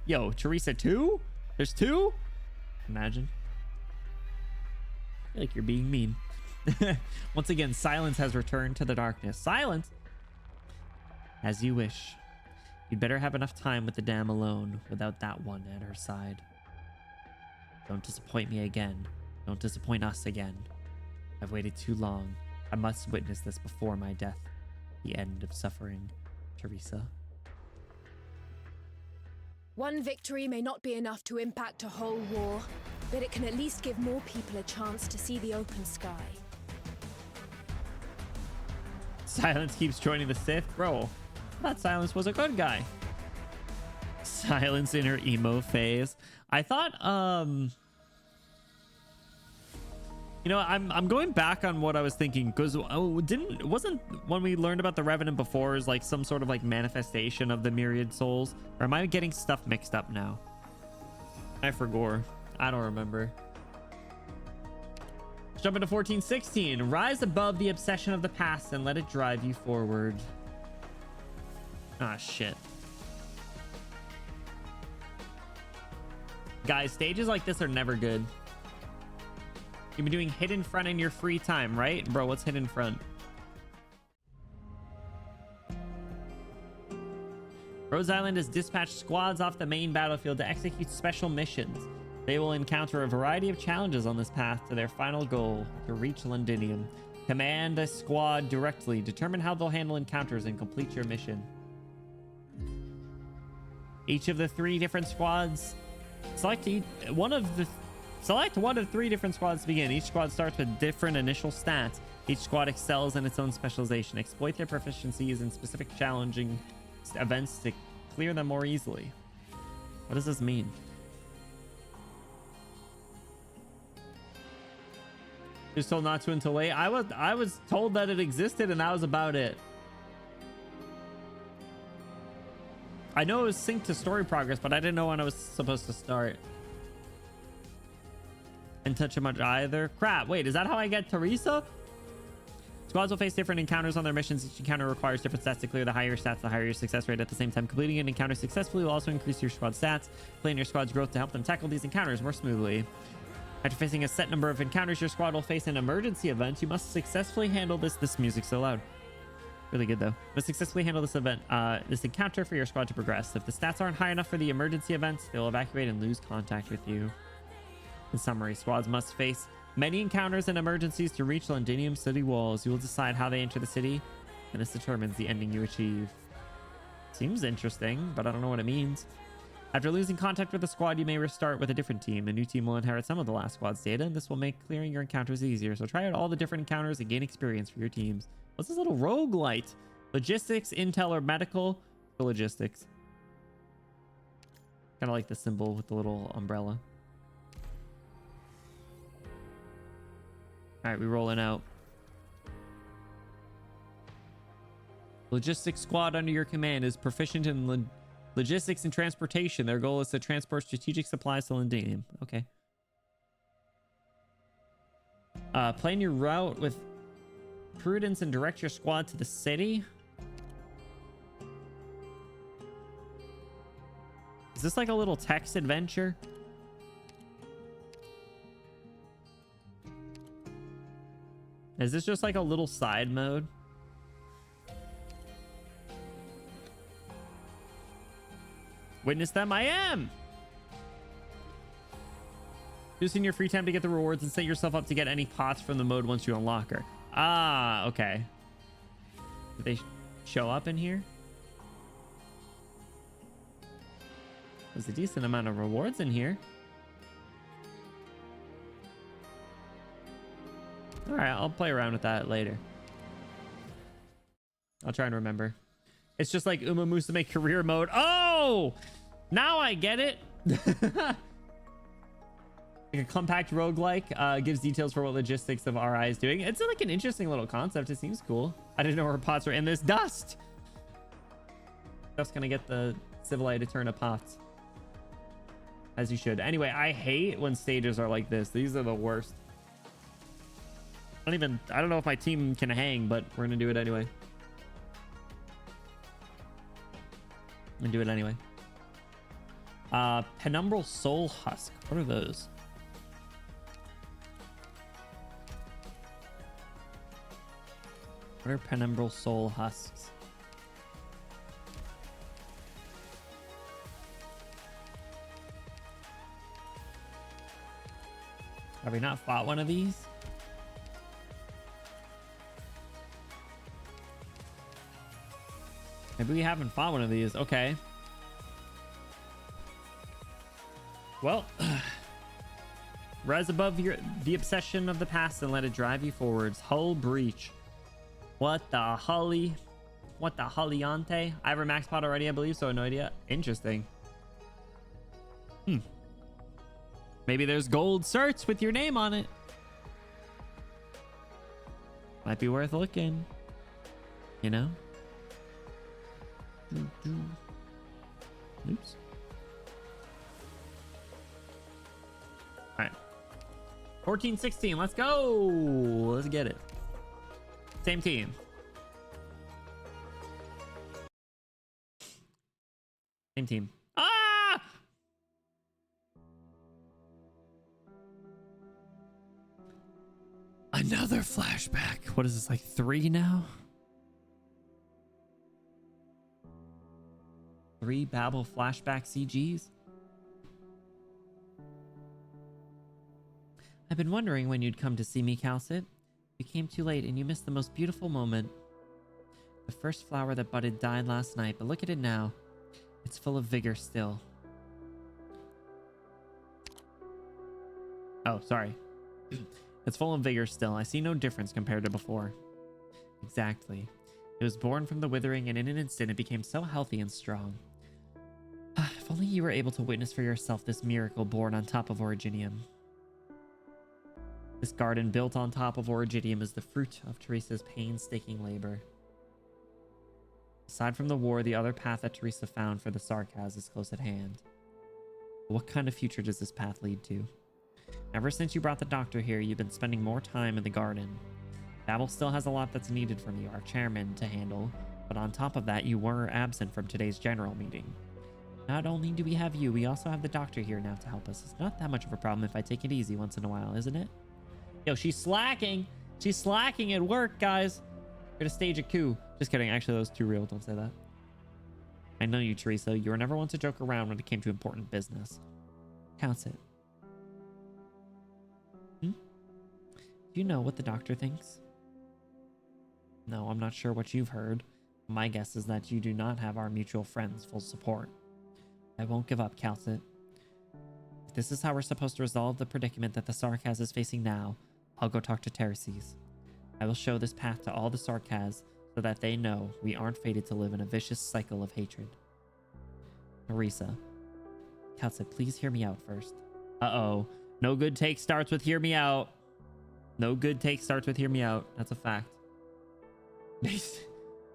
Yo, Teresa 2? There's 2? Imagine. I feel like you're being mean. Once again, silence has returned to the darkness. Silence? As you wish. You'd better have enough time with the dam alone without that one at her side. Don't disappoint me again. Don't disappoint us again. I've waited too long. I must witness this before my death. The end of suffering, Teresa. One victory may not be enough to impact a whole war, but it can at least give more people a chance to see the open sky. Silence keeps joining the Sith. Bro, I thought Silence was a good guy. Silence in her emo phase. I thought, you know, I'm going back on what I was thinking, because wasn't when we learned about the Revenant before is like some sort of like manifestation of the myriad souls? Or am I getting stuff mixed up now? I forgot. I don't remember. Let's jump into 1416. Rise above the obsession of the past and let it drive you forward. Ah, shit. Guys, stages like this are never good. You've been doing hidden front in your free time, right? Bro, what's hidden front? Rose Island has dispatched squads off the main battlefield to execute special missions. They will encounter a variety of challenges on this path to their final goal, to reach Londinium. Command a squad directly, determine how they'll handle encounters, and complete your mission. Each of the 3 different squads, select one of 3 different squads to begin. Each squad starts with different initial stats. Each squad excels in its own specialization. Exploit their proficiencies in specific challenging events to clear them more easily. What does this mean? Just told not to until late. I was told that it existed and that was about it. I know it was synced to story progress, but I didn't know when I was supposed to start. And touch him much either. Crap, wait, is that how I get Teresa? Squads will face different encounters on their missions. Each encounter requires different stats to clear. The higher your stats, the higher your success rate. At the same time, completing an encounter successfully will also increase your squad stats, playing your squad's growth to help them tackle these encounters more smoothly. After facing a set number of encounters, your squad will face an emergency event. You must successfully handle this music's so loud. Really good though. Must successfully handle this event, this encounter for your squad to progress. If the stats aren't high enough for the emergency events, they'll evacuate and lose contact with you. In summary, squads must face many encounters and emergencies to reach Londinium city walls. You will decide how they enter the city, and this determines the ending you achieve. Seems interesting, but I don't know what it means. After losing contact with the squad, you may restart with a different team. A new team will inherit some of the last squad's data, and this will make clearing your encounters easier. So try out all the different encounters and gain experience for your teams. What's this little roguelite? Logistics, intel, or medical? The logistics. Kind of like the symbol with the little umbrella. All right, we rolling out. Logistics squad under your command is proficient in logistics and transportation. Their goal is to transport strategic supplies to Londinium. Okay. Plan your route with prudence and direct your squad to the city. Is this like a little text adventure? Is this just like a little side mode? Witness them, I am! Using your free time to get the rewards and set yourself up to get any pots from the mode once you unlock her. Ah, okay. Did they show up in here? There's a decent amount of rewards in here. All right, I'll play around with that later. I'll try and remember. It's just like Uma Musume career mode. Oh, now I get it. Like a compact roguelike, gives details for what logistics of RI is doing. It's like an interesting little concept. It seems cool. I didn't know her pots were in this dust. Just gonna get the Civilite to turn to pots. As you should. Anyway, I hate when stages are like this. These are the worst. I don't know if my team can hang, but we're gonna do it anyway. And do it anyway. Penumbral Soul Husk. What are those? What are Penumbral Soul Husks? Have we not fought one of these? Maybe we haven't fought one of these. Okay. Well, rise above the obsession of the past and let it drive you forwards. Hull breach. What the Hully? What the Hulliante? I have a max pot already, I believe, so no idea. Interesting. Maybe there's gold certs with your name on it. Might be worth looking. You know? Oops. All right. 14-16. Let's go. Let's get it. Same team. Same team. Ah! Another flashback. What is this, like 3 now? 3 Babel flashback CGs? I've been wondering when you'd come to see me, Calcit. You came too late and you missed the most beautiful moment. The first flower that budded died last night, but look at it now. It's full of vigor still. Oh, sorry. It's full of vigor still. I see no difference compared to before. Exactly. It was born from the withering, and in an instant it became so healthy and strong. only you were able to witness for yourself this miracle born on top of Originium. This garden built on top of Originium is the fruit of Teresa's painstaking labor. Aside from the war, the other path that Teresa found for the Sarkaz is close at hand. What kind of future does this path lead to? Ever since you brought the doctor here, you've been spending more time in the garden. Babel still has a lot that's needed from you, our chairman, to handle, but on top of that, you were absent from today's general meeting. Not only do we have you, we also have the doctor here now to help us. It's not that much of a problem if I take it easy once in a while, isn't it? Yo, she's slacking. She's slacking at work, guys. We're gonna stage a coup. Just kidding. Actually, that was too real. Don't say that. I know you, Teresa. You were never one to joke around when it came to important business. Counts it. Do you know what the doctor thinks? No, I'm not sure what you've heard. My guess is that you do not have our mutual friend's full support. I won't give up, Calcit. If this is how we're supposed to resolve the predicament that the Sarkaz is facing now, I'll go talk to Tereses. I will show this path to all the Sarkaz so that they know we aren't fated to live in a vicious cycle of hatred. Teresa. Calcit, please hear me out first. Uh-oh. No good take starts with hear me out. No good take starts with hear me out. That's a fact.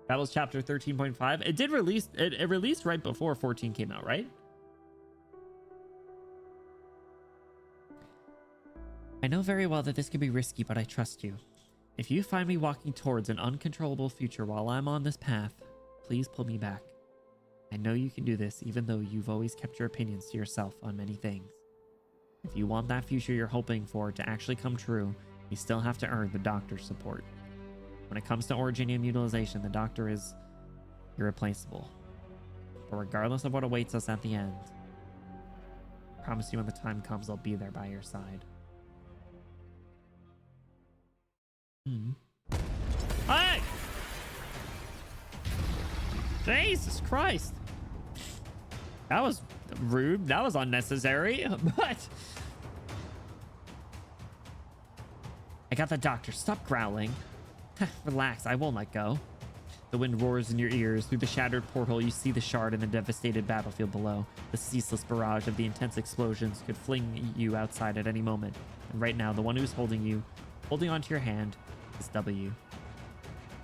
That was chapter 13.5. It did release, it released right before 14 came out, right? I know very well that this can be risky, but I trust you. If you find me walking towards an uncontrollable future while I'm on this path, please pull me back. I know you can do this, even though you've always kept your opinions to yourself on many things. If you want that future you're hoping for to actually come true, you still have to earn the doctor's support. When it comes to Originium utilization, the doctor is irreplaceable. But regardless of what awaits us at the end, I promise you when the time comes, I'll be there by your side. Hey! Jesus Christ! That was rude. That was unnecessary. But I got the doctor. Stop growling. Relax, I won't let go. The wind roars in your ears. Through the shattered porthole, you see the shard and the devastated battlefield below. The ceaseless barrage of the intense explosions could fling you outside at any moment. And right now, the one who's holding onto your hand, is W.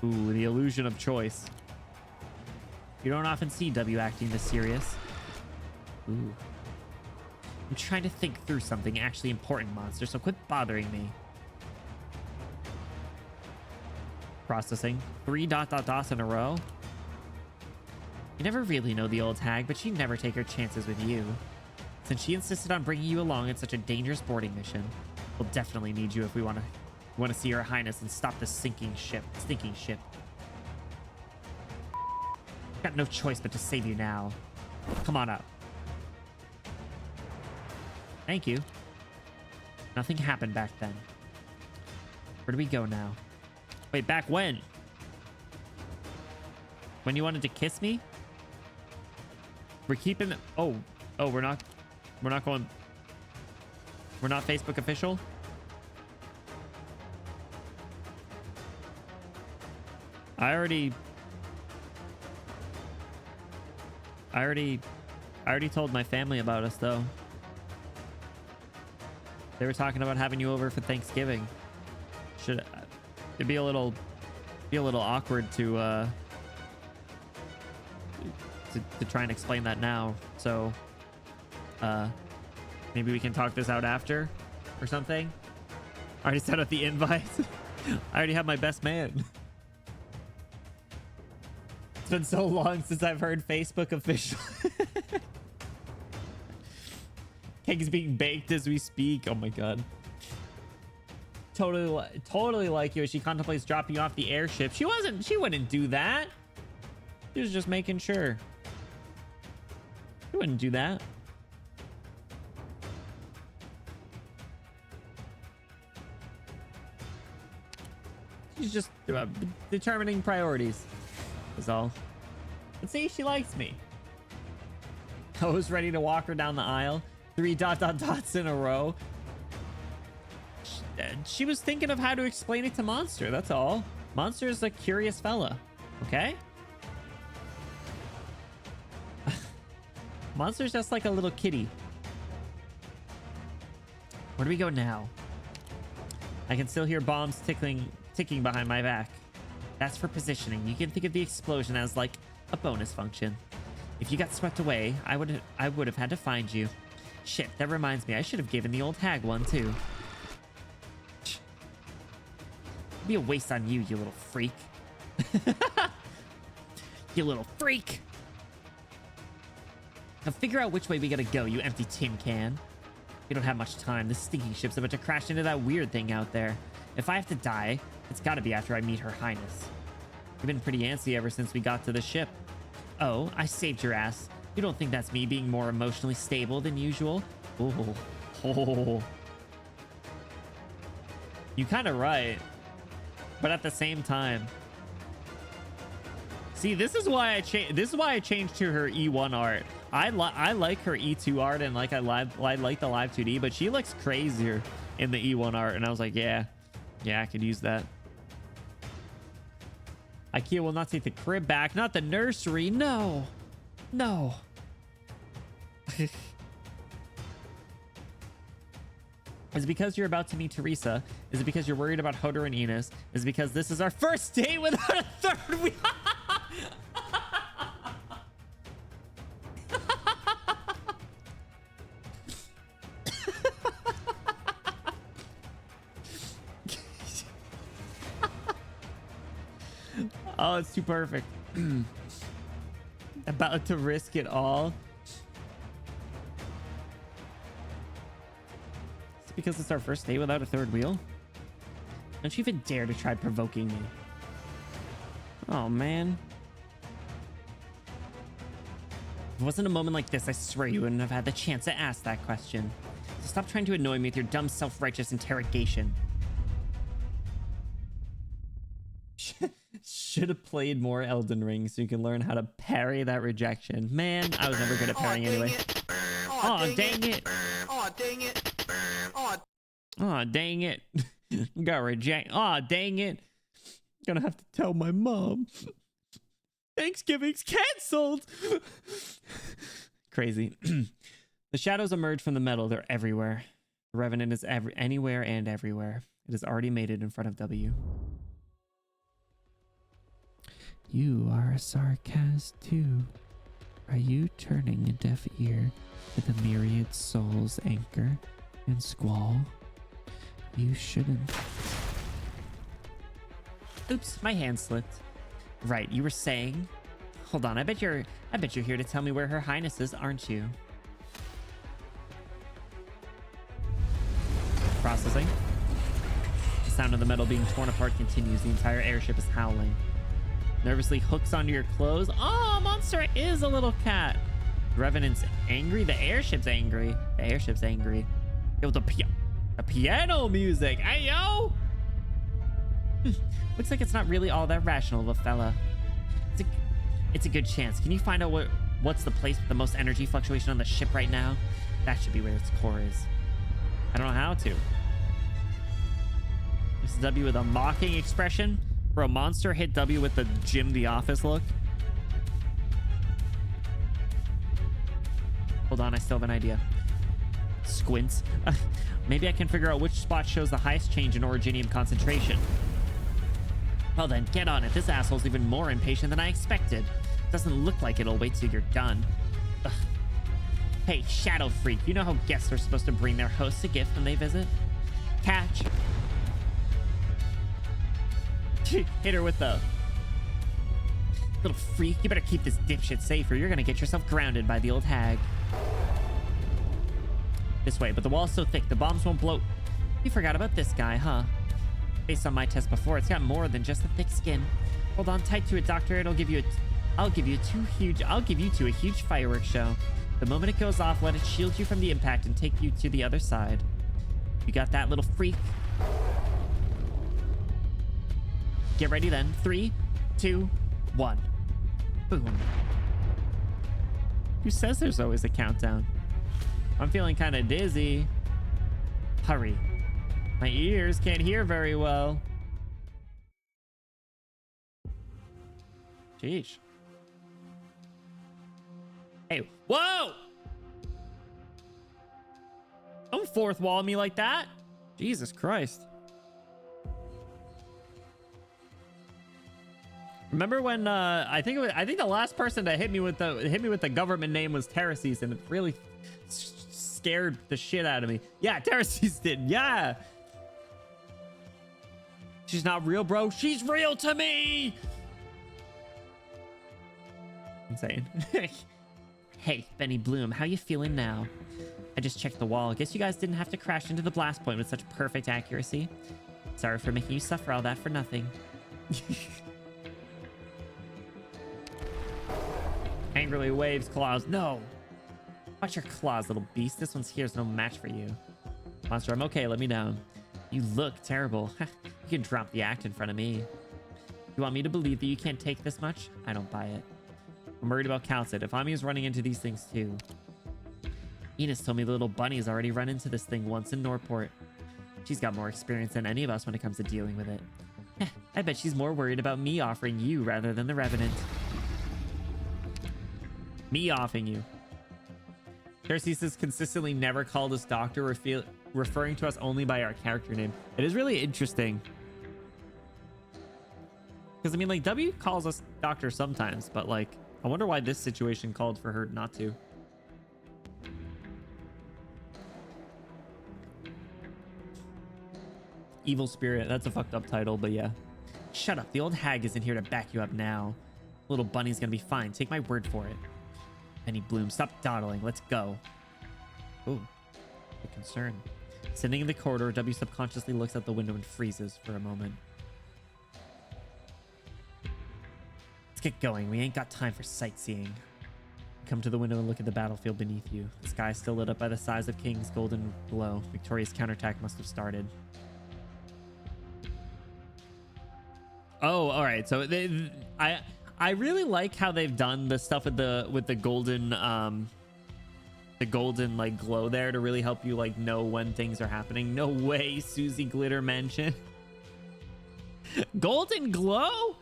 Ooh, the illusion of choice. You don't often see W acting this serious. Ooh. I'm trying to think through something actually important, monster, so quit bothering me. Processing. 3 ... in a row. You never really know the old hag, but she'd never take her chances with you. Since she insisted on bringing you along in such a dangerous boarding mission, we'll definitely need you if we want to see Her Highness and stop this stinking ship. Got no choice but to save you now. Come on up. Thank you. Nothing happened back then. Where do we go now? Wait, back when? When you wanted to kiss me? We're keeping... Oh, we're not going... We're not Facebook official? I already told my family about us, though. They were talking about having you over for Thanksgiving. It'd be a little awkward to try and explain that now. So maybe we can talk this out after or something. I already sent out the invite. I already have my best man. It's been so long since I've heard Facebook official. Cake is being baked as we speak. Oh my god. Totally like you as she contemplates dropping you off the airship. She wouldn't do that. She was just making sure. She wouldn't do that. She's just determining priorities is all. But see, she likes me. I was ready to walk her down the aisle. 3 ... in a row. She was thinking of how to explain it to Monster, that's all. Monster's a curious fella, okay? Monster's just like a little kitty. Where do we go now? I can still hear bombs ticking behind my back. That's for positioning. You can think of the explosion as like a bonus function. If you got swept away, I would have had to find you. Shit, that reminds me. I should have given the old hag one too. It'd be a waste on you, you little freak. You little freak. Now figure out which way we gotta go, you empty tin can. We don't have much time. This stinking ship's about to crash into that weird thing out there. If I have to die, it's gotta be after I meet Her Highness. You've been pretty antsy ever since we got to the ship. Oh, I saved your ass. You don't think that's me being more emotionally stable than usual? Oh. You kind of right. But at the same time. See, this is why I changed to her E1 art. I like her E2 art and like I like the live 2D, but she looks crazier in the E1 art, and I was like, yeah, I could use that. IKEA will not take the crib back, not the nursery. No. Is it because you're about to meet Teresa? Is it because you're worried about Hodor and Enos? Is it because this is our first date without a third wheel? Oh, it's too perfect. About to risk it all. Is it because it's our first day without a third wheel? Don't you even dare to try provoking me. Oh, man. If it wasn't a moment like this, I swear you wouldn't have had the chance to ask that question. So stop trying to annoy me with your dumb self-righteous interrogation. Should have played more Elden Ring so you can learn how to parry that rejection. Man, I was never good at parrying anyway. Oh, dang it. Oh, dang it. Oh, dang it. Got reject. Oh, dang it. Gonna have to tell my mom. Thanksgiving's canceled. Crazy. The shadows emerge from the metal. They're everywhere. The Revenant is anywhere and everywhere. It has already made it in front of W. You are a sarcast too. Are you turning a deaf ear to the myriad souls anchor and squall? You shouldn't. Oops, my hand slipped. Right, you were saying? Hold on, I bet you're here to tell me where Her Highness is, aren't you? Processing. The sound of the metal being torn apart continues. The entire airship is howling. Nervously hooks onto your clothes. Oh, monster is a little cat. The Revenant's angry. The airship's angry. The airship's angry. Yo, the piano music. Hey, yo. Looks like it's not really all that rational of a fella. It's a good chance. Can you find out what's the place with the most energy fluctuation on the ship right now? That should be where its core is. I don't know how to. This is W with a mocking expression. Bro, monster hit W with the Jim the Office look. Hold on, I still have an idea. Squints. Maybe I can figure out which spot shows the highest change in originium concentration. Well then, get on it. This asshole's even more impatient than I expected. Doesn't look like it'll wait till you're done. Ugh. Hey, Shadow Freak, you know how guests are supposed to bring their hosts a gift when they visit? Catch. Hit her with the... Little freak, you better keep this dipshit safe or you're gonna get yourself grounded by the old hag. This way, but the wall's so thick, the bombs won't blow. You forgot about this guy, huh? Based on my test before, it's got more than just a thick skin. Hold on tight to it, Doctor. I'll give you two a huge fireworks show. The moment it goes off, let it shield you from the impact and take you to the other side. You got that, little freak? Get ready then. 3, 2, 1. Boom. Who says there's always a countdown? I'm feeling kind of dizzy. Hurry. My ears can't hear very well. Jeez. Hey, whoa! fourth wall me like that. Jesus Christ. Remember when I think the last person to hit me with the government name was Terraces, and it really scared the shit out of me. Yeah, Terraces did. Yeah. She's not real, bro. She's real to me. Insane. Hey, Benny Bloom, how you feeling now? I just checked the wall. Guess you guys didn't have to crash into the blast point with such perfect accuracy. Sorry for making you suffer all that for nothing. Angrily waves claws. No. Watch your claws, little beast. This one's here's no match for you. Monster, I'm okay. Let me down. You look terrible. You can drop the act in front of me. You want me to believe that you can't take this much? I don't buy it. I'm worried about Calcid. If Ami's running into these things too. Enos told me the little bunny's already run into this thing once in Norport. She's got more experience than any of us when it comes to dealing with it. I bet she's more worried about me offering you rather than the Revenant. Me offing you. Terces has consistently never called us doctor, referring to us only by our character name. It is really interesting. Because, I mean, like, W calls us doctor sometimes, but, like, I wonder why this situation called for her not to. Evil Spirit. That's a fucked up title, but yeah. Shut up. The old hag isn't here to back you up now. Little bunny's gonna be fine. Take my word for it. Penny Bloom, stop dawdling. Let's go. Ooh, a concern. Sitting in the corridor, W subconsciously looks out the window and freezes for a moment. Let's get going. We ain't got time for sightseeing. Come to the window and look at the battlefield beneath you. The sky is still lit up by the size of King's golden glow. Victoria's counterattack must have started. Oh, all right. So I really like how they've done the stuff with the golden like glow there to really help you like know when things are happening. No way, Susie Glitter Mansion. Golden glow?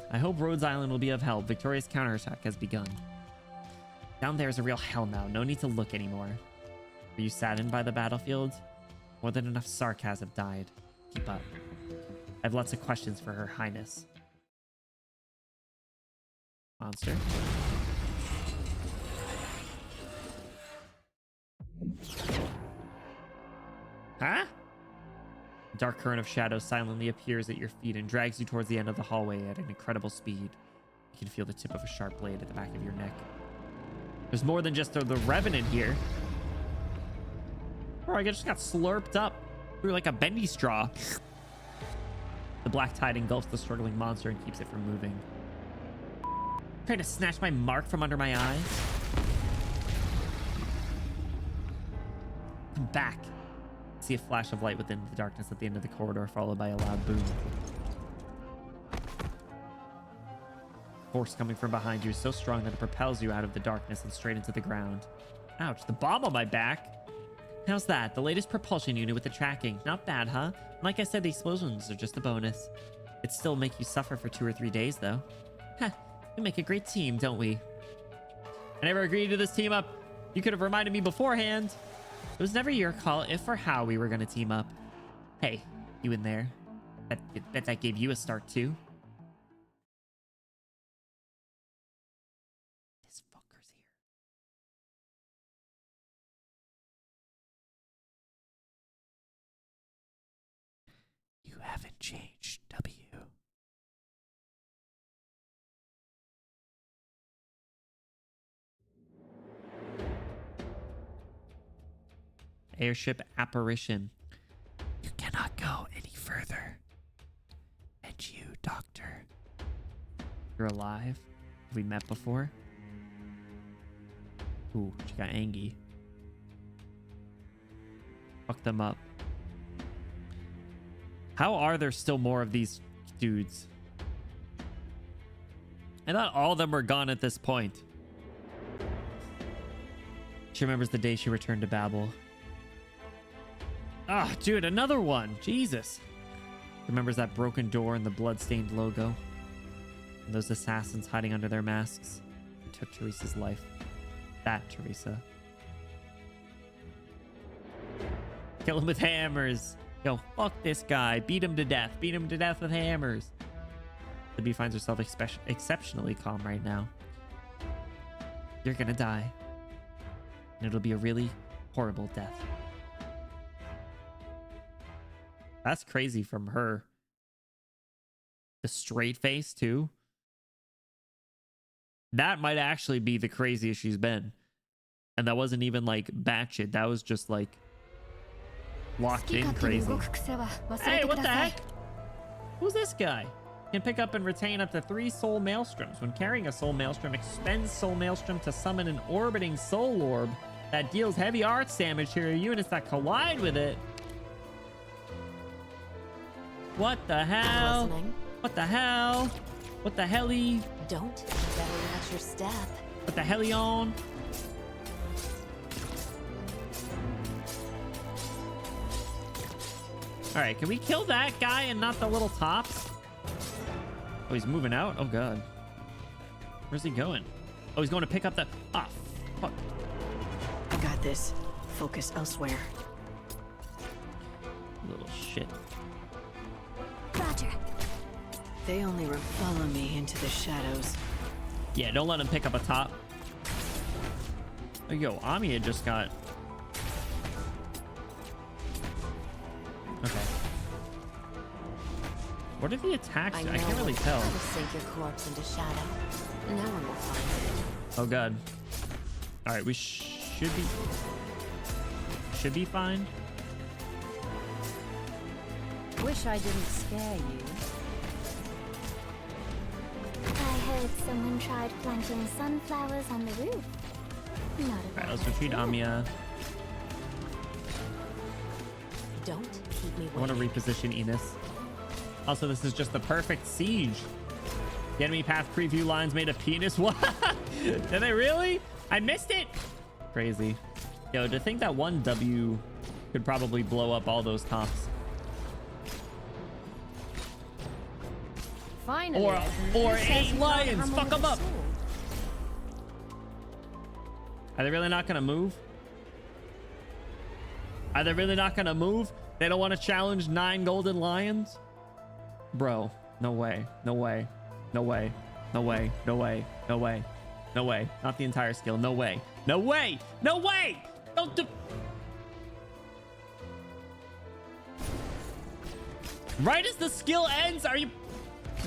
I hope Rhodes Island will be of help. Victoria's counterattack has begun. Down there is a real hell now. No need to look anymore. Are you saddened by the battlefield? More than enough Sarkaz have died. Keep up. I have lots of questions for Her Highness. Monster. Huh? A dark current of shadows silently appears at your feet and drags you towards the end of the hallway at an incredible speed. You can feel the tip of a sharp blade at the back of your neck. There's more than just the Revenant here. Or I just got slurped up through like a bendy straw. The black tide engulfs the struggling monster and keeps it from moving. Trying to snatch my mark from under my eyes. Come back. See a flash of light within the darkness at the end of the corridor, followed by a loud boom. Force coming from behind you is so strong that it propels you out of the darkness and straight into the ground. Ouch, the bomb on my back. How's that? The latest propulsion unit with the tracking. Not bad, huh? Like I said, the explosions are just a bonus. It'd still make you suffer for 2 or 3 days, though. Heh, we make a great team, don't we? I never agreed to this team up. You could have reminded me beforehand. It was never your call if or how we were going to team up. Hey, you in there. Bet that gave you a start, too. This fucker's here. You haven't changed, W. Airship apparition. You cannot go any further. And you, Doctor. You're alive? Have we met before? Ooh, she got angry. Fuck them up. How are there still more of these dudes? I thought all of them were gone at this point. She remembers the day she returned to Babel. Ah, dude, another one. Jesus. Remembers that broken door and the blood-stained logo. And those assassins hiding under their masks. Who took Teresa's life. That Teresa. Kill him with hammers. Yo, fuck this guy. Beat him to death. Beat him to death with hammers. The bee finds herself exceptionally calm right now. You're gonna die. And it'll be a really horrible death. That's crazy from her. The straight face, too. That might actually be the craziest she's been. And that wasn't even like batshit. That was just like locked in crazy. Hey, what the heck? Who's this guy? Can pick up and retain up to 3 soul maelstroms. When carrying a soul maelstrom, expend soul maelstrom to summon an orbiting soul orb that deals heavy arts damage to your units that collide with it. What the hell? What the hell? What the helly? Don't. Better watch your step. What the helly on? All right, can we kill that guy and not the little tops? Oh, he's moving out? Oh, God. Where's he going? Oh, he's going to pick up the... Ah, fuck. I got this. Focus elsewhere. Little shit. Roger. They only follow me into the shadows. Yeah, don't let him pick up a top. Oh, yo, Amiya just got... Okay. What are the attacks? I can't really tell. How to sink your corpse into shadow. No one will find it. Oh, God. All right, we should be fine. Wish I didn't scare you. I heard someone tried planting sunflowers on the roof. Not a All right, bad let's retreat idea. Amiya. Don't keep me I want to reposition Enos. Also, this is just the perfect siege. The enemy path preview lines made a penis. What? Did they really? I missed it. Crazy. Yo, to think that one W could probably blow up all those tops. Finally, Or 8 lions. Fuck them up. Are they really not going to move? Are they really not going to move? They don't want to challenge 9 golden lions? Bro, no way. No way. No way. No way. No way. No way. No way. Not the entire skill. No way. No way. No way. Don't do... Right as the skill ends, are you...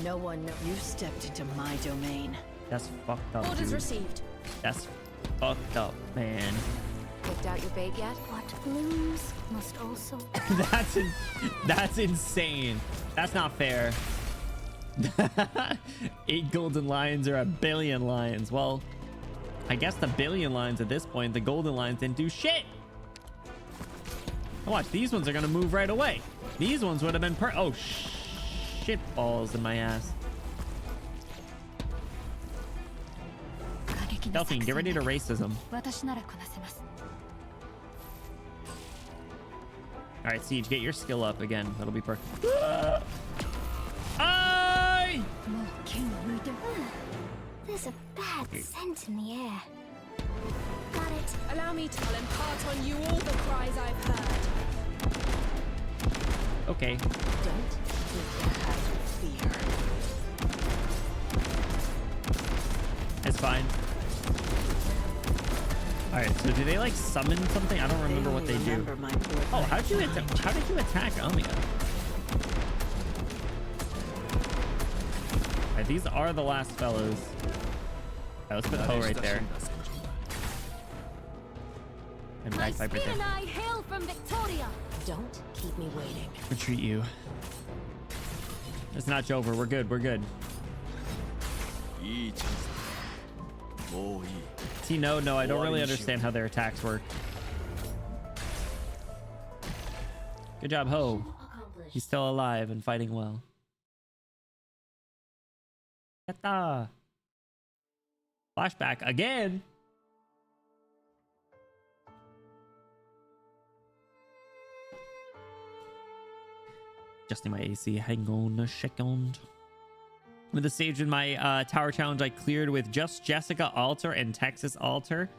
No one knows. You stepped into my domain. That's fucked up, Orders dude. received. That's fucked up, man. Picked out your bait yet? What blooms must also... That's insane. That's not fair. 8 golden lions or 1 billion lions. Well, I guess the billion lions at this point, the golden lions didn't do shit. Watch, these ones are gonna move right away. These ones would have been oh shit balls in my ass. Delphine, get ready to racism. All right, Siege, get your skill up again. That'll be perfect. Aye! There's a bad scent in the air. Got it. Allow me to impart on you all the cries I've heard. Okay. Don't hide your fear. It's fine. All right, so do they like summon something? I don't remember what they do. Oh, how did you attack Amiya? All right, these are the last fellows. All right, let's put Ho right there. And Bagpipe right there. I hail from Victoria. Don't keep me waiting. Retreat you. It's not over. We're good. We're good. いいチャンスだ。もういい。 See, no, I don't really understand how their attacks work. Good job, Ho. He's still alive and fighting well. Yatta! Flashback again. Adjusting my AC. Hang on a second. With the stage in my tower challenge, I cleared with just Jessica Alter and Texas Alter.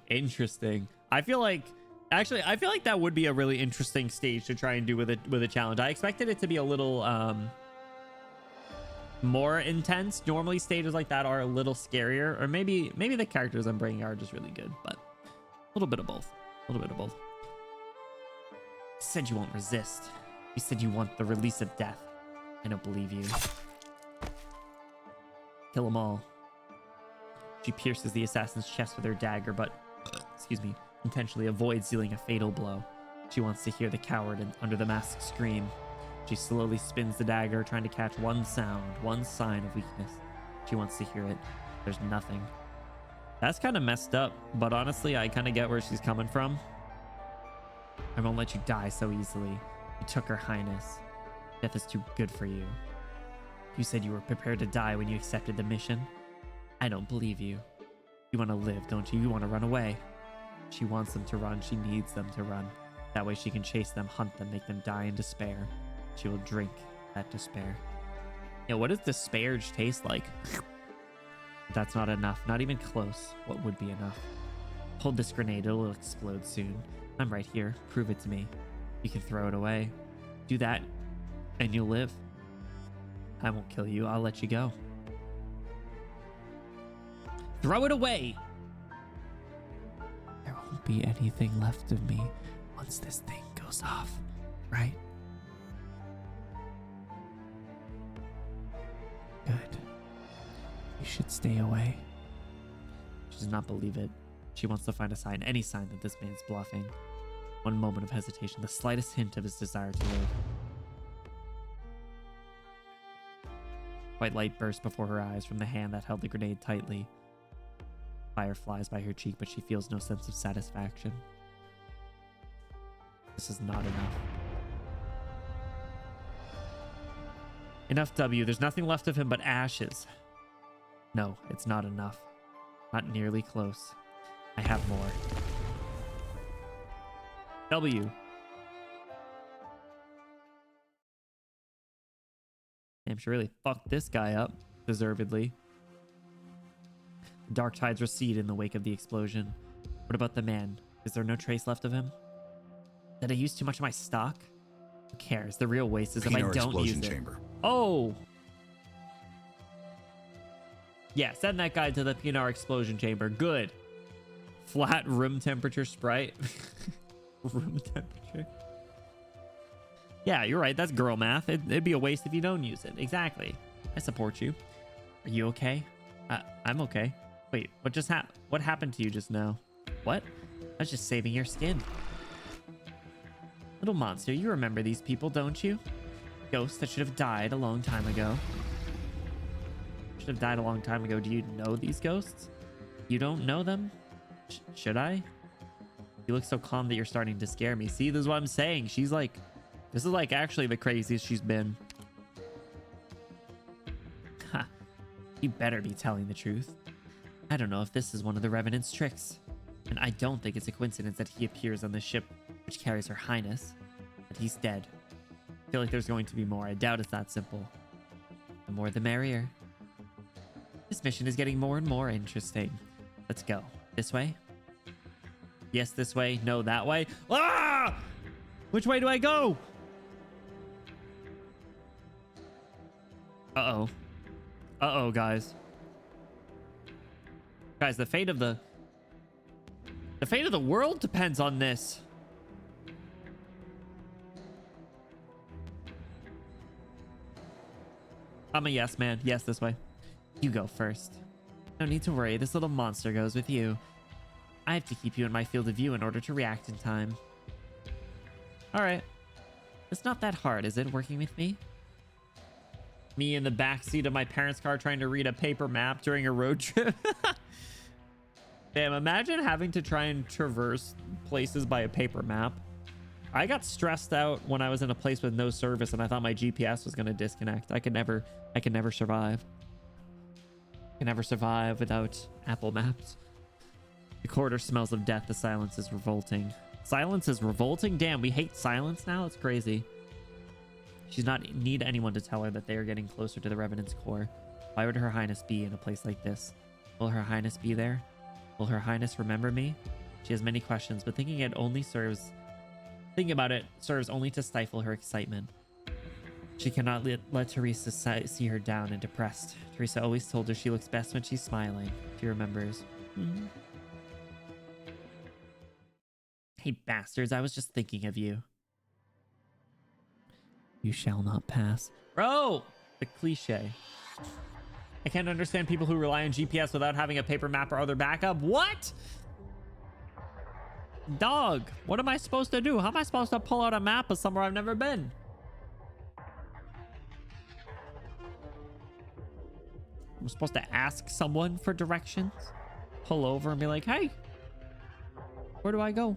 Interesting. I feel like Actually, I feel like that would be a really interesting stage to try and do with a challenge. I expected it to be a little more intense. Normally stages like that are a little scarier, or maybe the characters I'm bringing are just really good, but a little bit of both. A little bit of both. You said you won't resist. You said you want the release of death. I don't believe you. Kill them all. She pierces the assassin's chest with her dagger, but excuse me, intentionally avoids dealing a fatal blow. She wants to hear the coward under the mask scream. She slowly spins the dagger, trying to catch one sound, one sign of weakness. She wants to hear it. There's nothing. That's kind of messed up, but honestly, I kind of get where she's coming from. I won't let you die so easily. You took her highness. Death is too good for you. You said you were prepared to die when you accepted the mission. I don't believe you. You want to live, don't you? You want to run away. She wants them to run. She needs them to run. That way she can chase them, hunt them, make them die in despair. She will drink that despair. Yeah, what does disparage taste like? That's not enough. Not even close. What would be enough? Hold this grenade. It'll explode soon. I'm right here. Prove it to me. You can throw it away. Do that, and you'll live. I won't kill you. I'll let you go. Throw it away! There won't be anything left of me once this thing goes off, right? Good. You should stay away. She does not believe it. She wants to find a sign, any sign that this man's bluffing. One moment of hesitation, the slightest hint of his desire to live. White light bursts before her eyes from the hand that held the grenade tightly. Fire flies by her cheek, but she feels no sense of satisfaction. This is not enough. Enough, W. There's nothing left of him but ashes. No, it's not enough. Not nearly close. I have more. W. Damn, she really fucked this guy up, deservedly. The dark tides recede in the wake of the explosion. What about the man? Is there no trace left of him? Did I use too much of my stock? Who cares? The real waste is if I don't use it. Chamber. Oh! Yeah, send that guy to the Pinar explosion chamber. Good. Flat room temperature Sprite. Room temperature. Yeah, you're right. That's girl math. It'd be a waste if you don't use it. Exactly. I support you. Are you okay? I'm okay. Wait, what happened to you just now? What? I was just saving your skin. Little monster, you remember these people, don't you? Ghosts that should have died a long time ago. Should have died a long time ago. Do you know these ghosts? You don't know them? Should I? You look so calm that you're starting to scare me. See, this is what I'm saying. She's like, this is like actually the craziest she's been. Ha. You better be telling the truth. I don't know if this is one of the Revenant's tricks. And I don't think it's a coincidence that he appears on the ship which carries her highness. But he's dead. I feel like there's going to be more. I doubt it's that simple. The more the merrier. This mission is getting more and more interesting. Let's go. This way? Yes, this way. No, that way. Ah! Which way do I go? Uh-oh. Uh-oh, guys. Guys, the fate of the world depends on this. I'm a yes man. Yes, this way. You go first. No need to worry. This little monster goes with you. I have to keep you in my field of view in order to react in time. All right. It's not that hard, is it, working with me? Me in the backseat of my parents' car trying to read a paper map during a road trip. Damn, imagine having to try and traverse places by a paper map. I got stressed out when I was in a place with no service and I thought my GPS was going to disconnect. I could never survive. I could never survive without Apple Maps. The corridor smells of death. The silence is revolting. Silence is revolting? Damn, we hate silence now? It's crazy. She does not need anyone to tell her that they are getting closer to the Revenant's core. Why would Her Highness be in a place like this? Will Her Highness be there? Will Her Highness remember me? She has many questions, but thinking about it serves only to stifle her excitement. She cannot let Teresa see her down and depressed. Teresa always told her she looks best when she's smiling. She remembers. Hey, bastards, I was just thinking of you. You shall not pass. Bro! The cliche. I can't understand people who rely on GPS without having a paper map or other backup. What? Dog, what am I supposed to do? How am I supposed to pull out a map of somewhere I've never been? I'm supposed to ask someone for directions? Pull over and be like, hey, where do I go?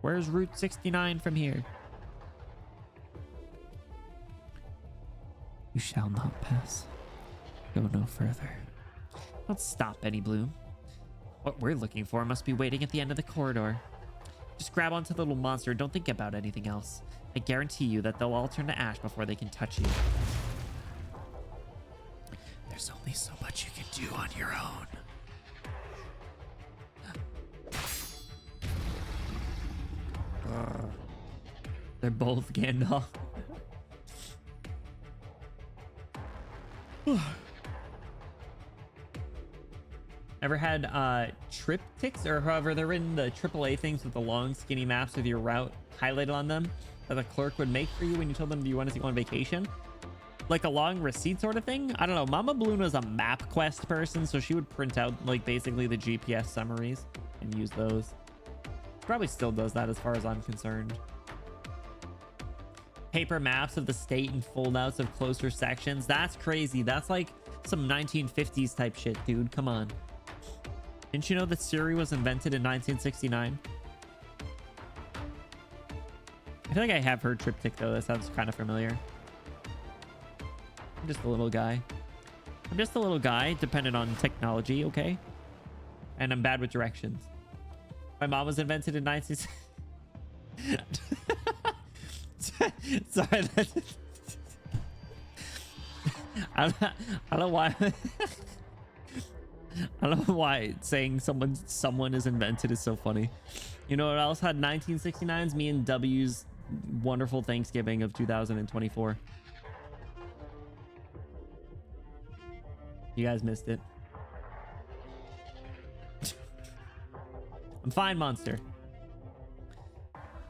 Where's Route 69 from here? You shall not pass. Go no further. Don't stop, Benny Bloom. What we're looking for must be waiting at the end of the corridor. Just grab onto the little monster and don't think about anything else. I guarantee you that they'll all turn to ash before they can touch you. There's only so much you can do on your own. They're both Gandalf. Ever had triptychs, or however they're in the AAA things with the long skinny maps with your route highlighted on them that the clerk would make for you when you told them you wanted to go on vacation? Like a long receipt sort of thing? I don't know. Mama Balloon was a MapQuest person, so she would print out like basically the GPS summaries and use those. Probably still does that as far as I'm concerned. Paper maps of the state and foldouts of closer sections. That's crazy. That's like some 1950s type shit, dude. Come on. Didn't you know that Siri was invented in 1969? I feel like I have heard triptych though. That sounds kind of familiar. I'm just a little guy. I'm just a little guy dependent on technology, okay? And I'm bad with directions. My mom was invented in 19... Sorry. I don't know why... I don't know why saying someone is invented is so funny. You know what else had 1969's? Me and W's wonderful Thanksgiving of 2024. You guys missed it. I'm fine, monster.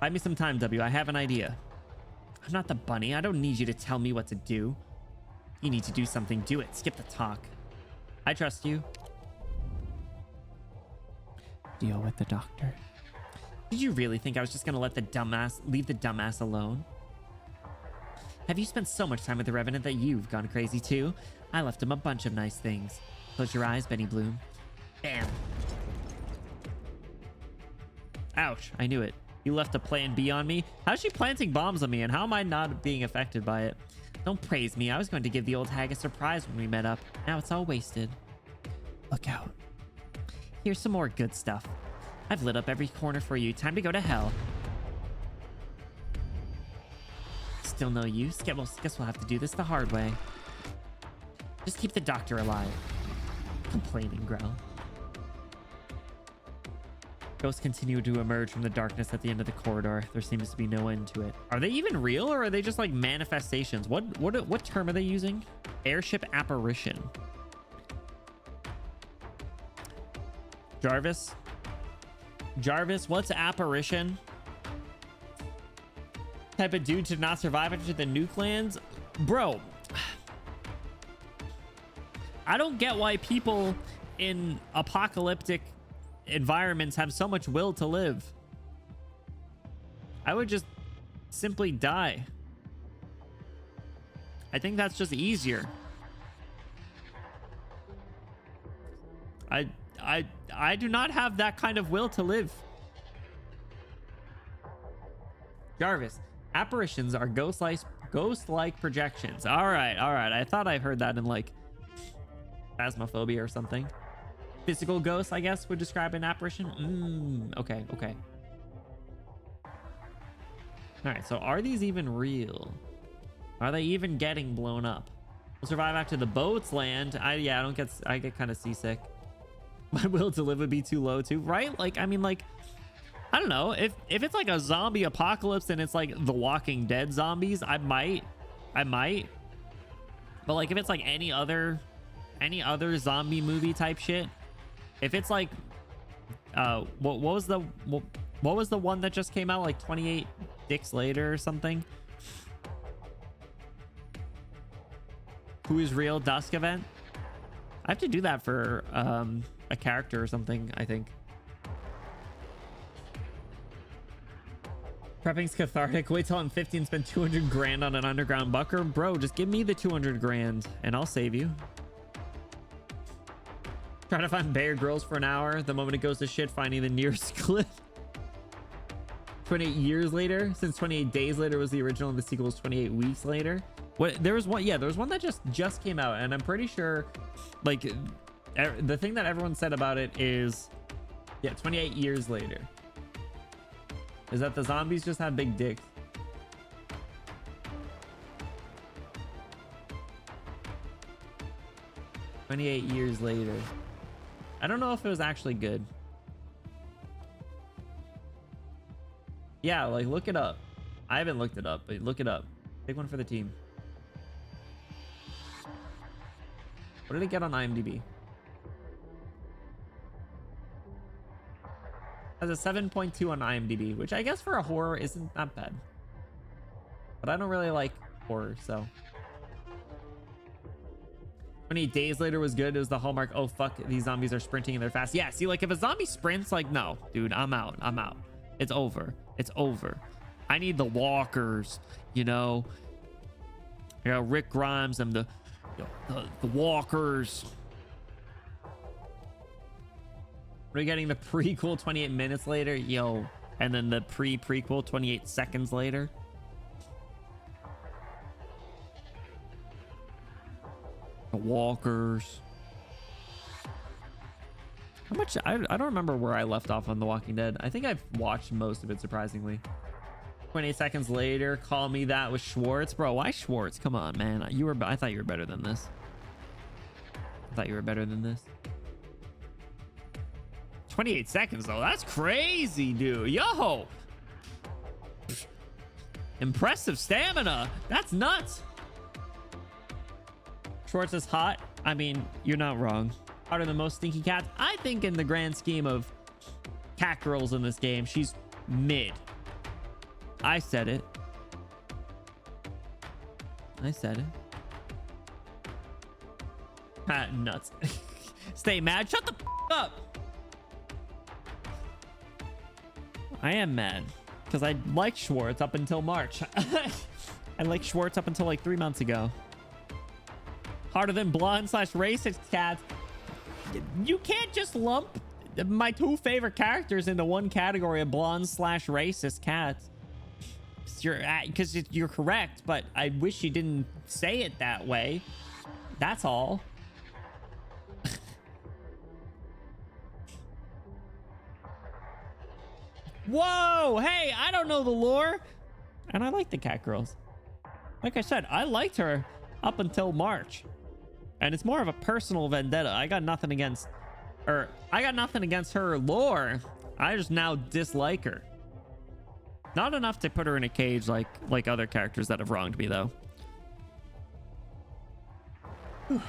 Buy me some time, W. I have an idea. I'm not the bunny. I don't need you to tell me what to do. You need to do something. Do it. Skip the talk. I trust you. Deal with the doctor. Did you really think I was just gonna leave the dumbass alone? Have you spent so much time with the Revenant that you've gone crazy too? I left him a bunch of nice things. Close your eyes, Benny Bloom. Bam. Ouch, I knew it. You left a plan B on me? How's she planting bombs on me and how am I not being affected by it? Don't praise me. I was going to give the old hag a surprise when we met up. Now it's all wasted. Look out. Here's some more good stuff. I've lit up every corner for you. Time to go to hell. Still no use? Guess we'll have to do this the hard way. Just keep the doctor alive. Complaining growl. Ghosts continue to emerge from the darkness at the end of the corridor. There seems to be no end to it. Are they even real or are they just like manifestations? What term are they using? Airship apparition. Jarvis, what's apparition? Type of dude to not survive after the nuke lands? Bro, I don't get why people in apocalyptic environments have so much will to live. I would just simply die. I think that's just easier. I do not have that kind of will to live. Jarvis, apparitions are ghost-like projections. All right. I thought I heard that in like phasmophobia or something. Physical ghosts, I guess, would describe an apparition. Okay. All right, so are these even real? Are they even getting blown up? We'll survive after the boats land. I get kind of seasick. My will to live would be too low too, right? Like, I mean, like, I don't know. If it's like a zombie apocalypse and it's like The Walking Dead zombies, I might. But like if it's like any other zombie movie type shit, if it's like what was the one that just came out, like 28 dicks later or something? Who is Real Dusk event? I have to do that for a character or something, I think. Prepping's cathartic. Wait till I'm 50 and spend 200 grand on an underground bunker. Bro, just give me the 200 grand and I'll save you. Trying to find Bear Grylls for an hour. The moment it goes to shit, finding the nearest cliff. 28 years later. Since 28 days later was the original and the sequel was 28 weeks later. What, there was one, yeah, there was one that just came out, and I'm pretty sure, like, the thing that everyone said about it is, yeah, 28 years later, is that the zombies just have big dicks. "28 years later." I don't know if it was actually good. Yeah, like, look it up. I haven't looked it up, but look it up. Take one for the team. What did it get on IMDb? Has a 7.2 on IMDb, which I guess for a horror isn't that bad. But I don't really like horror, so. 28 days later was good. It was the hallmark. Oh, fuck, these zombies are sprinting and they're fast. Yeah, see, like if a zombie sprints, like, no, dude, I'm out. It's over. I need the walkers, you know. You know, Rick Grimes and the walkers. We're getting the prequel 28 minutes later, yo, and then the prequel 28 seconds later. The walkers. How much? I don't remember where I left off on The Walking Dead. I think I've watched most of it, surprisingly. 28 seconds later, call me that with Schwartz. Bro, why Schwartz? Come on, man. I thought you were better than this. 28 seconds, though. That's crazy, dude. Yo! Impressive stamina. That's nuts. Schwartz is hot. I mean, you're not wrong. Hotter than most stinky cats. I think in the grand scheme of cat girls in this game, she's mid. I said it. Ah, nuts. Stay mad. Shut the up. I am mad because I liked Schwartz up until March. I liked Schwartz up until like 3 months ago. Harder than blonde / racist cats. You can't just lump my two favorite characters into one category of blonde / racist cats. Because you're correct, but I wish you didn't say it that way. That's all. Whoa, hey, I don't know the lore. And I like the cat girls. Like I said, I liked her up until March. And it's more of a personal vendetta. I got nothing against her lore. I just now dislike her. Not enough to put her in a cage like other characters that have wronged me, though. Whew.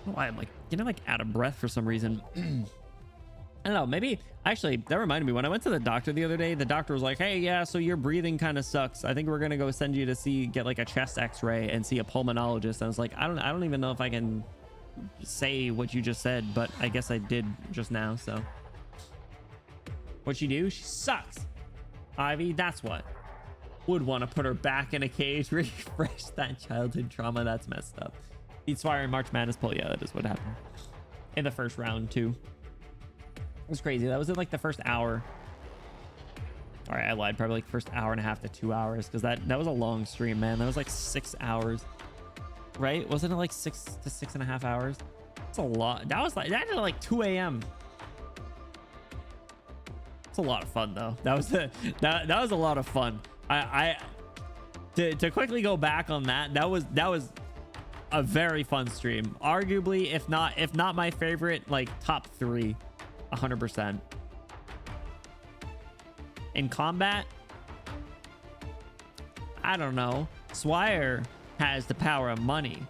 Why I'm like getting like out of breath for some reason. I don't know, maybe actually that reminded me, when I went to the doctor the other day, the doctor was like, hey, yeah, so your breathing kind of sucks. I think we're gonna go send you to get like a chest x-ray and see a pulmonologist. And I was like, I don't even know if I can say what you just said, but I guess I did just now. So what'd she do? She sucks. Ivy, that's what. Would want to put her back in a cage, refresh that childhood trauma. That's messed up. Beat Swire in March Madness poll. Yeah, that is what happened in the first round too. It was crazy. That was in like the first hour. All right, I lied. Probably like first hour and a half to 2 hours, because that was a long stream, man. That was like 6 hours, right? Wasn't it like 6 to 6.5 hours? That's a lot. That was like at like 2 a.m. It's a lot of fun though. That was a lot of fun. To quickly go back on that was a very fun stream. Arguably, if not my favorite, like top 3 100%. In combat, I don't know. Swire has the power of money.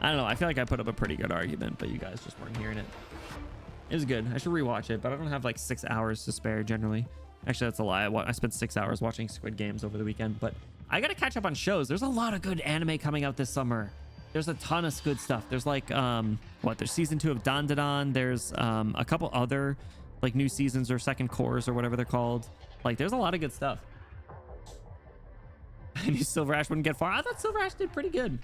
I don't know. I feel like I put up a pretty good argument, but you guys just weren't hearing it. It was good. I should rewatch it, but I don't have like 6 hours to spare generally. Actually, that's a lie. I spent 6 hours watching Squid Games over the weekend, but I got to catch up on shows. There's a lot of good anime coming out this summer. There's a ton of good stuff. There's like, there's season 2 of Dandadan. There's a couple other like new seasons or second cores or whatever they're called. Like, there's a lot of good stuff. I knew Silver Ash wouldn't get far. I thought Silver Ash did pretty good.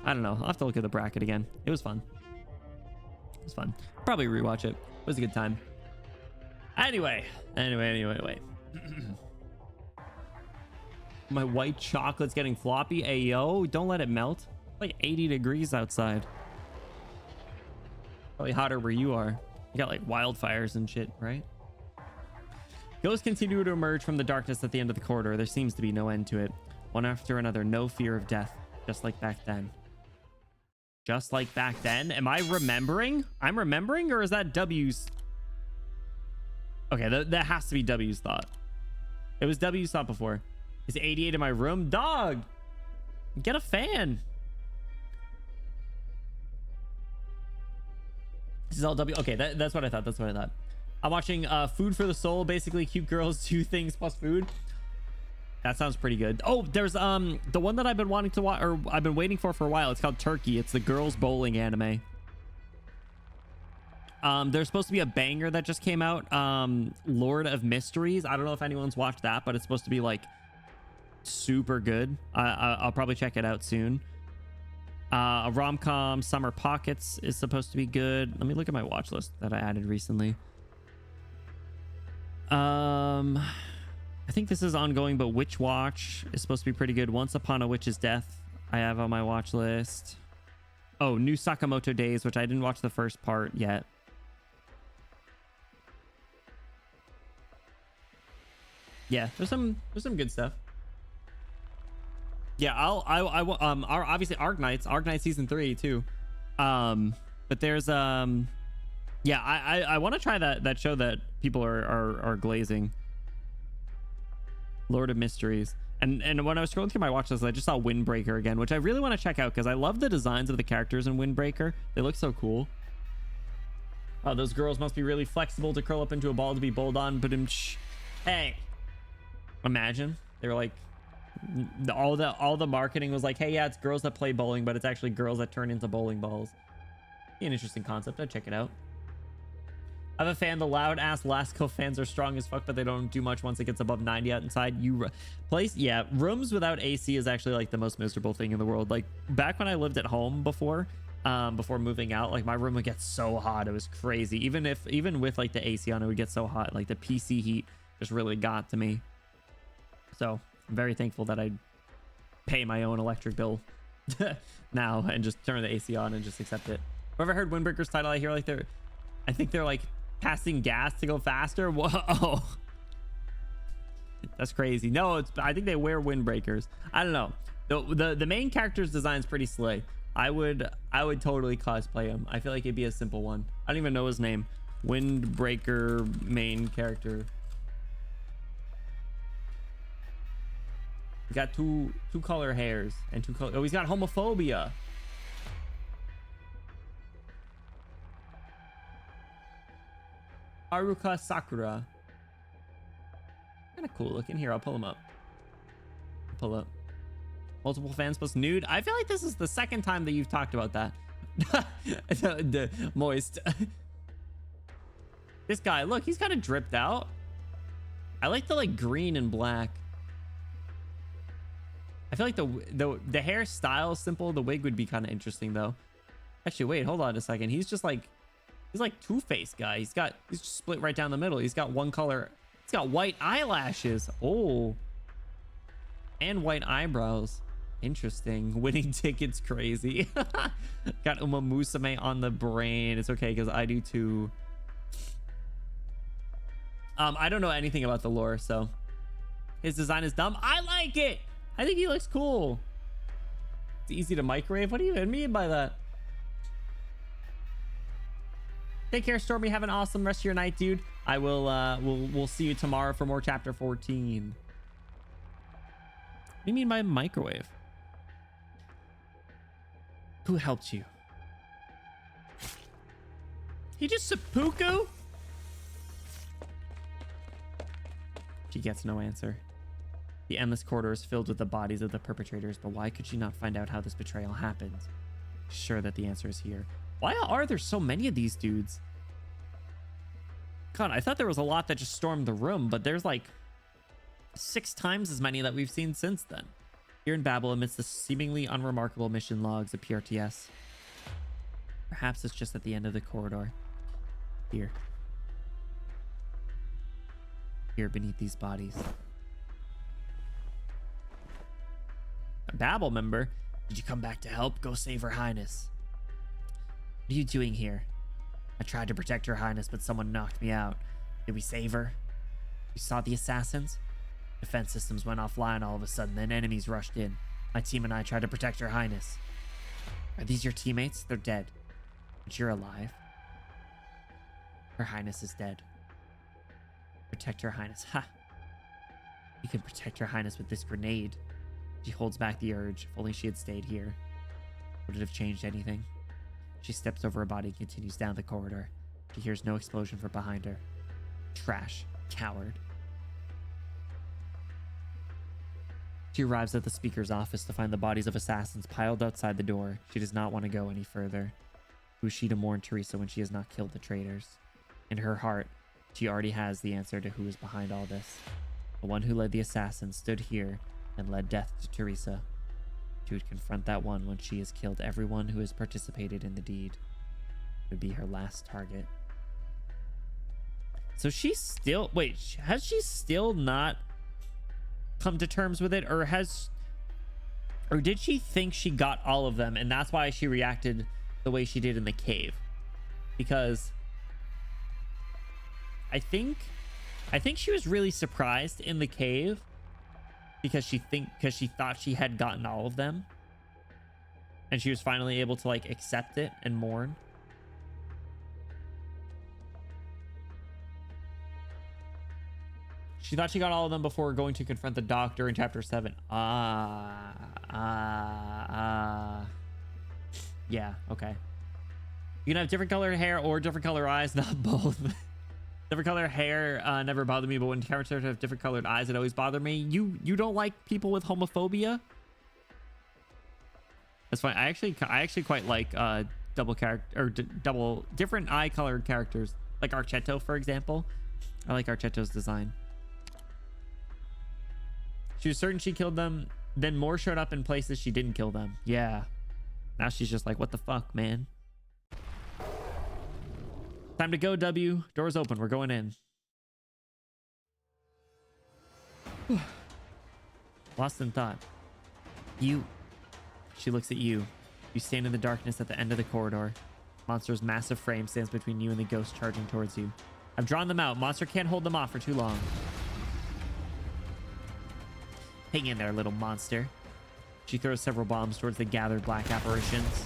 I don't know. I'll have to look at the bracket again. It was fun. It was fun. Probably rewatch it. It was a good time. Anyway. My white chocolate's getting floppy. Ayo, don't let it melt. It's like 80 degrees outside. Probably hotter where you are. You got like wildfires and shit, right? Ghosts continue to emerge from the darkness at the end of the corridor. There seems to be no end to it. One after another, no fear of death. Just like back then. Just like back then? Am I remembering? I'm remembering, or is that W's? Okay, that has to be W's thought. It was W's thought before. Is 88 in my room? Dog! Get a fan. This is all W. Okay, that's what I thought. That's what I thought. I'm watching Food for the Soul. Basically, cute girls do things plus food. That sounds pretty good. Oh, there's the one that I've been wanting to watch, or I've been waiting for a while. It's called Turkey. It's the girls bowling anime. There's supposed to be a banger that just came out. Lord of Mysteries. I don't know if anyone's watched that, but it's supposed to be like super good. I'll probably check it out soon. A rom-com, Summer Pockets, is supposed to be good. Let me look at my watch list that I added recently. I think this is ongoing, but Witch Watch is supposed to be pretty good. Once Upon a Witch's Death I have on my watch list. Oh, New Sakamoto Days, which I didn't watch the first part yet. Yeah, there's some good stuff. Yeah, obviously Arknights season 3 too. But there's yeah, I want to try that show that people are glazing. Lord of Mysteries. And when I was scrolling through my watch list, I just saw Windbreaker again, which I really want to check out because I love the designs of the characters in Windbreaker. They look so cool. Oh, those girls must be really flexible to curl up into a ball to be bowled on. But hey, imagine they were like, all the marketing was like, hey, yeah, it's girls that play bowling, but it's actually girls that turn into bowling balls. Be an interesting concept. I'd check it out. I have a fan. The loud ass Lasco fans are strong as fuck, but they don't do much once it gets above 90 out inside. Yeah, rooms without AC is actually like the most miserable thing in the world. Like back when I lived at home before moving out, like my room would get so hot. It was crazy. Even with like the AC on, it would get so hot. Like the PC heat just really got to me. So I'm very thankful that I pay my own electric bill now and just turn the AC on and just accept it. Whoever heard Windbreaker's title, I hear like I think they're like passing gas to go faster. Whoa, that's crazy. No, I think they wear windbreakers. I don't know. The main character's design's pretty slay. I would totally cosplay him. I feel like it'd be a simple one. I don't even know his name. Windbreaker main character. He got two color hairs and two color. Oh, he's got homophobia. Haruka Sakura. Kind of cool looking. Here, I'll pull him up. Pull up. Multiple fans plus nude. I feel like this is the second time that you've talked about that. the moist. This guy, look, he's kind of dripped out. I like the like green and black. I feel like the hairstyle is simple. The wig would be kind of interesting though. Actually, wait, hold on a second. He's like Two-Face guy. He's just split right down the middle. He's got one color. He's got white eyelashes. Oh, and white eyebrows. Interesting. Winning tickets crazy. Got Uma Musume on the brain. It's okay because I do too. I don't know anything about the lore, so his design is dumb. I like it. I think he looks cool. It's easy to microwave. What do you even mean by that? Take care, Stormy. Have an awesome rest of your night, dude. I will we'll see you tomorrow for more chapter 14. What do you mean by microwave? Who helped you? He just seppuku? She gets no answer. The endless corridor is filled with the bodies of the perpetrators, but why could she not find out how this betrayal happened? Sure that the answer is here. Why are there so many of these dudes? God, I thought there was a lot that just stormed the room, but there's like 6 times as many that we've seen since then. Here in Babel, amidst the seemingly unremarkable mission logs of PRTS. Perhaps it's just at the end of the corridor. Here. Here beneath these bodies. A Babel member? Did you come back to help? Go save Her Highness. What are you doing here? I tried to protect Her Highness, but someone knocked me out. Did we save her? You saw the assassins? Defense systems went offline all of a sudden, then enemies rushed in. My team and I tried to protect Her Highness. Are these your teammates? They're dead. But you're alive. Her Highness is dead. Protect Her Highness. Ha! You can protect Her Highness with this grenade. She holds back the urge. If only she had stayed here. Would it have changed anything? She steps over a body and continues down the corridor. She hears no explosion from behind her. Trash. Coward. She arrives at the speaker's office to find the bodies of assassins piled outside the door. She does not want to go any further. Who is she to mourn Teresa when she has not killed the traitors? In her heart, she already has the answer to who is behind all this. The one who led the assassins stood here and led death to Teresa. She would confront that one when she has killed everyone who has participated in the deed. It would be her last target. So she's still... Wait, has she still not come to terms with it? Or did she think she got all of them and that's why she reacted the way she did in the cave? Because I think she was really surprised in the cave because she thought she had gotten all of them, and she was finally able to like accept it and mourn. She thought she got all of them before going to confront the doctor in chapter 7. Yeah, okay. You can have different color hair or different color eyes, not both. Different color hair never bothered me, but when characters have different colored eyes, it always bothered me. You don't like people with homophobia? That's fine. I actually quite like double different eye colored characters, like Archetto, for example. I like Archetto's design. She was certain she killed them, then more showed up in places she didn't kill them. Yeah. Now she's just like, what the fuck, man? Time to go, W. Doors open. We're going in. Lost in thought. You. She looks at you. You stand in the darkness at the end of the corridor. Monster's massive frame stands between you and the ghost charging towards you. I've drawn them out. Monster can't hold them off for too long. Hang in there, little monster. She throws several bombs towards the gathered black apparitions.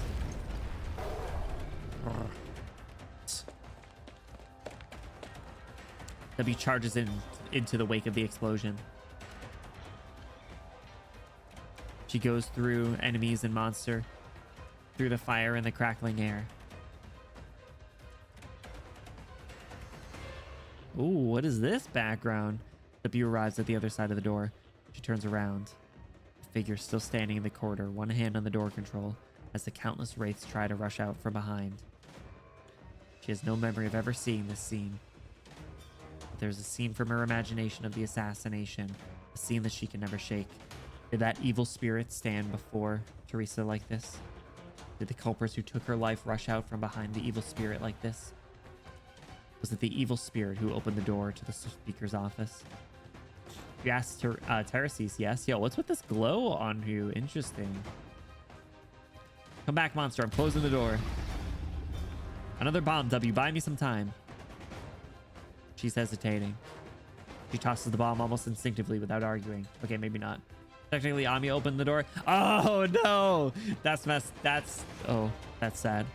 W charges into the wake of the explosion. She goes through enemies and monster, through the fire and the crackling air. Ooh, what is this background? W arrives at the other side of the door. She turns around. The figure still standing in the corridor, one hand on the door control, as the countless wraiths try to rush out from behind. She has no memory of ever seeing this scene. But there's a scene from her imagination of the assassination, a scene that she can never shake. Did that evil spirit stand before Teresa like this? Did the culprits who took her life rush out from behind the evil spirit like this? Was it the evil spirit who opened the door to the speaker's office? You asked her, Teresies, yes. Yo, what's with this glow on you? Interesting. Come back, monster. I'm closing the door. Another bomb, W. Buy me some time. She's hesitating. She tosses the bomb almost instinctively without arguing. Okay, maybe not. Technically, Ami opened the door. Oh, no. That's sad.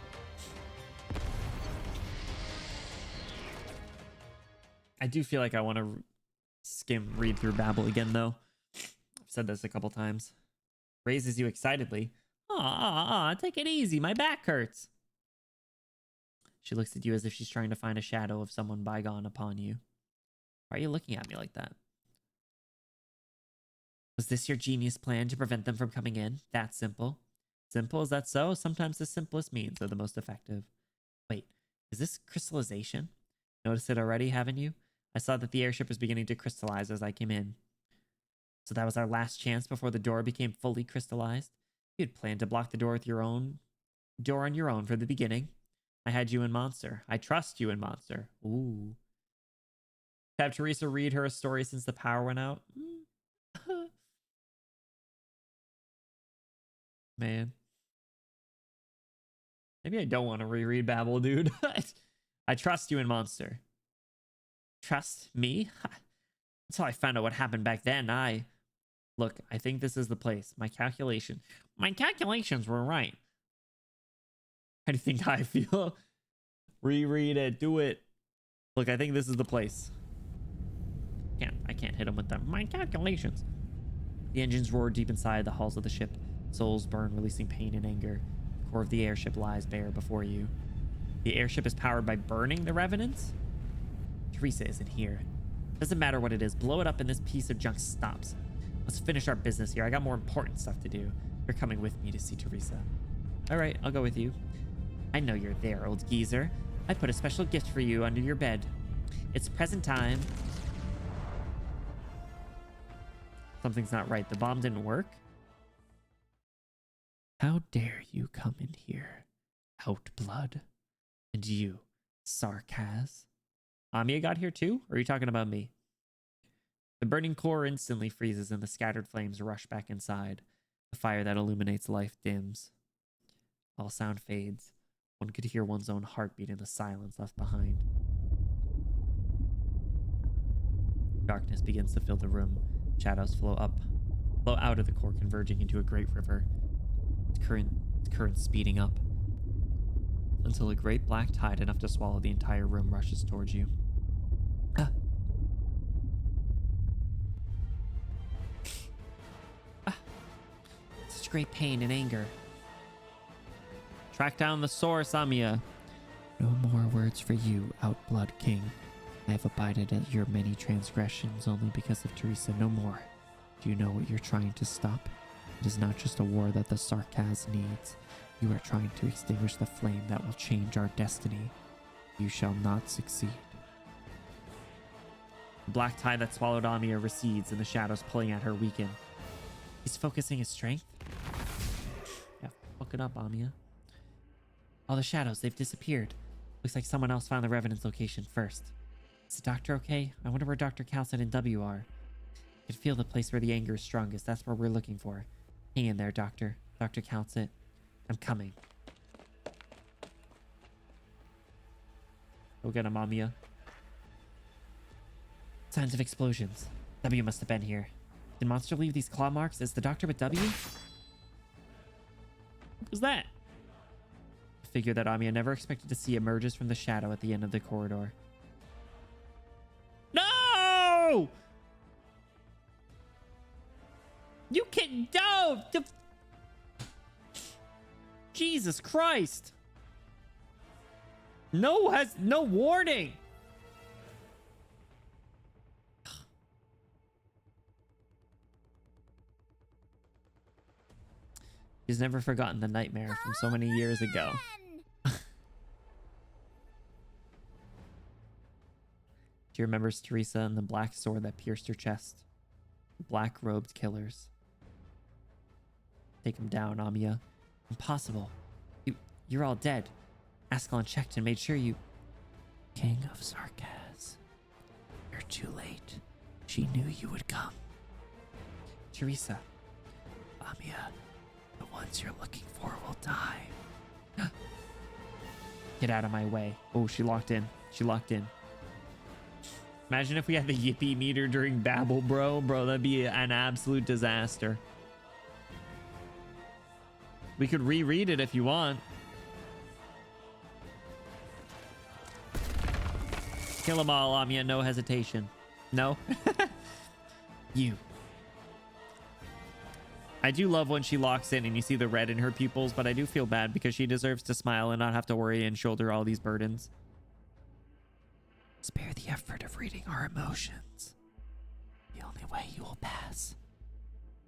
do feel like I want to read through Babel again, though. I've said this a couple times. Raises you excitedly. Take it easy. My back hurts. She looks at you as if she's trying to find a shadow of someone bygone upon you. Why are you looking at me like that? Was this your genius plan to prevent them from coming in? That simple? Simple, is that so? Sometimes the simplest means are the most effective. Wait, is this crystallization? Noticed it already, haven't you? I saw that the airship was beginning to crystallize as I came in. So that was our last chance before the door became fully crystallized? You had planned to block the door with your own door on your own from the beginning. I had you in Monster. I trust you in Monster. Ooh. Have Teresa read her a story since the power went out? Man. Maybe I don't want to reread Babel, dude. I trust you in Monster. Trust me? Until I found out what happened back then, Look, I think this is the place. My calculations were right. How do you think I feel? Reread it. Do it. Look, I think this is the place. I can't hit him with them. My calculations. The engines roar deep inside the hulls of the ship. Souls burn, releasing pain and anger. The core of the airship lies bare before you. The airship is powered by burning the revenants? Teresa isn't here. Doesn't matter what it is. Blow it up and this piece of junk stops. Let's finish our business here. I got more important stuff to do. You're coming with me to see Teresa. All right, I'll go with you. I know you're there, old geezer. I put a special gift for you under your bed. It's present time. Something's not right. The bomb didn't work. How dare you come in here, Outblood? And you, Sarkaz. Amiya got here too? Or are you talking about me? The burning core instantly freezes and the scattered flames rush back inside. The fire that illuminates life dims. All sound fades. One could hear one's own heartbeat in the silence left behind. Darkness begins to fill the room. Shadows flow out of the core, converging into a great river. Its current speeding up until a great black tide enough to swallow the entire room rushes towards you. Such great pain and anger. Track down the source, Amiya. No more words for you, Outblood King. I have abided at your many transgressions only because of Teresa. No more. Do you know what you're trying to stop? It is not just a war that the Sarkaz needs. You are trying to extinguish the flame that will change our destiny. You shall not succeed. The black tide that swallowed Amiya recedes and the shadows pulling at her weaken. He's focusing his strength? Yeah, fuck it up, Amiya. All the shadows, they've disappeared. Looks like someone else found the Revenant's location first. Is the doctor okay? I wonder where Dr. Calcet and W are. I can feel the place where the anger is strongest. That's what we're looking for. Hang in there, Doctor. Dr. Calcet. I'm coming. Go get him, Amiya. Signs of explosions. W must have been here. Did Monster leave these claw marks? Is the doctor with W? What was that? A figure that Amiya never expected to see emerges from the shadow at the end of the corridor. No! You can don't! Jesus Christ! No warning! He's never forgotten the nightmare from so many years ago. She remembers Teresa and the black sword that pierced her chest. The black-robed killers. Take him down, Amiya. Impossible. You're all dead. Ascalon checked and made sure you... King of Sarkaz. You're too late. She knew you would come. Teresa. Amiya. The ones you're looking for will die. Get out of my way. Oh, she locked in. She locked in. Imagine if we had the yippee meter during Babel, bro. Bro, that'd be an absolute disaster. We could reread it if you want. Kill them all, Amia. No hesitation. No? You. I do love when she locks in and you see the red in her pupils, but I do feel bad because she deserves to smile and not have to worry and shoulder all these burdens. Spare the effort of reading our emotions. The only way you will pass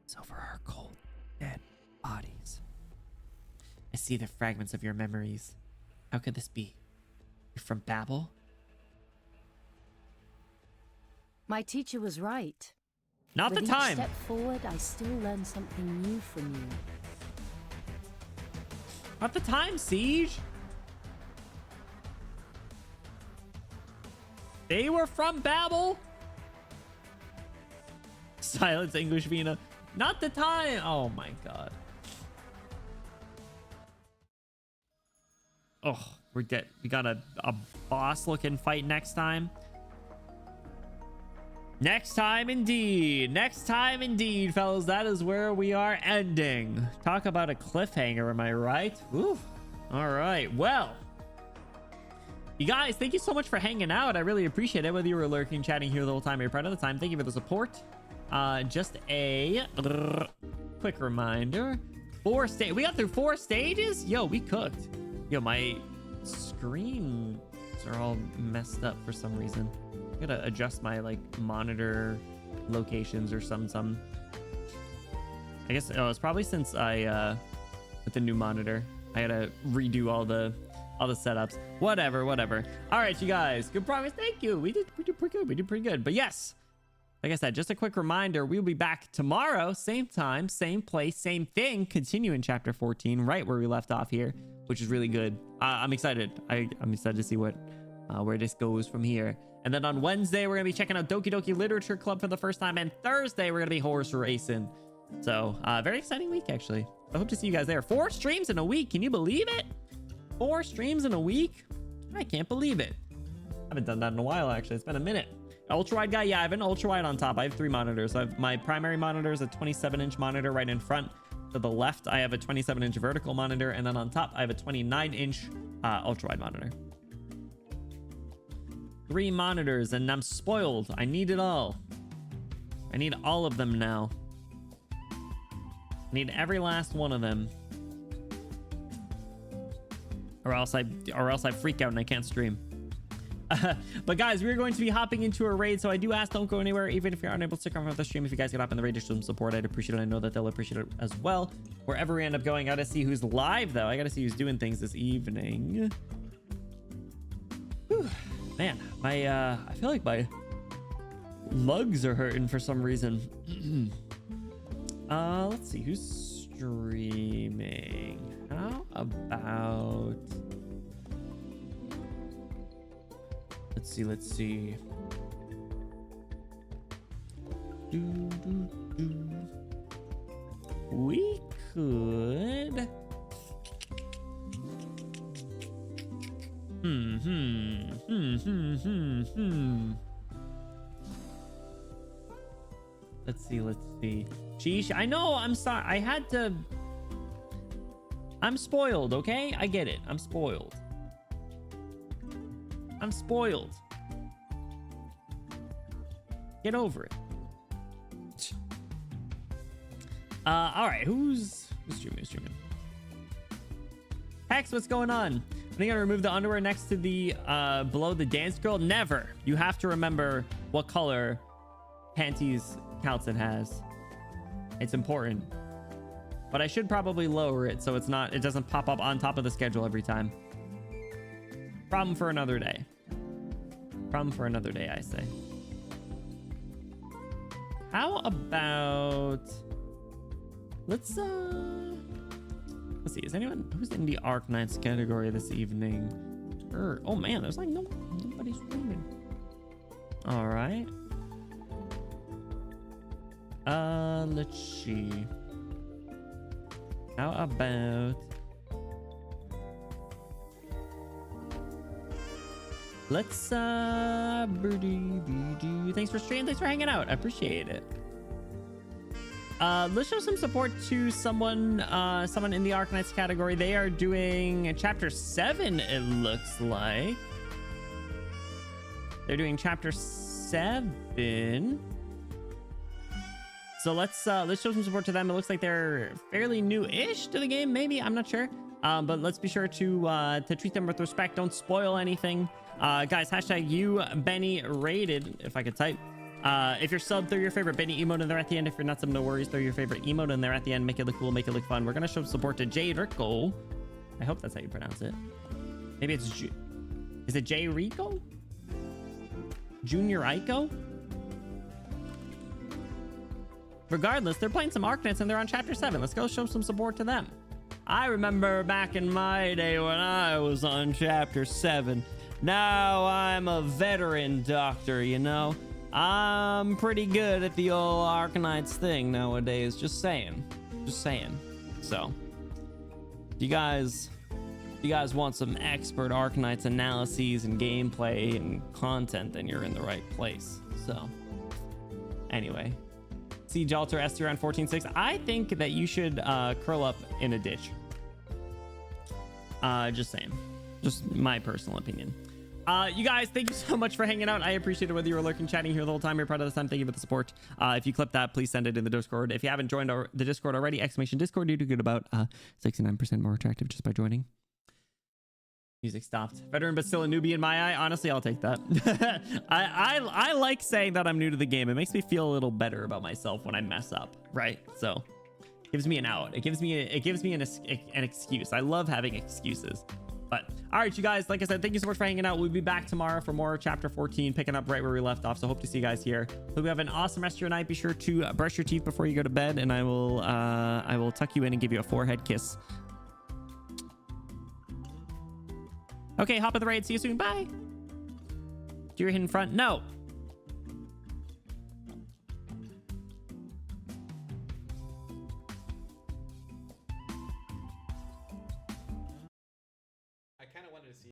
is over our cold, dead bodies. I see the fragments of your memories. How could this be? You're from Babel? My teacher was right. Not With the time. each step forward, I still learn something new from you. Not the time, Siege. They were from Babel. Silence, English Vina. Not the time. Oh my god. Oh, we're dead. We got a boss looking fight next time. Next time indeed. Next time indeed, fellas. That is where we are ending. Talk about a cliffhanger, am I right? Ooh. All right. Well, you guys, thank you so much for hanging out. I really appreciate it. Whether you were lurking, chatting here the whole time, or you're part of the time, thank you for the support. Just a quick reminder. We got through 4 stages? Yo, we cooked. Yo, my screens are all messed up for some reason. I gotta adjust my like monitor locations or some. I guess it's probably since I with the new monitor. I gotta redo all the setups. Whatever. All right, you guys. Good progress. Thank you. We did pretty good. We did pretty good. But yes, like I said, just a quick reminder, we'll be back tomorrow, same time, same place, same thing, continuing chapter 14, right where we left off here, which is really good. I'm excited. I'm excited to see what where this goes from here. And then on Wednesday, we're gonna be checking out Doki Doki Literature Club for the first time, and Thursday we're gonna be horse racing. So very exciting week, actually. I hope to see you guys there. 4 streams in a week. Can you believe it? 4 streams in a week? I can't believe it. I haven't done that in a while, actually. It's been a minute. Ultra wide guy, yeah, I have an ultra wide on top. I have 3 monitors. My primary monitor is a 27-inch monitor right in front. To the left, I have a 27-inch vertical monitor, and then on top, I have a 29-inch ultra wide monitor. 3 monitors, and I'm spoiled. I need it all. I need all of them now. I need every last one of them. Or else I freak out and I can't stream. But guys, we're going to be hopping into a raid, so I do ask don't go anywhere, even if you're unable to stick around for the stream. If you guys get up in the raid to show some support, I'd appreciate it. I know that they'll appreciate it as well. Wherever we end up going, I gotta see who's live though. I gotta see who's doing things this evening. Whew. Man, I feel like my lugs are hurting for some reason. Let's see who's streaming. How about? Let's see. We could. Let's see. Sheesh. I know. I'm sorry. I had to. I'm spoiled. Okay, I get it. I'm spoiled. Get over it. All right. Who's streaming? Hex, what's going on? Are you gonna remove the underwear next to the below the dance girl? Never. You have to remember what color panties Calton has. It's important. But I should probably lower it so it doesn't pop up on top of the schedule every time. Problem for another day. I say. How about let's see, is anyone who's in the Arknights category this evening? Oh man, there's like nobody streaming. All right. Let's see. How about thanks for streaming, thanks for hanging out. I appreciate it. Let's show some support to someone in the Arknights category. They are doing chapter 7, it looks like. They're doing chapter 7. So let's show some support to them. It looks like they're fairly new-ish to the game, maybe. I'm not sure. But let's be sure to treat them with respect. Don't spoil anything. Guys, hashtag you Benny rated, if I could type. If you're sub, throw your favorite Benny emote in there at the end. If you're not sub, no worries. Throw your favorite emote in there at the end. Make it look cool, make it look fun. We're gonna show support to Jay Rico. I hope that's how you pronounce it. Maybe it's is it Jay Rico? Junior Ico? Regardless, they're playing some Arknights and they're on chapter 7. Let's go show some support to them. I remember back in my day when I was on chapter 7. Now I'm a veteran doctor, you know. I'm pretty good at the old Arknights thing nowadays. Just saying. Just saying. So, if you guys want some expert Arknights analyses and gameplay and content, then you're in the right place. So, anyway. Siege Alter ST around 14.6. I think that you should curl up in a ditch. Just saying. Just my personal opinion. You guys, thank you so much for hanging out. I appreciate it, whether you were lurking, chatting here the whole time. You're part of the time. Thank you for the support. If you clip that, please send it in the Discord. If you haven't joined the Discord already, exclamation Discord, you do get about 69% more attractive just by joining. Music stopped. Veteran but still a newbie in my eye. Honestly, I'll take that. I like saying that I'm new to the game. It makes me feel a little better about myself when I mess up, right? So it gives me an out. It gives me an excuse. I love having excuses. But all right, you guys, like I said, thank you so much for hanging out. We'll be back tomorrow for more chapter 14, picking up right where we left off. So hope to see you guys here. Hope you have an awesome rest of your night. Be sure to brush your teeth before you go to bed, and I will tuck you in and give you a forehead kiss. Okay, hop in the raid. See you soon. Bye. Do your hidden front? No.